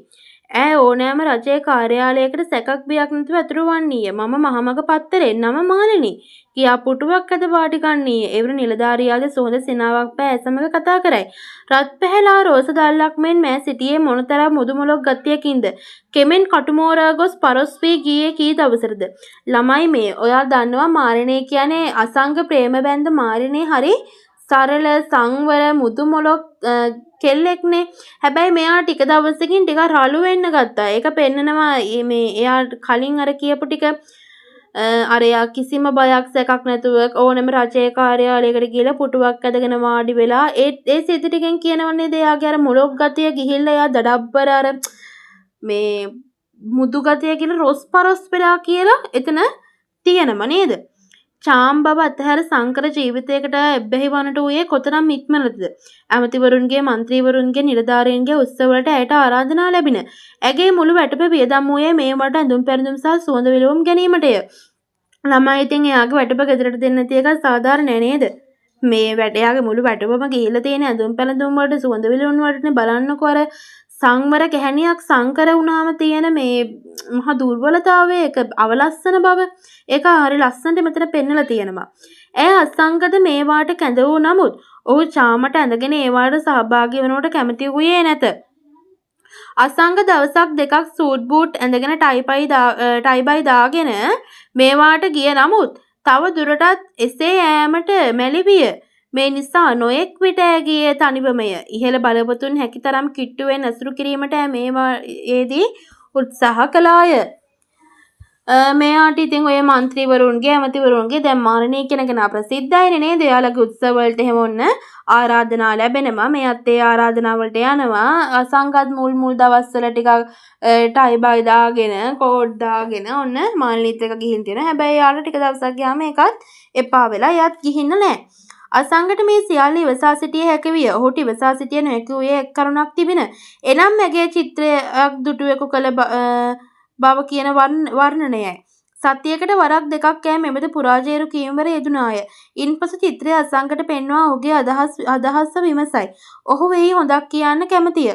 Speaker 1: ඈ ඕනෑම රජයේ කාර්යාලයකට සැකක් බියක් නැතුව ඇතුළු වන්නීය. මම මහමග පත්තරෙන් නම මාලිනී කියා පුටුවක් ඇද වාඩි ගන්නීය. එවර නිලධාරියාගේ සුහද සිනාවක් පෑ සමග කතා කරයි. රත් පැහැලා රෝස දැල්ලක් මෙන් මෑ සිටියේ මොනතරම් මුදුමලොක් ගතියකින්ද. කෙමෙන් කටුමෝරා ගොස් පරොස් වී ගියේ කී දවසටද. ළමයි මේ ඔයා දන්නවා මාලිනී කියන්නේ අසංග ප්‍රේම බැඳ මාලිනී හරි සරල සංවර මුදුමලොක් කෙල්ලෙක්නේ. හැබැයි මෙයා ටික දවසකින් ටික රළු වෙන්න ගත්තා. ඒක පෙන්නනවා මේ එයා කලින් අර කියපු ටික අර එයා කිසිම බයක් සැකක් නැතුව ඕනම රජයේ කාර්යාලයකට ගිහලා පුටුවක් ඇදගෙන වාඩි වෙලා ඒ සිත ටිකෙන් කියනවනේ එයාගේ අර මුලොක් ගතිය ගිහිල්ලා එයා දඩබ්බර අර මේ මුදු ගතිය කියලා රොස්පරොස් වෙලා කියලා එතන තියෙනම නේද? චාම්බව අතහැර සංකර ජීවිතයකට එබ්බැහි වනට වූයේ කොතරම් ඉක්මනටද? ඇමතිවරුන්ගේ මන්ත්‍රීවරුන්ගේ නිලධාරීන්ගේ උත්සවවලට ඇයට ආරාධනා ලැබින. ඇගේ මුළු වැටප වියදම් වූයේ මේවට ඇඳුම් පැළඳුම් සහ සුවඳ විලවුම් ගැනීමටය. ළමයි ඉතින් එයාගේ වැටප ගෙදරට දෙන්න නැති එක සාධාරණ නේද? මේ එයාගේ මුළු වැටපම ගිහිල්ලා තියෙන ඇඳුම් පැළඳුම් වලට සුවඳ විලවුම් වලටනේ බලන්නකො අර සංවර ගැහණියක් සංකර වුණාම තියෙන මේ මහා දුර්වලතාවය ඒක අවලස්සන බව ඒක හරි ලස්සනට මෙතන පෙන්නලා තියෙනවා. ඇය අසංගද මේවාට කැඳ වූ නමුත් ඔහු චාමට ඇඳගෙන ඒවාට සහභාගී වෙනවට කැමති වූයේ නැත. අසංග දවසක් දෙකක් සූට් බූට් ඇඳගෙන ටයිබයි දාගෙන මේවාට ගිය නමුත් තව දුරටත් එසේ ෑමට මැලි විය. මේ නිසා නොයෙක් විට ඇගේ තනිවමය ඉහළ බලපතුන් හැකිතරම් කිට්ටුවෙන් ඇසුරු කිරීමට මේවායේදී උත්සාහ කළාය. මෙයාට ඉතින් ඔය මන්ත්‍රීවරුන්ගේ ඇමතිවරුන්ගේ දැන් මාලිනී කියන කෙනා ප්‍රසිද්ධයිනේ නේද? එයාලගේ උත්සව වලට එහෙම ඔන්න ආරාධනා ලැබෙනවා. මෙයත් ඒ ආරාධනා වලට යනවා. අසංගත් මුල් දවස්වල ටිකක් ටයි බයි දාගෙන කෝඩ් දාගෙන ඔන්න මාලිනීත් එක්ක ගිහින් තියෙනවා. හැබැයි යාළුවා ටික දවසක් ගියාම ඒකත් එපා වෙලා එයාත් ගිහින් නැහැ. අසංගට මේ සියල්ල ඉවසා සිටිය හැකි විය. ඔහුට ඉවසා සිටිය නොහැකි වූයේ එක් කරුණක් තිබින. එනම් මැගේ චිත්‍රයක් දුටුවෙකු කළ බව කියන වර්ණනයයි. සතියකට වරක් දෙකක් ඈ මෙබඳු පුරාජේරු කීම්වර යෙදුණාය. ඉන්පසු චිත්‍රය අසංගට පෙන්වා ඔහුගේ අදහස විමසයි. ඔහු වෙයි හොඳක් කියන්න කැමතිය.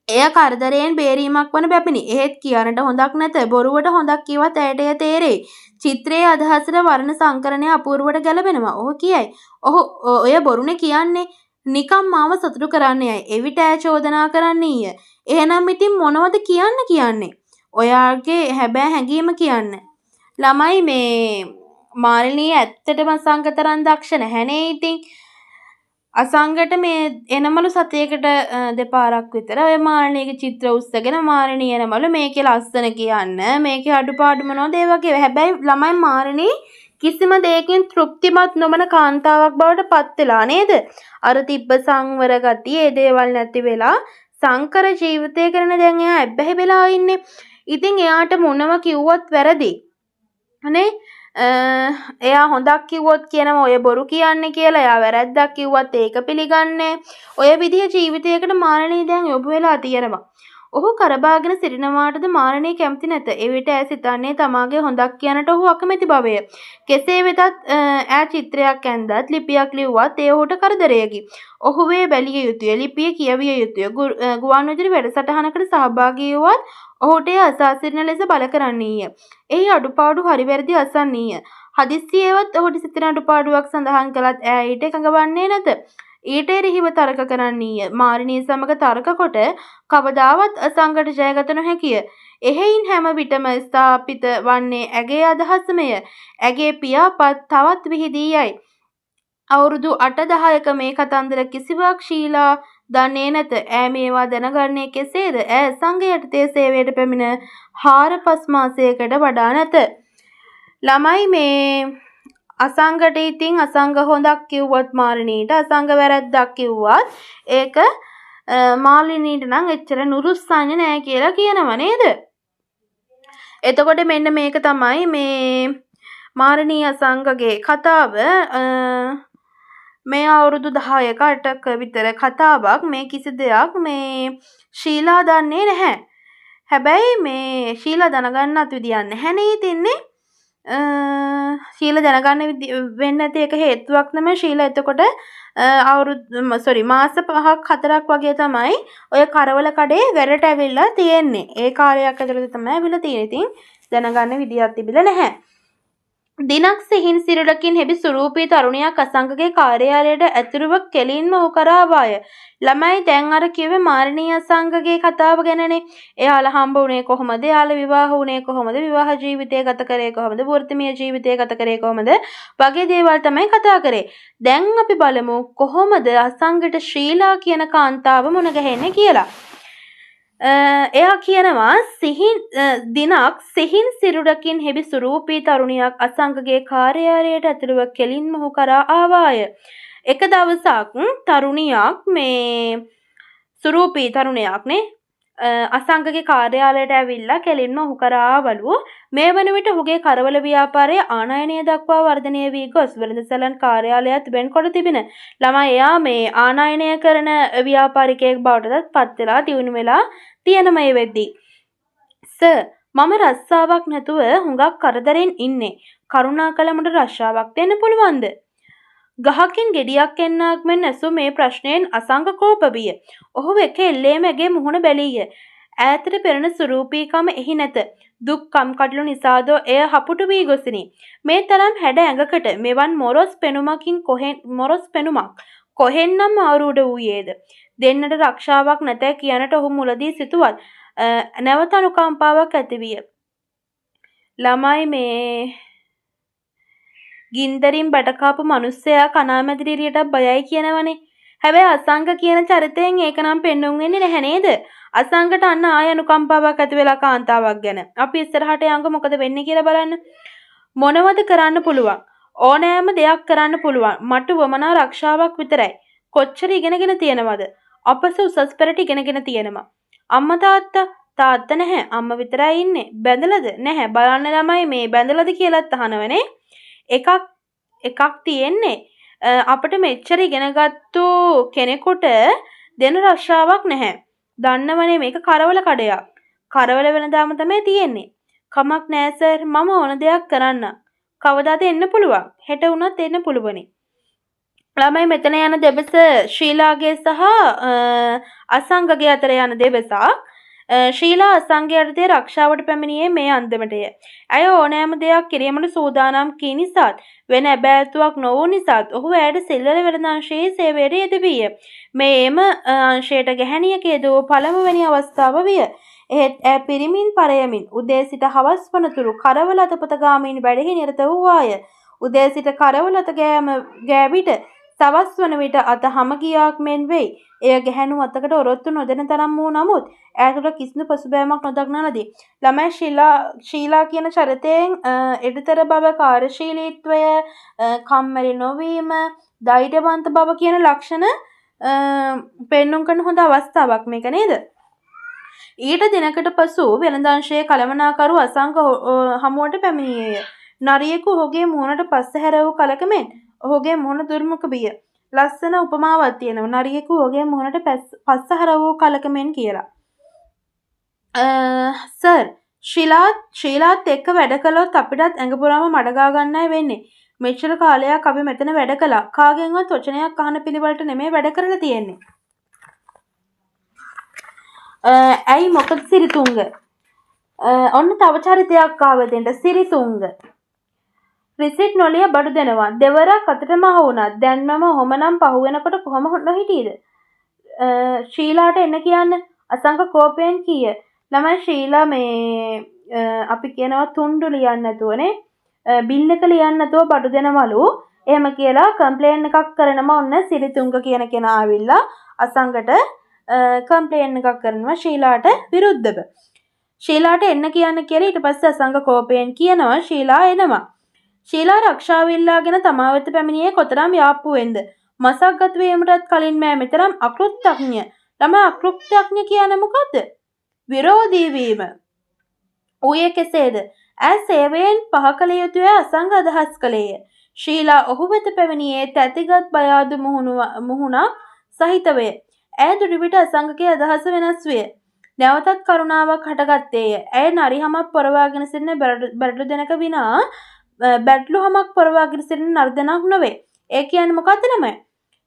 Speaker 1: එය කරදරයෙන් බේරීමක් වන බැපිනි. එහෙත් කියන්නට හොඳක් නැත. බොරුවට හොඳක් කිවත් ඇයට එය තේරෙයි. චිත්‍රයේ අදහසට වර්ණ සංකරණය අපූර්වට ගැලපෙනවා. ඔහු කියයි. ඔය බොරුනේ කියන්නේ. නිකම් මාව සතුටු කරන්නේයයි. එවිට ඈ චෝදනා කරන්නීය. එහෙනම් ඉතින් මොනවද කියන්න කියන්නේ? ඔයාගේ හැබෑ හැඟීම කියන්න. ළමයි මේ මාලිනී ඇත්තටම අසංග තරම් දක්ෂ නැහැනේ ඉතින්. අසංගට මේ එනමලු සතියකට දෙපාරක් විතර ඔය මාලිනීගේ චිත්‍ර උස්සගෙන මාලිනී එනමලු මේකේ ලස්සන කියන්න මේකේ අඩුපාඩු මොනවද ඒ වගේ. හැබැයි ළමයි මාලිනී කිසිම දෙයකින් තෘප්තිමත් නොවන කාන්තාවක් බවට පත් වෙලා නේද? අර තිබ්බ සංවර ගතිය ඒ දේවල් නැති වෙලා සංකර ජීවිතය කරන දැන් එයා ඇබ්බැහි වෙලා ඉන්නේ. ඉතින් එයාට මොනව කිව්වත් වැරදි. අනේ එයා හොඳක් කිව්වොත් කියනවා ඔය බොරු කියන්නේ කියලා. එයා වැරද්දක් කිව්වත් ඒක පිළිගන්නේ. ඔය විදිහ ජීවිතයකට මාලිනී දැන් යොමු වෙලා තියෙනවා. ඔහු කරබාගෙන සිටිනවාටද මාලිනී කැමති නැත. එවිට ඈ සිතන්නේ තමාගේ හොඳක් කියනට ඔහු අකමැති බවය. කෙසේ වෙතත් ඈ චිත්‍රයක් ඇන්දත් ලිපියක් ලිව්වත් ඒ ඔහුට කරදරයකි. ඔහු වේ බැලිය යුතුය. ලිපිය කියවිය යුතුය. ගුවන්විදුලි වැඩසටහනකට සහභාගී වුවත් ඔහුට එය අසාසිරණ ලෙස බල කරන්නීය. එහි අඩුපාඩු හරිවැරදි අසන්නීය. හදිස්සියේවත් ඔහුට සිතන අඩුපාඩුවක් සඳහන් කළත් ඈ ඊට එකඟ වන්නේ නැත. ඊට එරෙහිව තර්ක කරන්නීය. මාලිනී සමග තර්ක කොට කවදාවත් අසංගට ජයගත නොහැකිය. එහෙයින් හැම විටම ස්ථාපිත වන්නේ ඇගේ අදහසමය. ඇගේ පියාපත් තවත් විහිදී යයි. අවුරුදු 8-10ක මේ කතන්දර කිසිවක් ශීලා දන්නේ නැත. ඈ මේවා දැනගන්නේ කෙසේද? ඈ සංඝ යටතේ සේවයට පැමිණ 4-5 මාසයකට වඩා නැත. ළමයි මේ අසංගට ඉතින් අසංග හොඳක් කිව්වොත් මාලිනීට අසංග වැරද්දක් කිව්වත් ඒක මාලිනීට නම් එච්චර නුරුස්සන්නේ නෑ කියලා කියනවා නේද? එතකොට මෙන්න මේක තමයි මේ මාලිනී අසංගගේ කතාව. මේ අවුරුදු 10ක 8ක විතර කතාවක්. මේ කිසි දෙයක් මේ ශීලා දන්නේ නැහැ. හැබැයි මේ ශීලා දැනගන්නත් විදියක් නැහැ නේද ඉන්නේ. ශීලා දැනගන්න වෙන්නේ නැති එක හේතුවක් තමයි ශීලා එතකොට මාස 5ක් 4ක් වගේ තමයි ඔය කරවල කඩේ වැඩට ඇවිල්ලා තියෙන්නේ. ඒ කාලයක් ඇතුළත තමයි ඇවිල්ලා තියෙන්නේ. ඉතින් දැනගන්න විදියක් තිබිලා නැහැ. දිනක් සිහින් සිරුරකින් හෙබි සුරූපී තරුණියක් අසංගගේ කාර්යාලයට ඇතුළුව කෙලින්ම ඔහු කරා ආවාය. ළමයි දැන් අර කිව්වේ මාලිනී අසංගගේ කතාව ගැනනේ. එයාලා හම්බ වුණේ කොහොමද? එයාලා විවාහ වුණේ කොහොමද? විවාහ ජීවිතය ගත කරේ කොහොමද? වෘත්තිමය ජීවිතය ගත කරේ කොහොමද? වගේ දේවල් තමයි කතා කරේ. දැන් අපි බලමු කොහොමද අසංගට ශ්‍රීලා කියන කාන්තාව මුණ ගැහෙන්නේ කියලා. එයා කියනවා දිනක් සිහින් සිරුරකින් හෙබි සුරූපී තරුණියක් අසංගගේ කාර්යාලයට ඇතුළුව කෙලින්ම ඔහු කරා ආවාය. එක දවසක් තරුණියක් මේ සුරූපී තරුණියක් අසංගගේ කාර්යාලයට ඇවිල්ලා කෙලින්ම ඔහු කරා ආවලු. මේ වන විට ඔහුගේ කරවල ව්‍යාපාරය ආනයනය දක්වා වර්ධනය වී ගොස් වෙළඳසැලන් කාර්යාලයත් වෙන්කොට තිබෙන. ළමයි එයා මේ ආනයනය කරන ව්‍යාපාරිකයෙක් බවටත් පත් වෙලා දියුණු වෙලා තියෙන මේ වෙද්දී. සර් මම රස්සාවක් නැතුව හුඟක් කරදරෙන් ඉන්නේ. කරුණාකර මට රස්සාවක් දෙන්න පුළුවන්ද? ගහකින් ගෙඩියක් එන්නක් මෙන් ඇසු මේ ප්‍රශ්නයෙන් අසංග කෝප විය. ඔහු එක එල්ලේම ඇගේ මුහුණ බැලීය. ඈතට පෙරෙන සුරූපීකම එහි නැත. දුක් කම්කටොළු නිසාදෝ එය හපුටු වී ගොසිනි. මේ තරම් හැඩ ඇඟකට මෙවන් මොරොස් පෙනුමක් කොහෙන්නම් ආරූඪ වූයේද? දෙන්නට රක්ෂාවක් නැතැ කියනට ඔහු මුලදී සිතුවත් නැවත අනුකම්පාවක් ඇතිවිය. ළමයි මේ ගින්දරින් බටකාපු මිනිස්සයා කණාමැදිරියට බයයි කියනවනේ. හැබැයි අසංග කියන චරිතයෙන් ඒක නම් පෙන්වුම් වෙන්නේ නැහැ නේද? අසංගට අන්න ආය අනුකම්පාවක් ඇති වෙලා කාන්තාවක් ගැන. අපි ඉස්සරහට යංග මොකද වෙන්නේ කියලා බලන්න. මොනවද කරන්න පුළුවන්? ඕනෑම දෙයක් කරන්න පුළුවන්. මට වමනා රක්ෂාවක් විතරයි. කොච්චර ඉගෙනගෙන තියෙනවද? අපස උසස් පෙරට ඉගෙනගෙන තියෙනවා. අම්මා තාත්තා නැහැ. අම්මා විතරයි ඉන්නේ. බැඳලාද? නැහැ. බලන්න ළමයි මේ බැඳලාද කියලාත් අහනවනේ. එකක් තියෙන්නේ. අපිට මෙච්චර ඉගෙනගත්තු කෙනෙකුට දෙන රක්ෂාවක් නැහැ. දන්නවනේ මේක කරවල කඩයක්. කරවල වෙනදාම තමයි තියෙන්නේ. කමක් නෑ සර් මම ඕන දෙයක් කරන්න. කවදාද එන්න පුළුවන්. හෙට වුණත් එන්න පුළුවනි. ළමයි මෙතන යන දෙබස ශීලාගේ සහ අසංගගේ අතර යන දෙබසක්. ශීලා අසංගය යටතේ රක්ෂාවට පැමිණියේ මේ අන්දමටය. ඇය ඕනෑම දෙයක් කිරීමට සූදානම් කී නිසාත් වෙන ඇබෑතුවක් නොවූ නිසාත් ඔහු ඇයට සිල්වල වෙළඳ අංශයේ සේවයට යෙදවිය. මේම අංශයට ගැහැණියක යෙදූ පළමුවැනි අවස්ථාව විය. එහෙත් ඇය පිරිමින් පරයමින් උදේ සිට හවස් වනතුරු කරවල අතපත ගාමින් වැඩෙහි නිරත වූවාය. උදේ සිට කරවල අත ගෑ විට සවස් වන විට අත හම ගියාක් මෙන් වෙයි. එය ගැහැණු අතකට ඔරොත්තු නොදෙන තරම් වූ නමුත් ඈතට කිසිදු පසුබෑමක් නොදක්නා ලදී. ළමයි ශීලා කියන චරිතයෙන් එඩිතර බව, කාර්යශීලීත්වය, කම්මැලි නොවීම, ධෛර්යවන්ත බව කියන ලක්ෂණ පෙන්නුම් කරන හොඳ අවස්ථාවක් මේක නේද? ඊට දිනකට පසු වෙළඳාංශයේ කළමනාකරු අසංග හමුවට පැමිණියේය. නරියෙකු ඔහුගේ මුහුණට පස්ස හැර වූ කලක මෙන් ඔහුගේ මුහුණ දුර්මුඛ විය. ලස්සන උපමාවක් තියෙනවා. නරියෙකු ඔහුගේ මුහුණට පස්ස හැර වූ කලක මෙන් කියලා. සර් ශීලාත් එක්ක වැඩ කළොත් අපිටත් ඇඟ පුරාම මඩ ගා ගන්නයි වෙන්නේ. මෙච්චර කාලයක් අපි මෙතන වැඩ කළා. කාගෙන්වත් වචනයක් අහන පිළිවෙලට නෙමෙයි වැඩ කරලා තියෙන්නේ. ඇයි මොකද සිරිතුංග? ඔන්න තව චරිතයක් ආව දෙන්න සිරිතුංග. රිසිට් නොලිය බඩු දෙනවා. දෙවරක් අතටම අහු වුණා. දැන් මම ඔහොමනම් පහු වෙනකොට කොහොම නොහිටීද? ශීලාට එන්න කියන්න. අසංක කෝපයෙන් කීය. ළමයි ශීලා මේ අපි කියනවා තුන්ඩු ලියන්න නැතුවනේ. බිල් එක ලියන්න නැතුව බඩු දෙනවලු. එහෙම කියලා කම්ප්ලේන් එකක් කරනම ඔන්න සිරිතුංග කියන කෙනා ආවිල්ලා අසංකට කම්ප්ලේන් එකක් කරනවා ශීලාට විරුද්ධව. ශීලාට එන්න කියන්න කියලා ඊට පස්සේ අසංක කෝපයෙන් කියනවා ශීලා එනවා. ශීලා රක්ෂාව ඉල්ලාගෙන තමා වෙත පැමිණියේ කොතරම් යාප්පුවෙන්ද? මසක් ගත වීමටත් කලින් මෑ මෙතරම් අකෘතඥ. ළමයි අකෘතඥ කියන්නේ මොකද්ද? විරෝධී වීම. ඌයේ කෙසේද? ඈ සේවයෙන් පහ කළ යුතුය අසංග අදහස් කළේය. ශීලා ඔහු වෙත පැමිණියේ තැතිගත් බය අඩු මුහුණක් සහිතවය. ඈ දුටු විට අසංගගේ අදහස වෙනස් විය. නැවතත් කරුණාවක් හටගත්තේය. ඇය නරිහමක් පොරවාගෙන සිටින බැටළු දෙනක විනා බැටළු හමක් පොරවාගෙන සිටින නර්දනක් නොවේ. ඒ කියන්නේ මොකද්ද ළමයි?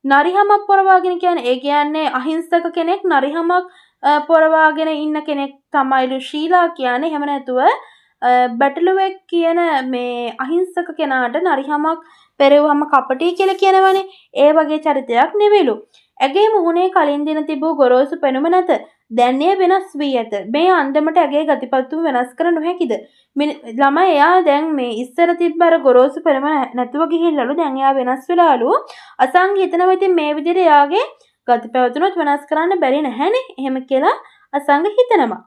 Speaker 1: නරිහමක් පොරවාගෙන කියන්නේ ඒ කියන්නේ අහිංසක කෙනෙක් නරිහමක් පොරවාගෙන ඉන්න කෙනෙක් තමයිලු ශීලා කියන්නේ. එහෙම නැතුව බැටළුවෙක් කියන මේ අහිංසක කෙනාට නරිහමක් පෙරෙව්වම කපටි කියලා කියනවනේ. ඒ වගේ චරිතයක් නෙවෙලු. ඇගේ මුහුණේ කලින් දින තිබූ ගොරෝසු පෙනුම නැත. දැන් එය වෙනස් වී ඇත. මේ අන්දමට ඇගේ ගතිපත්තුම වෙනස් කර නොහැකිද? ළමයි එයා දැන් මේ ඉස්සර තිබ්බ අර ගොරෝසු පෙනුම නැතුව ගිහිල්ලාලු. දැන් එයා වෙනස් වෙලාලු. අසංග හිතනවා ඉතින් මේ විදිහට එයාගේ ගතිපැවතුනොත් වෙනස් කරන්න බැරි නැහැනේ. එහෙම කියලා අසංග හිතනවා.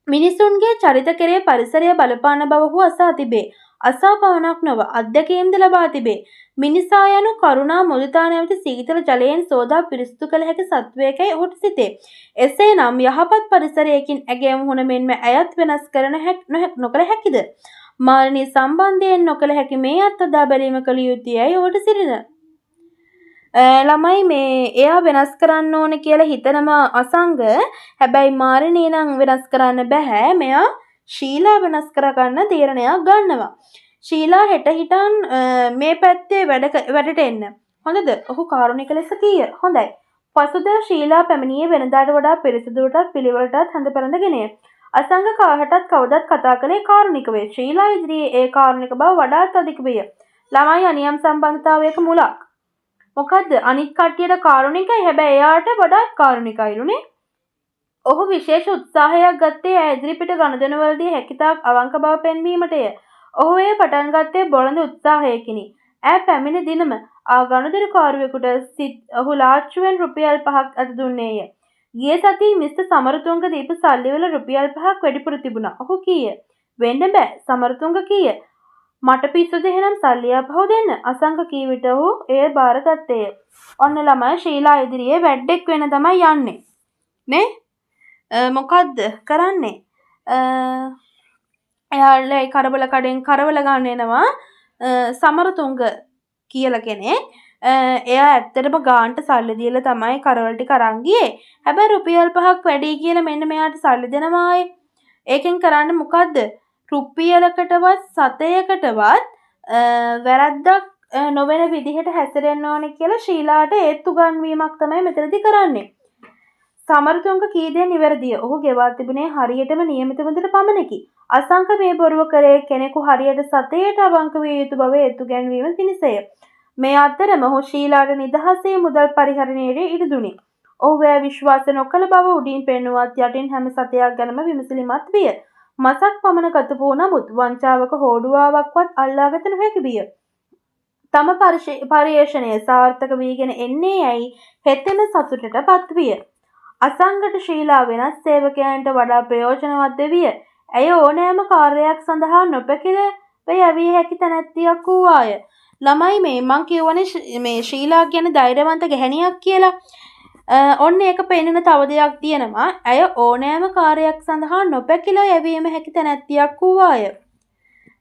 Speaker 1: මිනිසුන්ගේ චරිත කෙරේ පරිසරය බලපාන බව හු අසා තිබේ. අසා පවණක් නොව අත්දැකීම්ද ලබා තිබේ. මිනිසා යනු කරුණා මුදිතා නැමැති සීතල ජලයෙන් සෝදා පිරිසිදු කළ හැකි සත්වයකයි ඔහුට සිතේ. එසේනම් යහපත් පරිසරයකින් ඇගේ මුහුණ මෙන්ම ඇයත් වෙනස් කර නොකළ හැකිද? මාළිනී සම්බන්ධයෙන් නොකළ හැකි මේ අත්දැක බැලීම කළ යුතුයයි ඔහුට සිටින. ළමයි මේ එයා වෙනස් කරන්න ඕන කියලා හිතනම අසංග. හැබැයි මාළිනී නම් වෙනස් කරන්න බෑ. මෙයා ශීලා වෙනස් කරගන්න තීරණයක් ගන්නවා. ශීලා හෙට හිටන් මේ පැත්තේ වැඩට එන්න. හොඳද? ඔහු කාරුණික ලෙස කීය. හොඳයි. පසුදා ශීලා පැමිණියේ වෙනදාට වඩා පිරිසිදුවටත් පිළිවෙලටත් හඳ පැළඳගෙනය. අසංග කාහටත් කවදත් කතා කළේ කාරුණික වේ. ශීලා ඉදිරියේ ඒ කාරුණික බව වඩාත් අධික විය. ළමයි අනියම් සම්බන්ධතාවයක මුලක්. මොකද්ද? අනිත් කට්ටියට කාරුණිකයි. හැබැයි එයාට වඩාත් කාරුණිකයිලුනේ. ඔහු විශේෂ උත්සාහයක් ගත්තේ ඇය ඉදිරිපිට ගනුදෙනුවලදී හැකිතාක් අවංක බව පෙන්වීමටය. ඔහු එය පටන් ගත්තේ බොළඳ උත්සාහයකිනි. ඇය පැමිණි දිනම ගනුදෙනුකාරුවෙකුට ඔහු ලාච්චුවෙන් රුපියල් 5ක් අත දුන්නේය. ගිය සතියේ මිස්ටර් සමරතුංග දීපු සල්ලිවල රුපියල් 5ක් වැඩිපුර තිබුණා. ඔහු කීය. වෙන්න බෑ. සමරතුංග කීය. මට පිස්සුද එහෙනම් සල්ලි ආපහු දෙන්න. අසංග කී විට ඔහු එය බාරගත්තේය. ඔන්න ළමයි ශීලා ඉදිරියේ වැඩෙක් වෙන තමයි යන්නේ. නේ? මොකද්ද කරන්නේ? එයාලා කරවල කඩෙන් කරවල ගන්න එනවා සමරතුංග කියලා කෙනෙක් එයා ඇත්තටම ගාන්ට සල්ලි දීලා තමයි කරවල ටික අරන් ගියේ. හැබැයි රුපියල් 5ක් වැඩි කියලා මෙන්න මෙයාට සල්ලි දෙනවා ආයේ. ඒකෙන් කරන්නේ මොකද්ද? රුපියලකටවත් සතයකටවත් වැරද්දක් නොවන විදිහට හැසිරෙන්න ඕනේ කියලා ශීලාට ඒත්තු ගන්වීමක් තමයි මෙතනදී කරන්නේ. සමරතුංග කී දේ නිවැරදිය. ඔහු ගෙවා තිබුණේ හරියටම නියමිත මුදලට පමණකි. අසංක මේ බොරුව කරේ කෙනෙකු හරියට සතයට අවංක විය යුතු බව ඒත්තු ගැන්වීම පිණිසය. මේ අතරම ඔහු ශීලාට නිදහසේ මුදල් පරිහරණයේ ඉඩ දුනි. ඔහු එය විශ්වාස නොකළ බව උඩින් පෙන්නුවත් යටින් හැම සතයක් ගැනම විමසිලිමත් විය. මසක් පමණ ගත වූ නමුත් වංචාවක හෝඩුවාවක්වත් අල්ලාගත නොහැකි විය. තම පරිේෂණය සාර්ථක වීගෙන එන්නේ යැයි හෙතෙන සතුටටපත් විය. අසංගට ශීලා වෙනස් සේවකයන්ට වඩා ප්‍රයෝජනවත් විය. ඇය ඕනෑම කාර්යයක් සඳහා නොපැකිල යවිය හැකි තැනැත්තියක් වූවාය. ළමයි මේ මං කියවනේ මේ ශීලා ගැන ධෛර්යවන්ත ගැහණියක් කියලා. ඔන්න ඒක පෙන්වන තව දෙයක් තියෙනවා. ඇය ඕනෑම කාර්යයක් සඳහා නොපැකිල යැවීම හැකි තැනැත්තියක් වූවාය.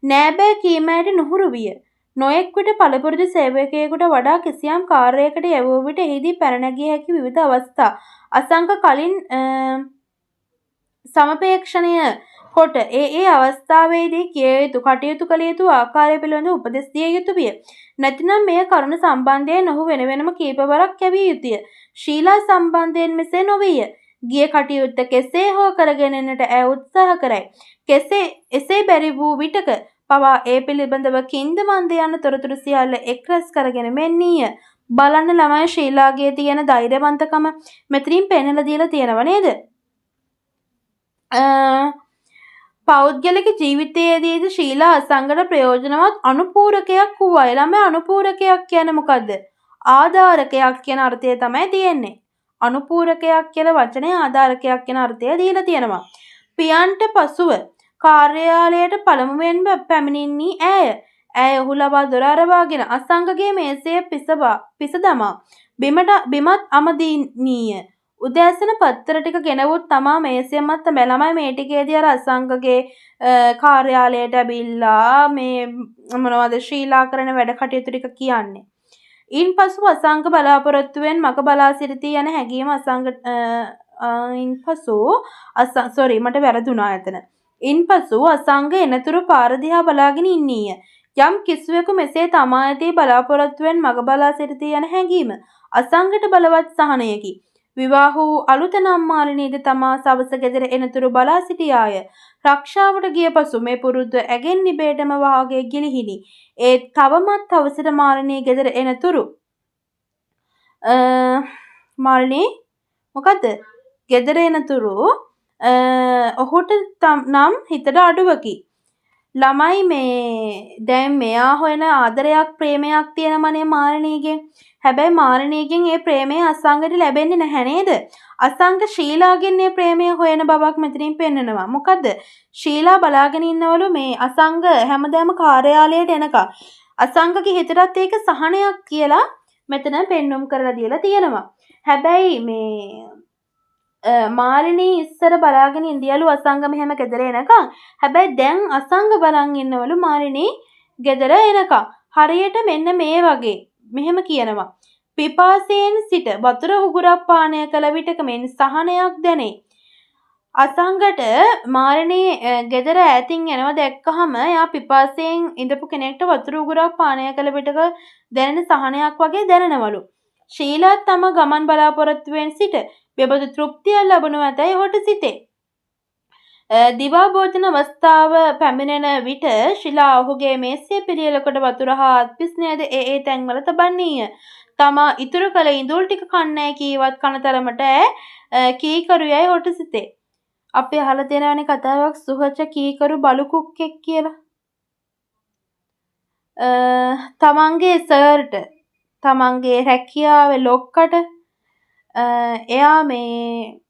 Speaker 1: නෑබෑ කීමෑට නුහුරු විය. නොයෙක් විට පළපුරුදු සේවකයෙකුට වඩා කිසියම් කාර්යයකට යැවූ විට එහිදී පැනනැගිය හැකි විවිධ අවස්ථා අසංක කලින් සමපේක්ෂණය කොට ඒ අවස්ථාවේදී කිය යුතු කටයුතු කළ යුතු ආකාරය පිළිබඳ උපදෙස් දිය යුතු විය. නැතිනම් මෙය කරුණ සම්බන්ධයෙන් ඔහු වෙන වෙනම කීපවරක් යැවිය යුතුය. ශීලා සම්බන්ධයෙන් මෙසේ නොවිය. ගිය කටයුත්ත කෙසේ හෝ කරගෙන එන්නට ඇය උත්සාහ කරයි. එසේ බැරි වූ විටක පවා ඒ පිළිබඳව කින්ද මන්ද යන තොරතුරු සියල්ල එක්රැස් කරගෙන මෙන්නීය. බලන්න ළමයි ශීලාගේ තියෙන ධෛර්යවන්තකම මෙතනින් පෙන්නලා දීලා තියෙනව නේද? පෞද්ගලික ජීවිතයේදීද ශීලා අසංගට ප්‍රයෝජනවත් අනුපූරකයක් වූවාය. ළමයි අනුපූරකයක් කියන්නේ මොකද්ද? ආධාරකයක් කියන අර්ථය තමයි තියෙන්නේ. අනුපූරකයක් කියන වචනේ ආධාරකයක් කියන අර්ථය දීලා තියෙනවා. පියන්ට පසුව කාර්යාලයට පළමුවෙන්ම පැමිණෙන්නේ ඇය. ඇය ඔහු ලබා දොර අරවාගෙන අසංගගේ මේසය පිස දමා බිමත් අමදීනීය. උදෑසන පත්තර ටික ගෙනවුත් තමා මේසය මත ළමයි මේ ටිකේදී අර අසංගගේ කාර්යාලයට ඇවිල්ලා මේ මොනවද ශීලා කරන වැඩ කටයුතු ටික කියන්නේ. ඉන්පසු අසංග බලාපොරොත්තුවෙන් මග බලා සිටිති යන හැඟීම ඉන්පසු අසංග එනතුරු පාර දිහා බලාගෙන ඉන්නීය. යම් කිසිවෙකු මෙසේ තමා ඇති බලාපොරොත්තුවෙන් මග බලා සිටිති යන හැඟීම අසංගට බලවත් සහනයකි. විවාහ වූ අලුත නම් මාලිනීද තමා සවස ගෙදර එනතුරු බලා සිටියාය. රක්ෂාවට ගිය පසු මේ පුරුද්ද ඇගෙන් නිබේටම වාගේ ගිලිහිනි. ඒත් තවමත් හවසට මාලිනී ගෙදර එනතුරු මාලිනී මොකද්ද? ගෙදර එනතුරු ඔහුට නම් හිතට අඩුවකි. ළමයි මේ දැන් මෙයා හොයන ආදරයක් ප්‍රේමයක් තියෙනමනේ මාලිනීගෙන්. හැබැයි මාලිනීගෙන් ඒ ප්‍රේමය අසංගට ලැබෙන්නේ නැහැ නේද? අසංග ශීලාගෙන් මේ ප්‍රේමය හොයන බවක් මෙතනින් පෙන්නනවා. මොකද ශීලා බලාගෙන ඉන්නවලු මේ අසංග හැමදාම කාර්යාලයට එනකම්. අසංගගේ හිතටත් ඒක සහනයක් කියලා මෙතන පෙන්눔 කරලා දීලා තියෙනවා. හැබැයි මේ මාලිනී ඉස්සර බලාගෙන ඉඳියලු අසංග මෙහෙම ගෙදර එනකම්. හැබැයි දැන් අසංග බලන් ඉන්නවලු මාලිනී ගෙදර එනකම්. හරියට මෙන්න මේ වගේ මෙහෙම කියනවා. පිපාසයෙන් සිට වතුර උගුරක් පානය කළ විටක මෙන් සහනයක් දැනේ. අසංගට මාලිනී ගෙදර ඈතින් එනවා දැක්කහම එයා පිපාසයෙන් ඉඳපු කෙනෙක්ට වතුර උගුරක් පානය කළ විටක දැනෙන සහනයක් වගේ දැනෙනවලු. ශීලා තම ගමන් බලාපොරොත්තුවෙන් සිට බෙබදු තෘප්තිය ලැබුණු ඇතැයි ඔහුට සිතේ. දිවා භෝජන අවස්ථාව පැමිණෙන විට ශීලා ඔහුගේ මේසය පිළියෙලකට වතුර හා අත්පිස්නයද ඒ තැන්වල තබන්නීය. තමා ඉතුරු කළ ඉඳුල් ටික කන්නෑ කීවත් කන තරමට කීකරු යයි ඔහුට සිතේ. අපි අහලා තියෙනවනේ කතාවක් සුහච කීකරු බලු කුක්කෙක් කියලා. තමන්ගේ සර්ට තමන්ගේ රැකියාවේ ලොක්කට එයා මේ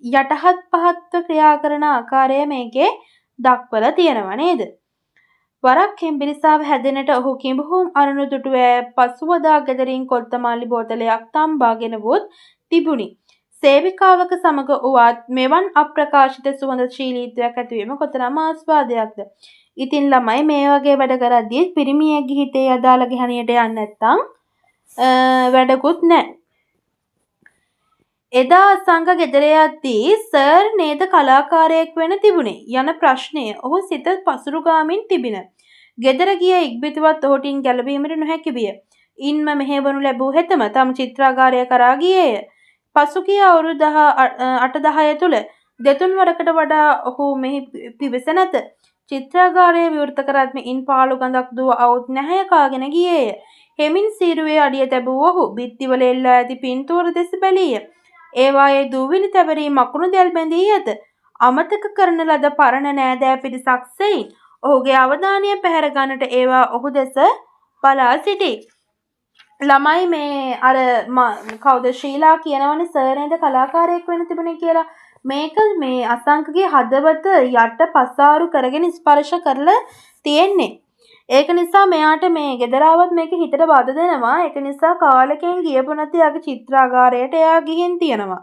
Speaker 1: යටහත් පහත්ව ක්‍රියා කරන ආකාරය මේකේ දක්වලා තියෙනවා නේද? වරක් හෙම්බිරිසාව හැදෙනට ඔහු කිඹුහුම් අරුණු දුටුවේ පසුවදා ගෙදරින් කොත්තමාලි බෝතලයක් තම්බාගෙන වුත් තිබුණි. සේවිකාවක සමග උවත් මෙවන් අප්‍රකාශිත සුවඳ ශීලීත්වයක් ඇතිවීම කොතරම් ආස්වාදයක්ද. ඉතින් ළමයි මේ වගේ වැඩ කරද්දී පිරිමියෙක්ගේ හිතේ අදාළ ගැහණියට යන්නේ නැත්තම් වැඩකුත් නැහැ. එදා අසංග ගෙදර යද්දී සර් නේද කලාකාරයෙක් වෙන්න තිබුණේ යන ප්‍රශ්නය ඔහු සිත පසුරුගාමින් තිබින. ගෙදර ගිය ඉක්බිතිවත් ඔහුටින් ගැලවීමට නොහැකි විය. ඉන්ම මෙහෙවනු ලැබූ හෙතම තම චිත්‍රාගාරය කරා ගියේය. පසුගිය අවුරුදු 8-10 තුළ දෙතුන් වරකට වඩා ඔහු මෙහි පිවිස නැත. චිත්‍රාගාරය විවෘත කරත්ම ඉන් පාළු ගඳක් දුව අවුත් නැහැ කාගෙන ගියේය. හෙමින් සීරුවේ අඩිය තැබූ ඔහු බිත්තිවල එල්ලා ඇති පින්තූර දෙස බැලීය. ඒවායේ දූවිලි තැවරී මකුණු දැල් බැඳී ඇත. අමතක කරන ලද පරණ නෑදෑ පිරිසක් සෙයින් ඔහුගේ අවධානය පැහැර ගන්නට ඒවා ඔහු දෙස බලා සිටී. ළමයි මේ අර කවුද ශ්‍රීලා කියනවනේ සර් නේද කලාකාරයෙක් වෙන්න තිබුණේ කියලා. මේක මේ අසංකගේ හදවත යට පසාරු කරගෙන ස්පර්ශ කරලා තියෙන්නේ. ඒක නිසා මෙයාට මේ ගෙදරාවත් මේක හිතට බද දෙනවා. ඒක නිසා කාලෙකින් ගියපු නැති යාගේ චිත්‍රාගාරයට එයා ගිහින් තියෙනවා.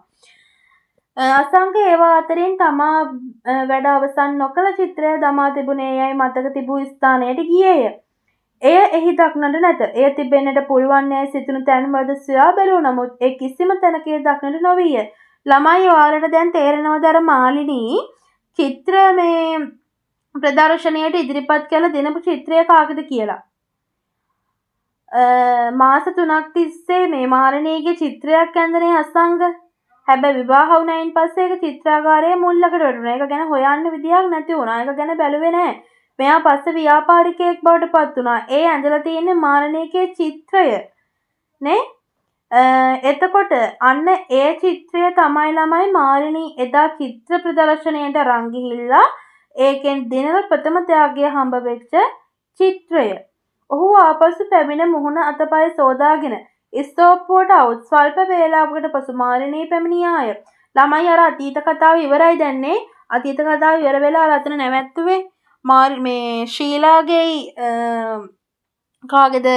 Speaker 1: අසංක ඒවා අතරින් තමා වැඩ අවසන් නොකළ චිත්‍රය දමා තිබුණේ යයි මතක තිබූ ස්ථානයට ගියේය. එය එහි දක්නට නැත. එය තිබෙන්නට පුළුවන් යයි සිතුණු තැන්වලද සොයා බැලූ නමුත් ඒ කිසිම තැනක දක්නට නොවිය. ළමයි ඔයාලට දැන් තේරෙනවද අර මාලිනී චිත්‍ර මේ ප්‍රදර්ශනයට ඉදිරිපත් කළ දිනපු චිත්‍රය කාගේද කියලා. මාස 3ක් තිස්සේ මේ මාලිනීගේ චිත්‍රයක් ඇඳනේ අසංග. හැබැයි විවාහ වුණයින් පස්සේ ඒක චිත්‍රාගාරයේ මුල්ලකට වැටුණා. ඒක ගැන හොයන්න විදියක් නැති වුණා. ඒක ගැන බැලුවේ නැහැ. මෙයා පස්සේ ව්‍යාපාරිකයෙක් බවට පත් වුණා. ඒ ඇඳලා තියෙන්නේ මාලිනීගේ චිත්‍රය. නේ? එතකොට අන්න ඒ චිත්‍රය තමයි ළමයි මාලිනී එදා චිත්‍ර ප්‍රදර්ශනයට අරන් ගිහිල්ලා ඒකෙන් දිනන ප්‍රථම ත්‍යාගය හම්බ වෙච්ච චිත්‍රය. ඔහු ආපසු පැමිණ මුහුණ අතපය සෝදාගෙන ස්තෝප්පුවට අවුත් ස්වල්ප වේලාවකට පසු මාලිනී පැමිණියාය. ළමයි අර අතීත කතාව ඉවරයි දැන්නේ. අතීත කතාව ඉවර වෙලා අතන නැවැත්තුවේ මේ ශීලාගේ කාගේද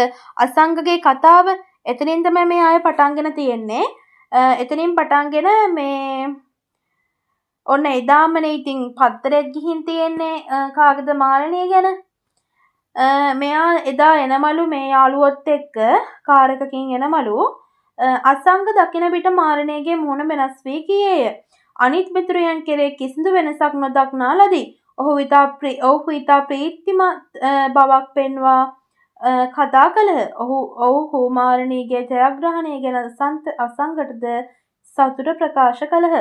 Speaker 1: අසංගගේ කතාව. එතනින් තමයි මේ ආයෙ පටන්ගෙන තියෙන්නේ. එතනින් පටන්ගෙන මේ ඔන්න එදාමනේ ඉතින් පත්තරයක් ගිහින් තියෙන්නේ කාගේද මාලිනිය ගැන. මෙයා එදා එනමලු මේ යාළුවොත් එක්ක කාර් එකකින් එනමලු. අසංග දකින පිට මාලිනියගේ මුහුණ වෙනස් වී ගියේය. අනිත් මිතුරියන් කෙරේ කිසිදු වෙනසක් නොදක්නා ලදී. ඔහු ඉතා ප්‍රීතිමත් බවක් පෙන්වා කතා කළහ. ඔහු මාලිනීගේ ජයග්‍රහණය ගැන අසංගටද සතුට ප්‍රකාශ කළහ.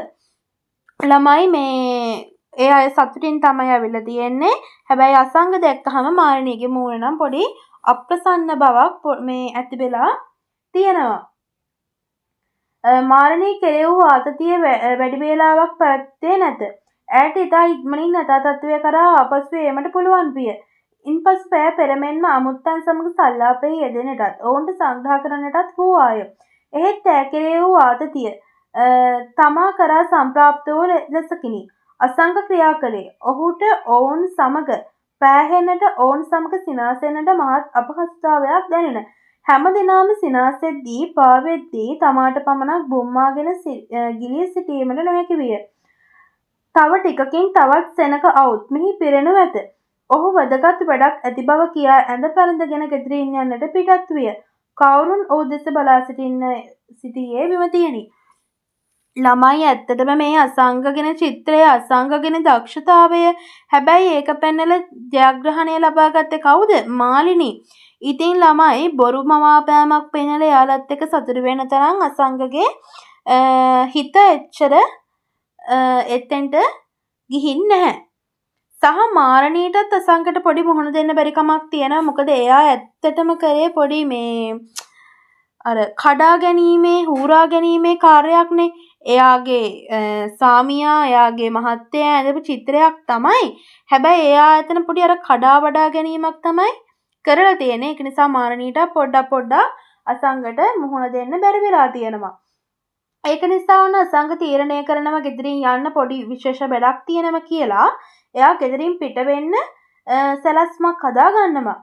Speaker 1: ළමයි මේ ඒ අය සතුටින් තමයි ඇවිල්ලා තියෙන්නේ. හැබැයි අසංග දැක්කහම මාලිනීගේ මූණ නම් පොඩි අප්‍රසන්න බවක් මේ ඇති වෙලා තියෙනවා. මාලිනී කෙරෙහි වූ ආතතිය වැඩි වේලාවක් පැවැත්තේ නැත. ඇයට ඉතා ඉක්මනින් නැතා තත්ත්වය කරා ආපසු ඒමට පුළුවන් විය. ඉන්පසු පැය පෙරමෙන්ම අමුත්තන් සමග සල්ලාපෙහි යෙදෙනටත් ඔවුන්ට සංග්‍රහ කරන්නටත් වූවාය. එහෙත් ඇය කෙරෙහි වූ ආතතිය තමා කරා සම්ප්‍රාප්ත වූ ලෙසකිනි අසංග ක්‍රියා කළේ. ඔහුට ඔවුන් සමග පෑහෙන්නට ඔවුන් සමග සිනාසෙන්නට මහත් අපහසුතාවයක් දැනෙන. හැම දිනම සිනාසෙද්දී පාවෙද්දී තමාට පමණක් බුම්මාගෙන ගිලී සිටීමට නොහැකි විය. තව ටිකකින් තවත් සෙනක අවුත් මෙහි පිරෙනු ඇත. ඔහු වැදගත් වැඩක් ඇති බව කියා ඇඳ පැළඳගෙන ගෙදරින් යන්නට පිටත් විය. කවුරුන් ඔහු දෙස බලා සිටියේ විමතියෙනි. ළමයි ඇත්තටම මේ අසංගගෙන චිත්‍රය අසංගගෙන දක්ෂතාවය හැබැයි ඒක පෙන්නලා ජයග්‍රහණය ලබා ගත්තේ කවුද? මාලිනී. ඉතින් ළමයි බොරු මවාපෑමක් පෙන්නලා යාළුවත් එක්ක සතුටු වෙන තරම් අසංගගේ හිත එච්චර එතෙන්ට ගිහින් නැහැ. සහ මාලිනීටත් අසංගට පොඩි මුහුණ දෙන්න බැරි කමක් තියෙනවා. මොකද එයා ඇත්තටම කරේ පොඩි මේ අර කඩා ගැනීමේ හූරා ගැනීමේ කාර්යයක්නේ. එයාගේ සාමියා එයාගේ මහත්තයා ඇඳපු චිත්‍රයක් තමයි. හැබැයි එයා එතන පොඩි අර කඩා වඩා ගැනීමක් තමයි කරලා තියෙන්නේ. ඒක නිසා මාලිනීට පොඩ්ඩක් අසංගට මුහුණ දෙන්න බැරි වෙලා තියෙනවා. ඒක නිසා වුණ අසංග තීරණය කරනවා ගෙදරින් යන්න පොඩි විශේෂ වැඩක් තියෙනවා කියලා. එයා ගෙදරින් පිට වෙන්න සැලැස්මක් හදා ගන්නවා.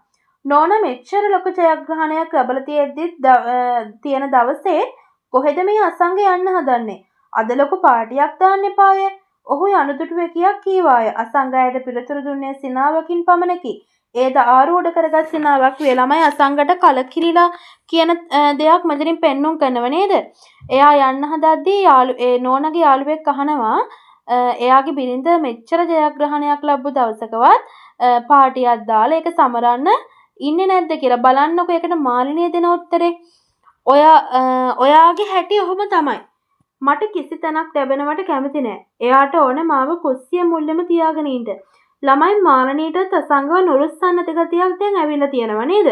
Speaker 1: නෝනා මෙච්චර ලොකු ජයග්‍රහණයක් ලැබලා තියෙන දවසේ කොහෙද මේ අසංග යන්න හදන්නේ? අද ලොකු පාටියක් දාන්න එපාය. ඔහු යනුදුටුවේ කියා කීවාය. අසංගයට පිළිතුරු දුන්නේ සිනාවකින් පමණකි. ඒද ආරූඪ කරගත් සිනාවක් වේ. ළමයි අසංගට කලකිරිලා කියන දෙයක් මෙතනින් පෙන්눔 කරනව නේද? එයා යන්න හදද්දී නෝනගේ යාළුවෙක් අහනවා එයාගේ බිරිඳ මෙච්චර ජයග්‍රහණයක් ලැබු දවසකවත් පාටියක් දාලා ඒක සමරන්න ඉන්නේ නැද්ද කියලා බලන්නකො. ඒකට මාලිනිය දෙන උත්තරේ ඔයාගේ හැටි ඔහොම තමයි. මට කිසි තැනක් ලැබෙනවට කැමති නෑ. එයාට ඕනේ මාව කුස්සිය මුල්ලෙම තියාගෙන ඉන්න. ළමයි මාලිනියට අසංගව නුරුස්සන්න ගතියක් දැන් ඇවිල්ලා තියෙනවා නේද?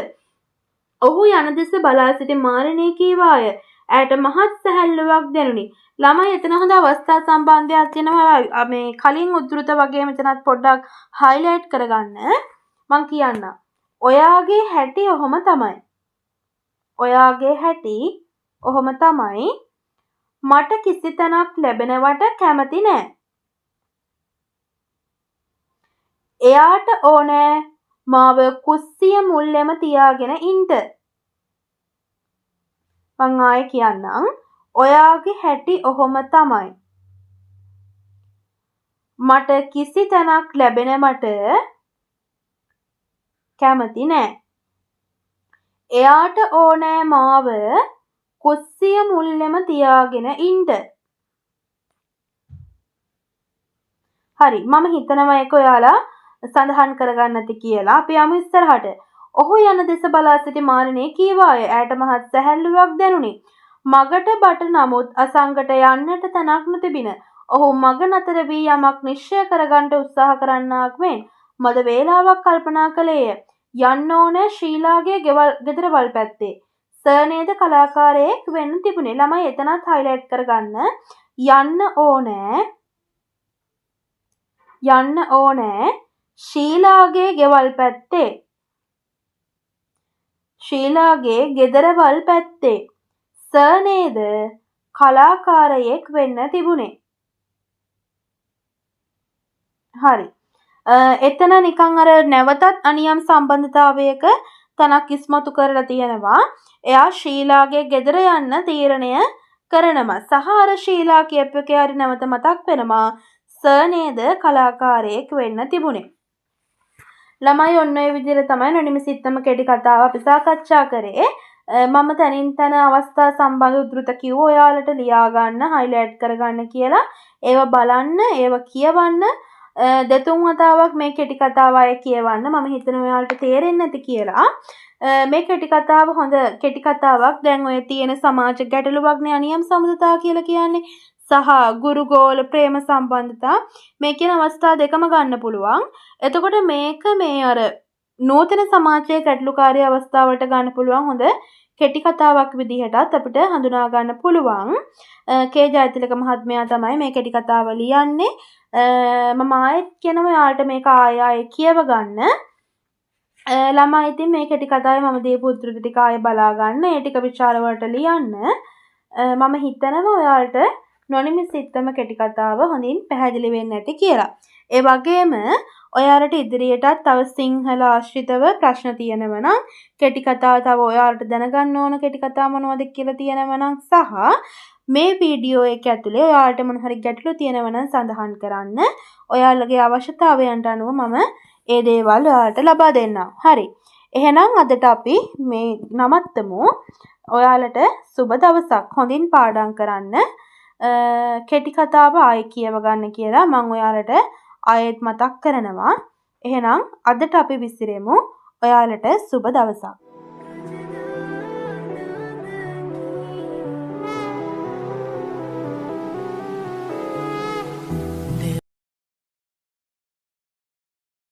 Speaker 1: ඔහු යන දෙස බලා සිටි මාලිනිය කීවාය. ඇයට මහත් සැහැල්ලුවක් දැනුනි. ළමයි එතන හොඳ අවස්ථා සම්බන්ධයක් තියෙනවා. මේ කලින් උද්දෘත වගේ මෙතනත් පොඩ්ඩක් හයිලයිට් කරගන්න. මං කියන්න. ඔයාගේ හැටි ඔහොම තමයි. ඔයාගේ හැටි ඔහොම තමයි. මට කිසි තැනක් ලැබෙනවට කැමති නෑ. එයාට ඕනෑ මාව කුස්සිය මුල්ලෙම තියාගෙන ඉන්න. මං ආයේ කියන්නම්. ඔයාගේ හැටි ඔහොම තමයි. මට කිසි තැනක් ලැබෙනවට කැමති නෑ. එයාට ඕනෑ මාව කුස්සිය මුල්ලෙම තියාගෙන ඉන්න. හරි. මම හිතනවා ඒක ඔයාලා සඳහන් කරගන්න ඇති කියලා. අපි යමු ඉස්සරහට. ඔහු යන දෙස බලා සිටි මාලිනිය කීවාය. ඇයට මහත් සැහැල්ලුවක් දැනුනි. මගට බට නමුත් අසංගට යන්නට තැනක් නොතිබින. ඔහු මග නතර වී යමක් නිශ්චය කරගන්නට උත්සාහ කරන්නාක් මෙන් මද වේලාවක් කල්පනා කළේය. යන්න ඕනේ ශීලාගේ ගෙදර වල් පැත්තේ. සර් නේද කලාකාරයෙක් වෙන්න තිබුණේ. ළමයි එතනත් හයිලයිට් කරගන්න. යන්න ඕනේ ශීලාගේ ගෙවල් පැත්තේ. ශීලාගේ ගෙදරවල් පැත්තේ. සර් නේද කලාකාරයෙක් වෙන්න තිබුණේ. හරි. එතන නිකන් අර නැවතත් අනියම් සම්බන්ධතාවයක තනක් ඉස්මතු කරලා තියෙනවා. එයා ශීලාගේ ගෙදර යන්න තීරණය කරනවා. සහ අර ශීලා කියපු එකේ හරි නැවත මතක් වෙනවා. සර් නේද කලාකාරයෙක් වෙන්න තිබුණේ. ළමයි ඔන්න ඔය විදිහට තමයි නොනිමසිටම කෙටි කතාව අපි සාකච්ඡා කරේ. මම තනින් තන අවස්ථා සම්බන්ධ උද්දෘත කිව්ව ඔයාලට ලියා ගන්න, හයිලයිට් කරගන්න කියලා. ඒව බලන්න, ඒව කියවන්න. දෙතුන් වතාවක් මේ කෙටි කතාව අය කියවන්න. මම හිතනවා ඔයාලට තේරෙන්නේ නැති කියලා. මේ කෙටි කතාව හොඳ කෙටි කතාවක්. දැන් ඔය තියෙන සමාජ ගැටලුවක්නේ අනියම් සම්බන්ධතා කියලා කියන්නේ. සහ ගුරුගෝල ප්‍රේම සම්බන්ධතා මේ කියන අවස්ථා දෙකම ගන්න පුළුවන්. එතකොට මේක මේ අර නූතන සමාජයේ ගැටලුකාරී අවස්ථාවලට ගන්න පුළුවන් හොඳ කෙටි කතාවක් විදිහටත් අපිට හඳුනා ගන්න පුළුවන්. කේ ජයතිලක මහත්මයා තමයි මේ කෙටි කතාව ලියන්නේ. මම ආයෙත් කියනවා ඔයාලට මේක ආයෙ කියව ගන්න. ළමයි ඉතින් මේ කෙටි කතාවේ මම දීපු උත්තර ටික ආයෙ බලා ගන්න. ඒ ටික විචාර වලට ලියන්න. මම හිතනවා ඔයාලට නොනිමසිටම කෙටි කතාව හොඳින් පැහැදිලි වෙන්න ඇති කියලා. ඒ වගේම ඔයාලට ඉදිරියටත් තව සිංහල ආශ්‍රිතව ප්‍රශ්න තියෙනවා නම් කෙටි කතාව තව ඔයාලට දැනගන්න ඕන කෙටි කතා මොනවද කියලා තියෙනවා නම් සහ මේ වීඩියෝ එක ඇතුලේ ඔයාලට මොන හරි ගැටලු තියෙනවා නම් සඳහන් කරන්න. ඔයාලගේ අවශ්‍යතාවයන්ට අනුව මම ඒ දේවල් ඔයාලට ලබා දෙන්නම්. හරි. එහෙනම් අදට අපි මේ නවත්තමු. ඔයාලට සුබ දවසක්. හොඳින් පාඩම් කරන්න. කෙටි කතාව ආයෙ කියව ගන්න කියලා මම ඔයාලට ආයෙත් මතක් කරනවා. එහෙනම් අදට අපි විසිරෙමු. ඔයාලට සුබ දවසක්.